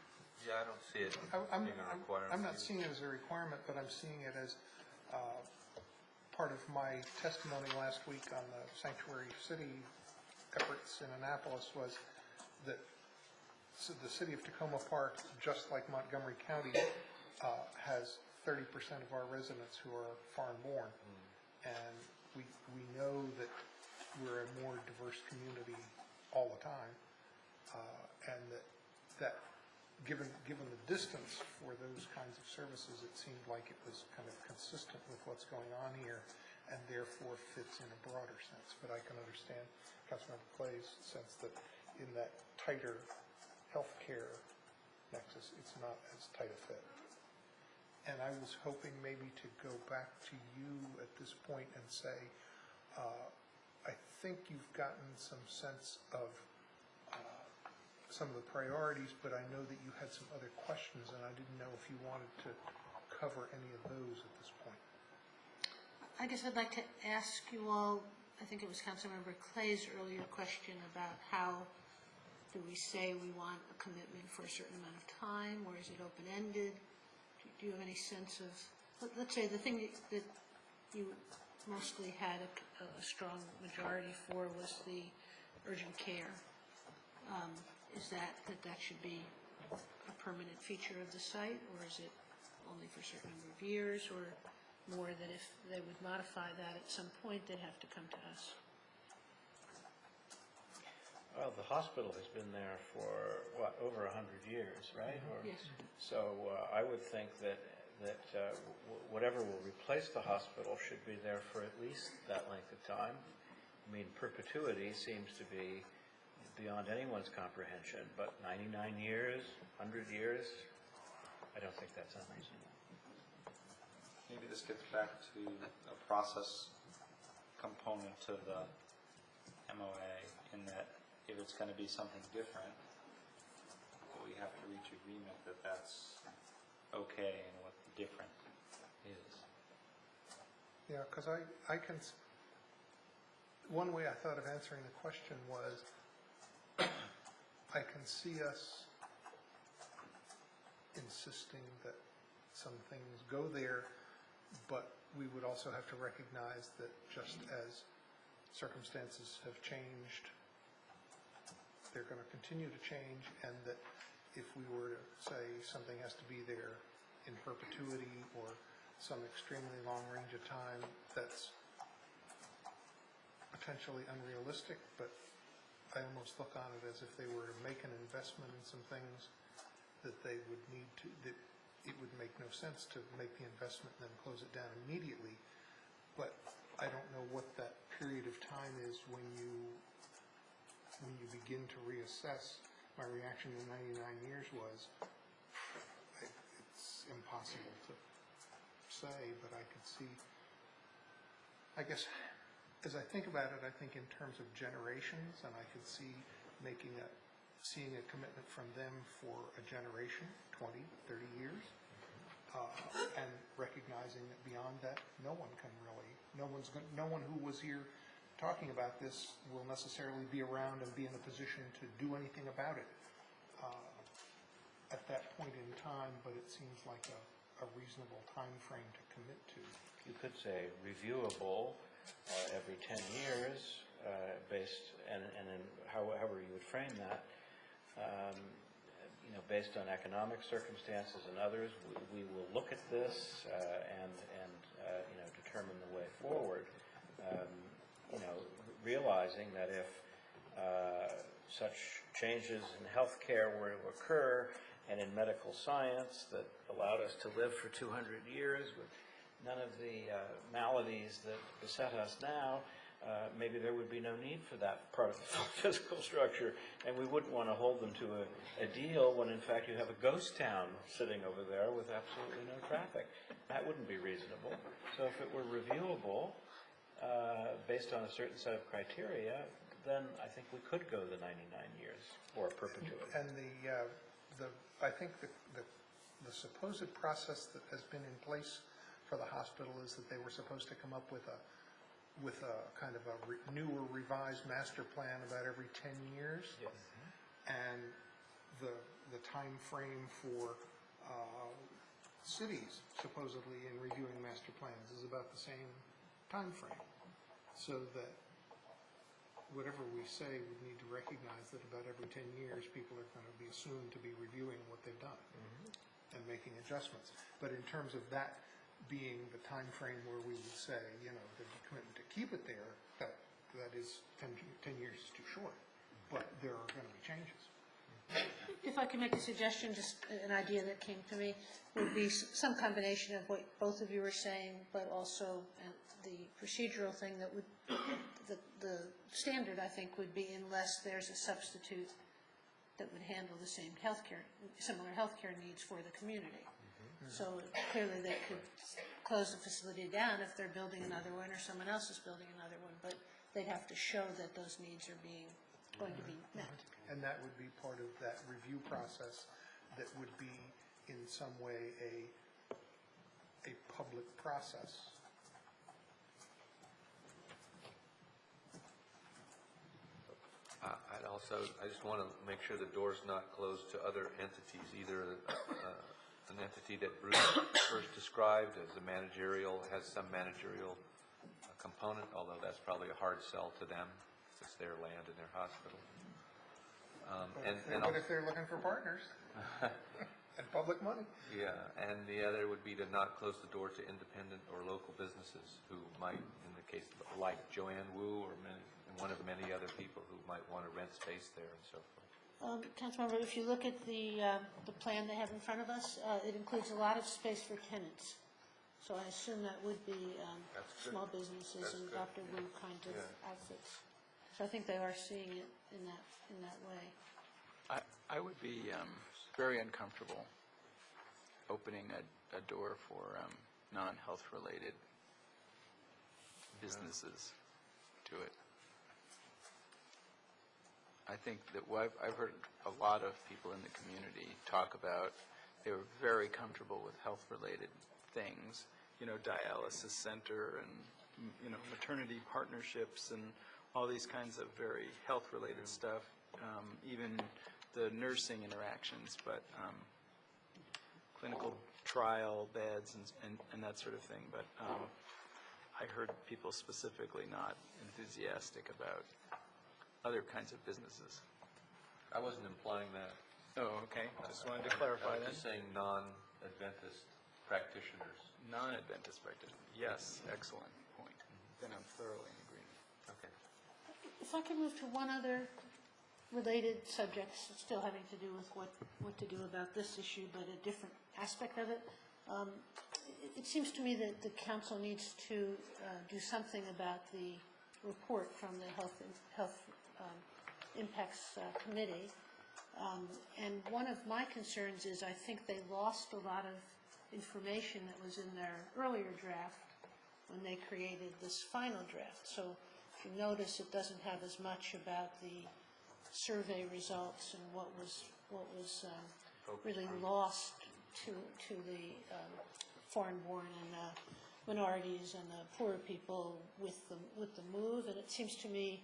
Speaker 12: Yeah, I don't see it
Speaker 10: I'm
Speaker 12: being a requirement.
Speaker 10: I'm not seeing it as a requirement, but I'm seeing it as part of my testimony last week on the Sanctuary City efforts in Annapolis was that the city of Tacoma Park, just like Montgomery County, has 30% of our residents who are foreign-born. And we know that we're a more diverse community all the time, and that given the distance for those kinds of services, it seemed like it was kind of consistent with what's going on here, and therefore fits in a broader sense. But I can understand Councilmember Clay's sense that in that tighter healthcare nexus, it's not as tight a fit. And I was hoping maybe to go back to you at this point and say, I think you've gotten some sense of some of the priorities, but I know that you had some other questions, and I didn't know if you wanted to cover any of those at this point.
Speaker 15: I guess I'd like to ask you all, I think it was Councilmember Clay's earlier question about how do we say we want a commitment for a certain amount of time, or is it open-ended? Do you have any sense of, let's say the thing that you mostly had a strong majority for was the urgent care. Is that should be a permanent feature of the site, or is it only for a certain number of years, or more that if they would modify that at some point, they'd have to come to us?
Speaker 13: Well, the hospital has been there for, what, over 100 years, right?
Speaker 15: Yes.
Speaker 13: So I would think that whatever will replace the hospital should be there for at least that length of time. I mean, perpetuity seems to be beyond anyone's comprehension, but 99 years, 100 years, I don't think that's unreasonable.
Speaker 17: Maybe this gets back to a process component to the MOA, in that if it's going to be something different, we have to reach agreement that that's okay and what the different is.
Speaker 10: Yeah, because I can, one way I thought of answering the question was, I can see us insisting that some things go there, but we would also have to recognize that just as circumstances have changed, they're going to continue to change, and that if we were to say something has to be there in perpetuity or some extremely long range of time, that's potentially unrealistic, but I almost look on it as if they were to make an investment in some things that they would need to, that it would make no sense to make the investment and then close it down immediately. But I don't know what that period of time is when you begin to reassess. My reaction in 99 years was, it's impossible to say, but I could see, I guess, as I think about it, I think in terms of generations, and I could see seeing a commitment from them for a generation, 20, 30 years, and recognizing that beyond that, no one who was here talking about this will necessarily be around and be in a position to do anything about it at that point in time, but it seems like a reasonable time frame to commit to.
Speaker 13: You could say reviewable every 10 years, based, and in however you would frame that, based on economic circumstances and others, we will look at this and determine the way forward. Realizing that if such changes in healthcare were to occur and in medical science that allowed us to live for 200 years with none of the maladies that beset us now, maybe there would be no need for that part of the physical structure, and we wouldn't want to hold them to a deal when in fact you have a ghost town sitting over there with absolutely no traffic. That wouldn't be reasonable. So if it were reviewable based on a certain set of criteria, then I think we could go the 99 years or perpetuity.
Speaker 10: And I think the supposed process that has been in place for the hospital is that they were supposed to come up with a kind of a new or revised master plan about every 10 years.
Speaker 13: Yes.
Speaker 10: And the time frame for cities supposedly in reviewing master plans is about the same time frame. So that whatever we say, we need to recognize that about every 10 years, people are going to be assumed to be reviewing what they've done and making adjustments. But in terms of that being the time frame where we would say, there's a commitment to keep it there, that is 10 years is too short. But there are going to be changes.
Speaker 15: If I could make a suggestion, just an idea that came to me, would be some combination of what both of you were saying, but also the procedural thing that would, the standard, I think, would be unless there's a substitute that would handle the same similar healthcare needs for the community. So clearly they could close the facility down if they're building another one or someone else is building another one, but they'd have to show that those needs are going to be met.
Speaker 10: And that would be part of that review process that would be in some way a public process.
Speaker 12: I just want to make sure the door's not closed to other entities, either an entity that Bruce first described as a managerial, has some managerial component, although that's probably a hard sell to them. It's their land and their hospital.
Speaker 10: But if they're looking for partners and public money.
Speaker 12: Yeah, and the other would be to not close the door to independent or local businesses who might, in the case of, like Joanne Wu or one of many other people who might want to rent space there and so forth.
Speaker 15: Councilmember, if you look at the plan they have in front of us, it includes a lot of space for tenants. So I assume that would be small businesses and Dr. Wu kind of outfits. So I think they are seeing it in that way.
Speaker 16: I would be very uncomfortable opening a door for non-health related businesses to it. I think that I've heard a lot of people in the community talk about they were very comfortable with health-related things, dialysis center and, maternity partnerships and all these kinds of very health-related stuff, even the nursing interactions, but clinical trial beds and that sort of thing. But I heard people specifically not enthusiastic about other kinds of businesses.
Speaker 12: I wasn't implying that.
Speaker 16: Oh, okay. Just wanted to clarify that.
Speaker 12: I was just saying non-Adventist practitioners.
Speaker 16: Non-Adventist practitioners. Yes, excellent point. Then I'm thoroughly in agreement.
Speaker 12: Okay.
Speaker 15: If I could move to one other related subject, still having to do with what to do about this issue, but a different aspect of it. It seems to me that the council needs to do something about the report from the Health Impacts Committee. And one of my concerns is I think they lost a lot of information that was in their earlier draft when they created this final draft. So if you notice, it doesn't have as much about the survey results and what was really lost to the foreign-born and minorities and the poorer people with the move. And it seems to me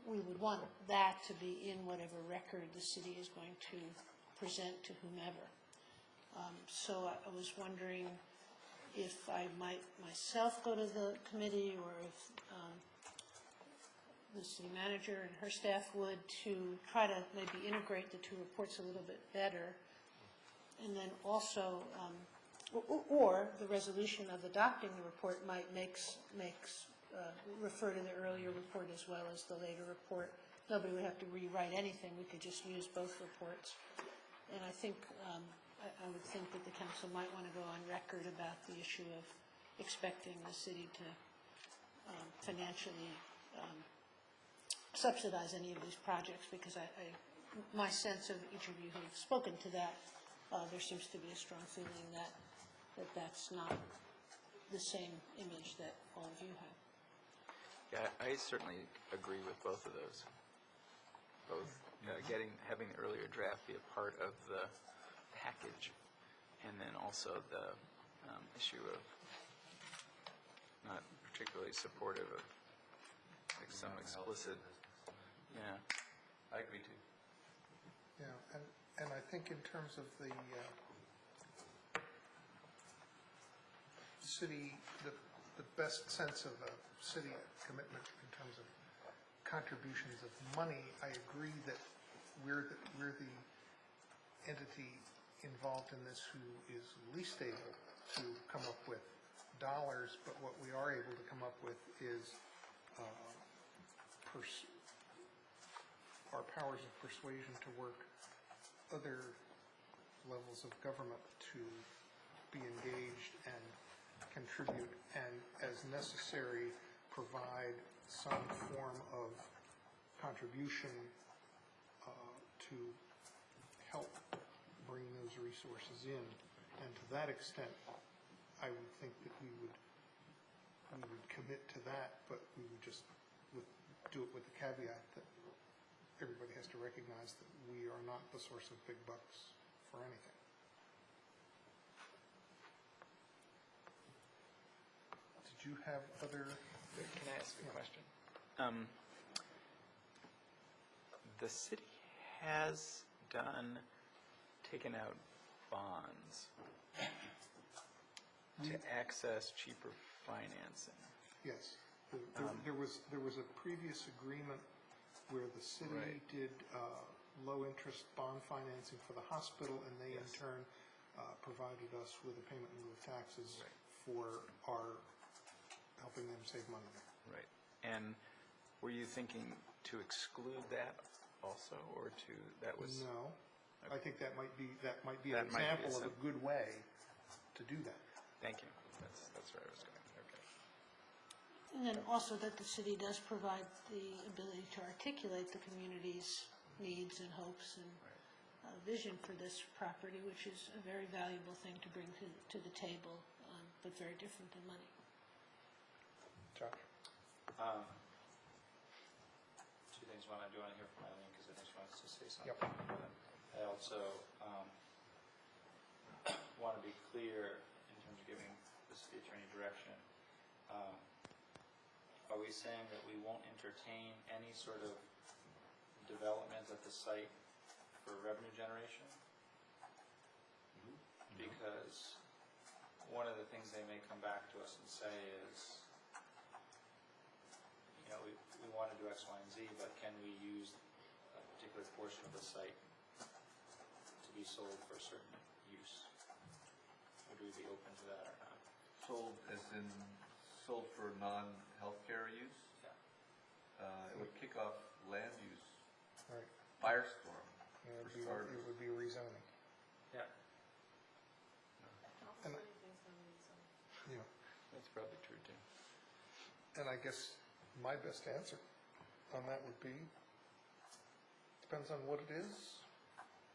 Speaker 15: we would want that to be in whatever record the city is going to present to whomever. So I was wondering if I might myself go to the committee, or if the city manager and her staff would, to try to maybe integrate the two reports a little bit better. And then also, or the resolution of adopting the report might refer to the earlier report as well as the later report. Nobody would have to rewrite anything. We could just use both reports. And I think I would think that the council might want to go on record about the issue of expecting the city to financially subsidize any of these projects, because my sense of each of you who have spoken to that, there seems to be a strong feeling that that's not the same image that all of you have.
Speaker 16: Yeah, I certainly agree with both of those. Both having the earlier draft be a part of the package, and then also the issue of not particularly supportive of like some explicit. Yeah,
Speaker 12: I agree too.
Speaker 10: Yeah, and I think in terms of the city, the best sense of a city commitment in terms of contributions of money, I agree that we're the entity involved in this who is least able to come up with dollars, but what we are able to come up with is our powers of persuasion to work other levels of government to be engaged and contribute, and as necessary provide some form of contribution to help bring those resources in. And to that extent, I would think that we would commit to that, but we would just do it with the caveat that everybody has to recognize that we are not the source of big bucks for anything. Did you have other?
Speaker 16: Can I ask a question? The city has taken out bonds to access cheaper financing.
Speaker 10: Yes. There was a previous agreement where the city did low-interest bond financing for the hospital, and they in turn provided us with a payment in lieu of taxes for our helping them save money there.
Speaker 16: Right. And were you thinking to exclude that also, or that was?
Speaker 10: No. I think that might be an example of a good way to do that.
Speaker 16: Thank you. That's where I was going. Okay.
Speaker 15: And then also that the city does provide the ability to articulate the community's needs and hopes and vision for this property, which is a very valuable thing to bring to the table, but very different than money.
Speaker 10: Josh?
Speaker 13: Two things. One, I do want to hear from Eileen because I think she wants to say something.
Speaker 10: Yep.
Speaker 13: I also want to be clear in terms of giving the city attorney direction. Are we saying that we won't entertain any sort of development at the site for revenue generation? Because one of the things they may come back to us and say is, we want to do X, Y, and Z, but can we use a particular portion of the site to be sold for a certain use? Would we be open to that or not?
Speaker 12: Sold as in sold for non-healthcare use?
Speaker 13: Yeah.
Speaker 12: It would kick off land use
Speaker 10: Right.
Speaker 12: firestorm
Speaker 10: Yeah,
Speaker 12: for starters.
Speaker 10: it would be rezoning.
Speaker 13: Yeah.
Speaker 10: And, yeah.
Speaker 16: That's probably true, too.
Speaker 10: And I guess my best answer on that would be, depends on what it is,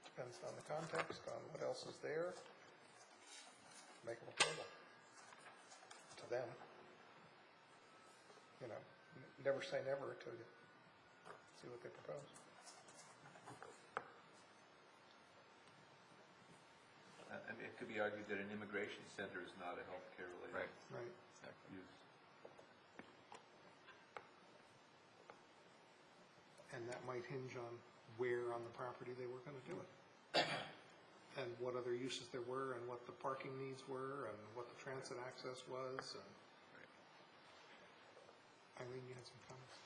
Speaker 10: depends on the context, on what else is there. Make a proposal to them. You know, never say never until you see what they propose.
Speaker 12: I mean, it could be argued that an immigration center is not a healthcare related
Speaker 10: Right.
Speaker 12: use.
Speaker 10: And that might hinge on where on the property they were going to do it. And what other uses there were, and what the parking needs were, and what the transit access was, and... Eileen, you had some comments?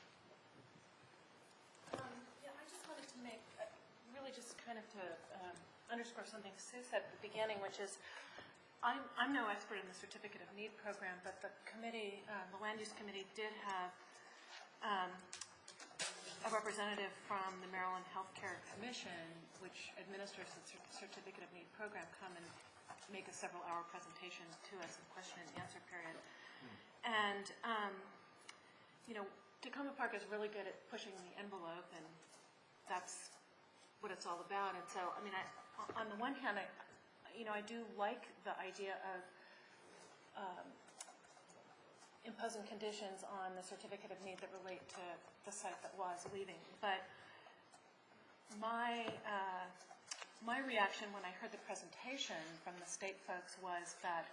Speaker 1: Yeah, I just wanted to make, really just kind of to underscore something Sue said at the beginning, which is, I'm no expert in the Certificate of Need program, but the committee, the Land Use Committee did have a representative from the Maryland Healthcare Commission, which administers the Certificate of Need program, come and make a several-hour presentation to us in question and answer period. And, you know, Tacoma Park is really good at pushing the envelope, and that's what it's all about. And so, I mean, on the one hand, I do like the idea of imposing conditions on the Certificate of Need that relate to the site that was leaving. But my reaction when I heard the presentation from the state folks was that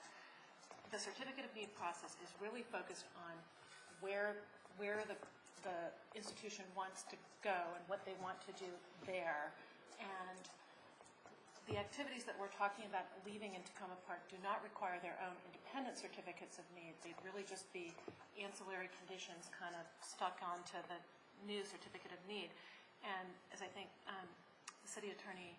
Speaker 1: the Certificate of Need process is really focused on where the institution wants to go and what they want to do there. And the activities that we're talking about leaving in Tacoma Park do not require their own independent certificates of need. They'd really just be ancillary conditions kind of stuck onto the new Certificate of Need. And as I think the city attorney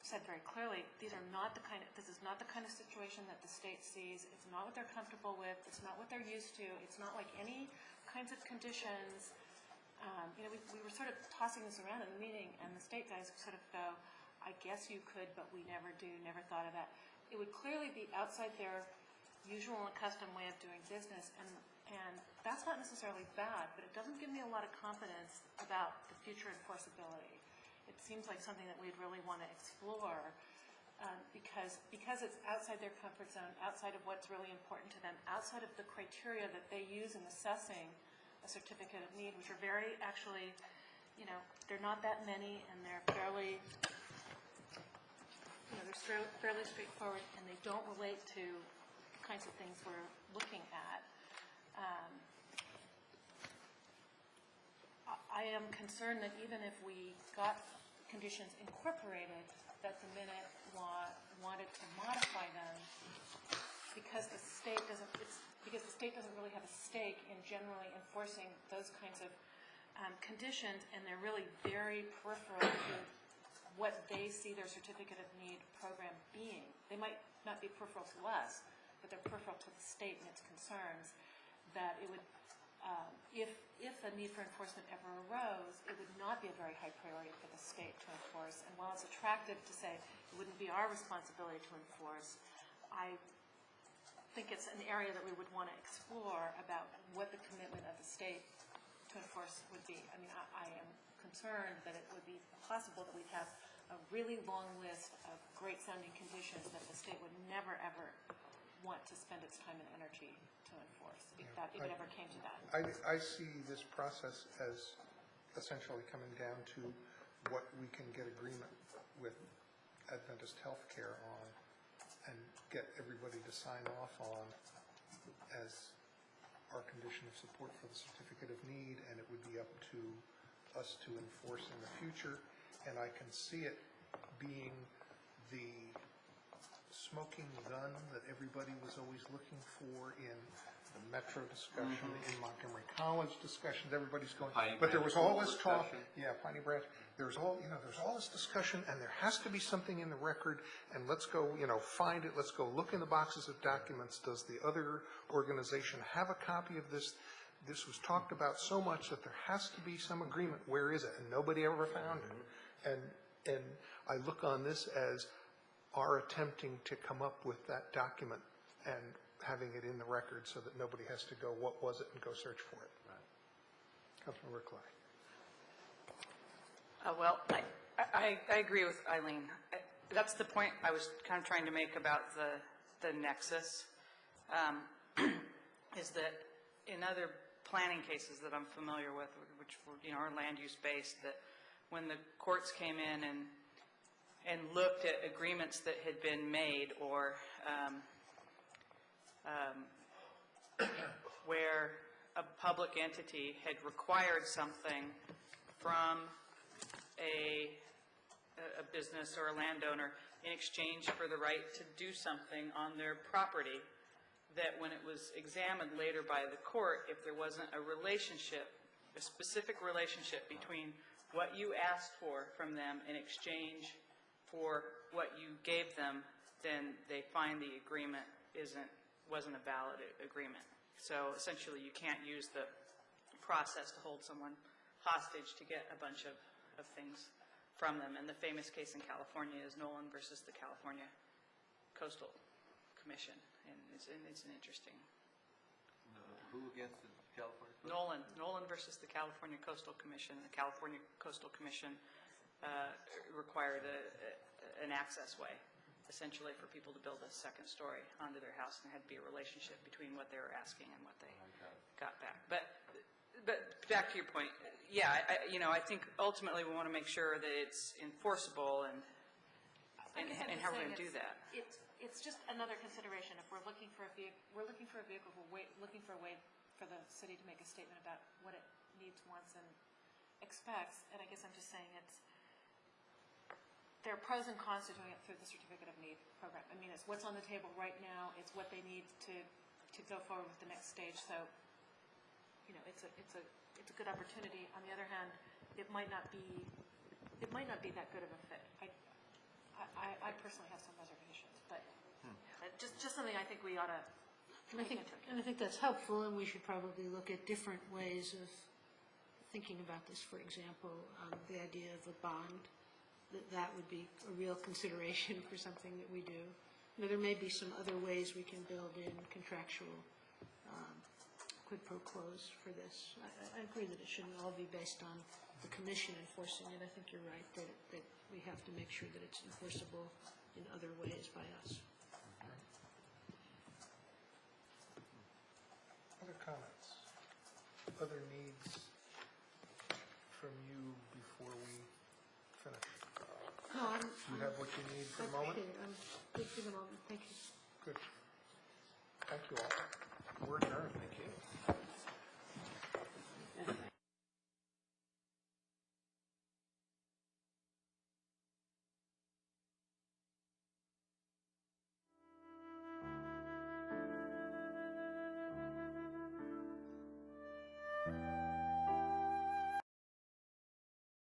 Speaker 1: said very clearly, this is not the kind of situation that the state sees. It's not what they're comfortable with. It's not what they're used to. It's not like any kinds of conditions. We were sort of tossing this around in the meeting, and the state guys sort of go, I guess you could, but we never do, never thought of that. It would clearly be outside their usual and accustomed way of doing business, and that's not necessarily bad, but it doesn't give me a lot of confidence about the future enforceability. It seems like something that we'd really want to explore because it's outside their comfort zone, outside of what's really important to them, outside of the criteria that they use in assessing a Certificate of Need, which are very, actually, they're not that many, and they're fairly straightforward, and they don't relate to the kinds of things we're looking at. I am concerned that even if we got conditions incorporated, that the minute law wanted to modify them, because the state doesn't really have a stake in generally enforcing those kinds of conditions, and they're really very peripheral to what they see their Certificate of Need program being. They might not be peripheral to us, but they're peripheral to the state and its concerns, that it would, if a need for enforcement ever arose, it would not be a very high priority for the state to enforce. And while it's attractive to say it wouldn't be our responsibility to enforce, I think it's an area that we would want to explore about what the commitment of the state to enforce would be. I mean, I am concerned that it would be possible that we'd have a really long list of great sounding conditions that the state would never ever want to spend its time and energy to enforce, if it ever came to that.
Speaker 10: I see this process as essentially coming down to what we can get agreement with Adventist Healthcare on and get everybody to sign off on as our condition of support for the Certificate of Need, and it would be up to us to enforce in the future. And I can see it being the smoking gun that everybody was always looking for in the Metro discussion, in Montgomery College discussions. Everybody's going, but there was all this talk. Yeah, Piney Branch. There's all this discussion, and there has to be something in the record. And let's go, find it. Let's go look in the boxes of documents. Does the other organization have a copy of this? this was talked about so much that there has to be some agreement. Where is it? And nobody ever found it. And I look on this as our attempting to come up with that document and having it in the record so that nobody has to go, what was it, and go search for it. Councilmember Clay.
Speaker 9: Well, I agree with Eileen. That's the point I was kind of trying to make about the nexus, is that in other planning cases that I'm familiar with, which are land use based, that when the courts came in and looked at agreements that had been made, or where a public entity had required something from a business or a landowner in exchange for the right to do something on their property, that when it was examined later by the court, if there wasn't a relationship, a specific relationship between what you asked for from them in exchange for what you gave them, then they find the agreement wasn't a valid agreement. So essentially, you can't use the process to hold someone hostage to get a bunch of things from them. And the famous case in California is Nolan versus the California Coastal Commission, and it's an interesting.
Speaker 12: Who against the California?
Speaker 9: Nolan versus the California Coastal Commission. The California Coastal Commission required an access way, essentially, for people to build a second story onto their house, and there had to be a relationship between what they were asking and what they got back. But back to your point, yeah, I think ultimately we want to make sure that it's enforceable and how we're going to do that.
Speaker 1: It's just another consideration. If we're looking for a vehicle, we're looking for a way for the city to make a statement about what it needs, wants, and expects. And I guess I'm just saying there are pros and cons to doing it through the Certificate of Need program. I mean, it's what's on the table right now. It's what they need to go forward with the next stage. So, it's a good opportunity. On the other hand, it might not be that good of a fit. I personally have some reservations, but just something I think we ought to.
Speaker 15: And I think that's helpful, and we should probably look at different ways of thinking about this. For example, the idea of a bond, that would be a real consideration for something that we do. There may be some other ways we can build in contractual quid pro quos for this. I agree that it shouldn't all be based on the commission enforcing it. I think you're right that we have to make sure that it's enforceable in other ways by us.
Speaker 10: Other comments? Other needs from you before we finish?
Speaker 15: No,
Speaker 10: Do you have what you need for the moment?
Speaker 15: I'm good for the moment. Thank you.
Speaker 10: Good. Thank you all. We're adjourned. Thank you.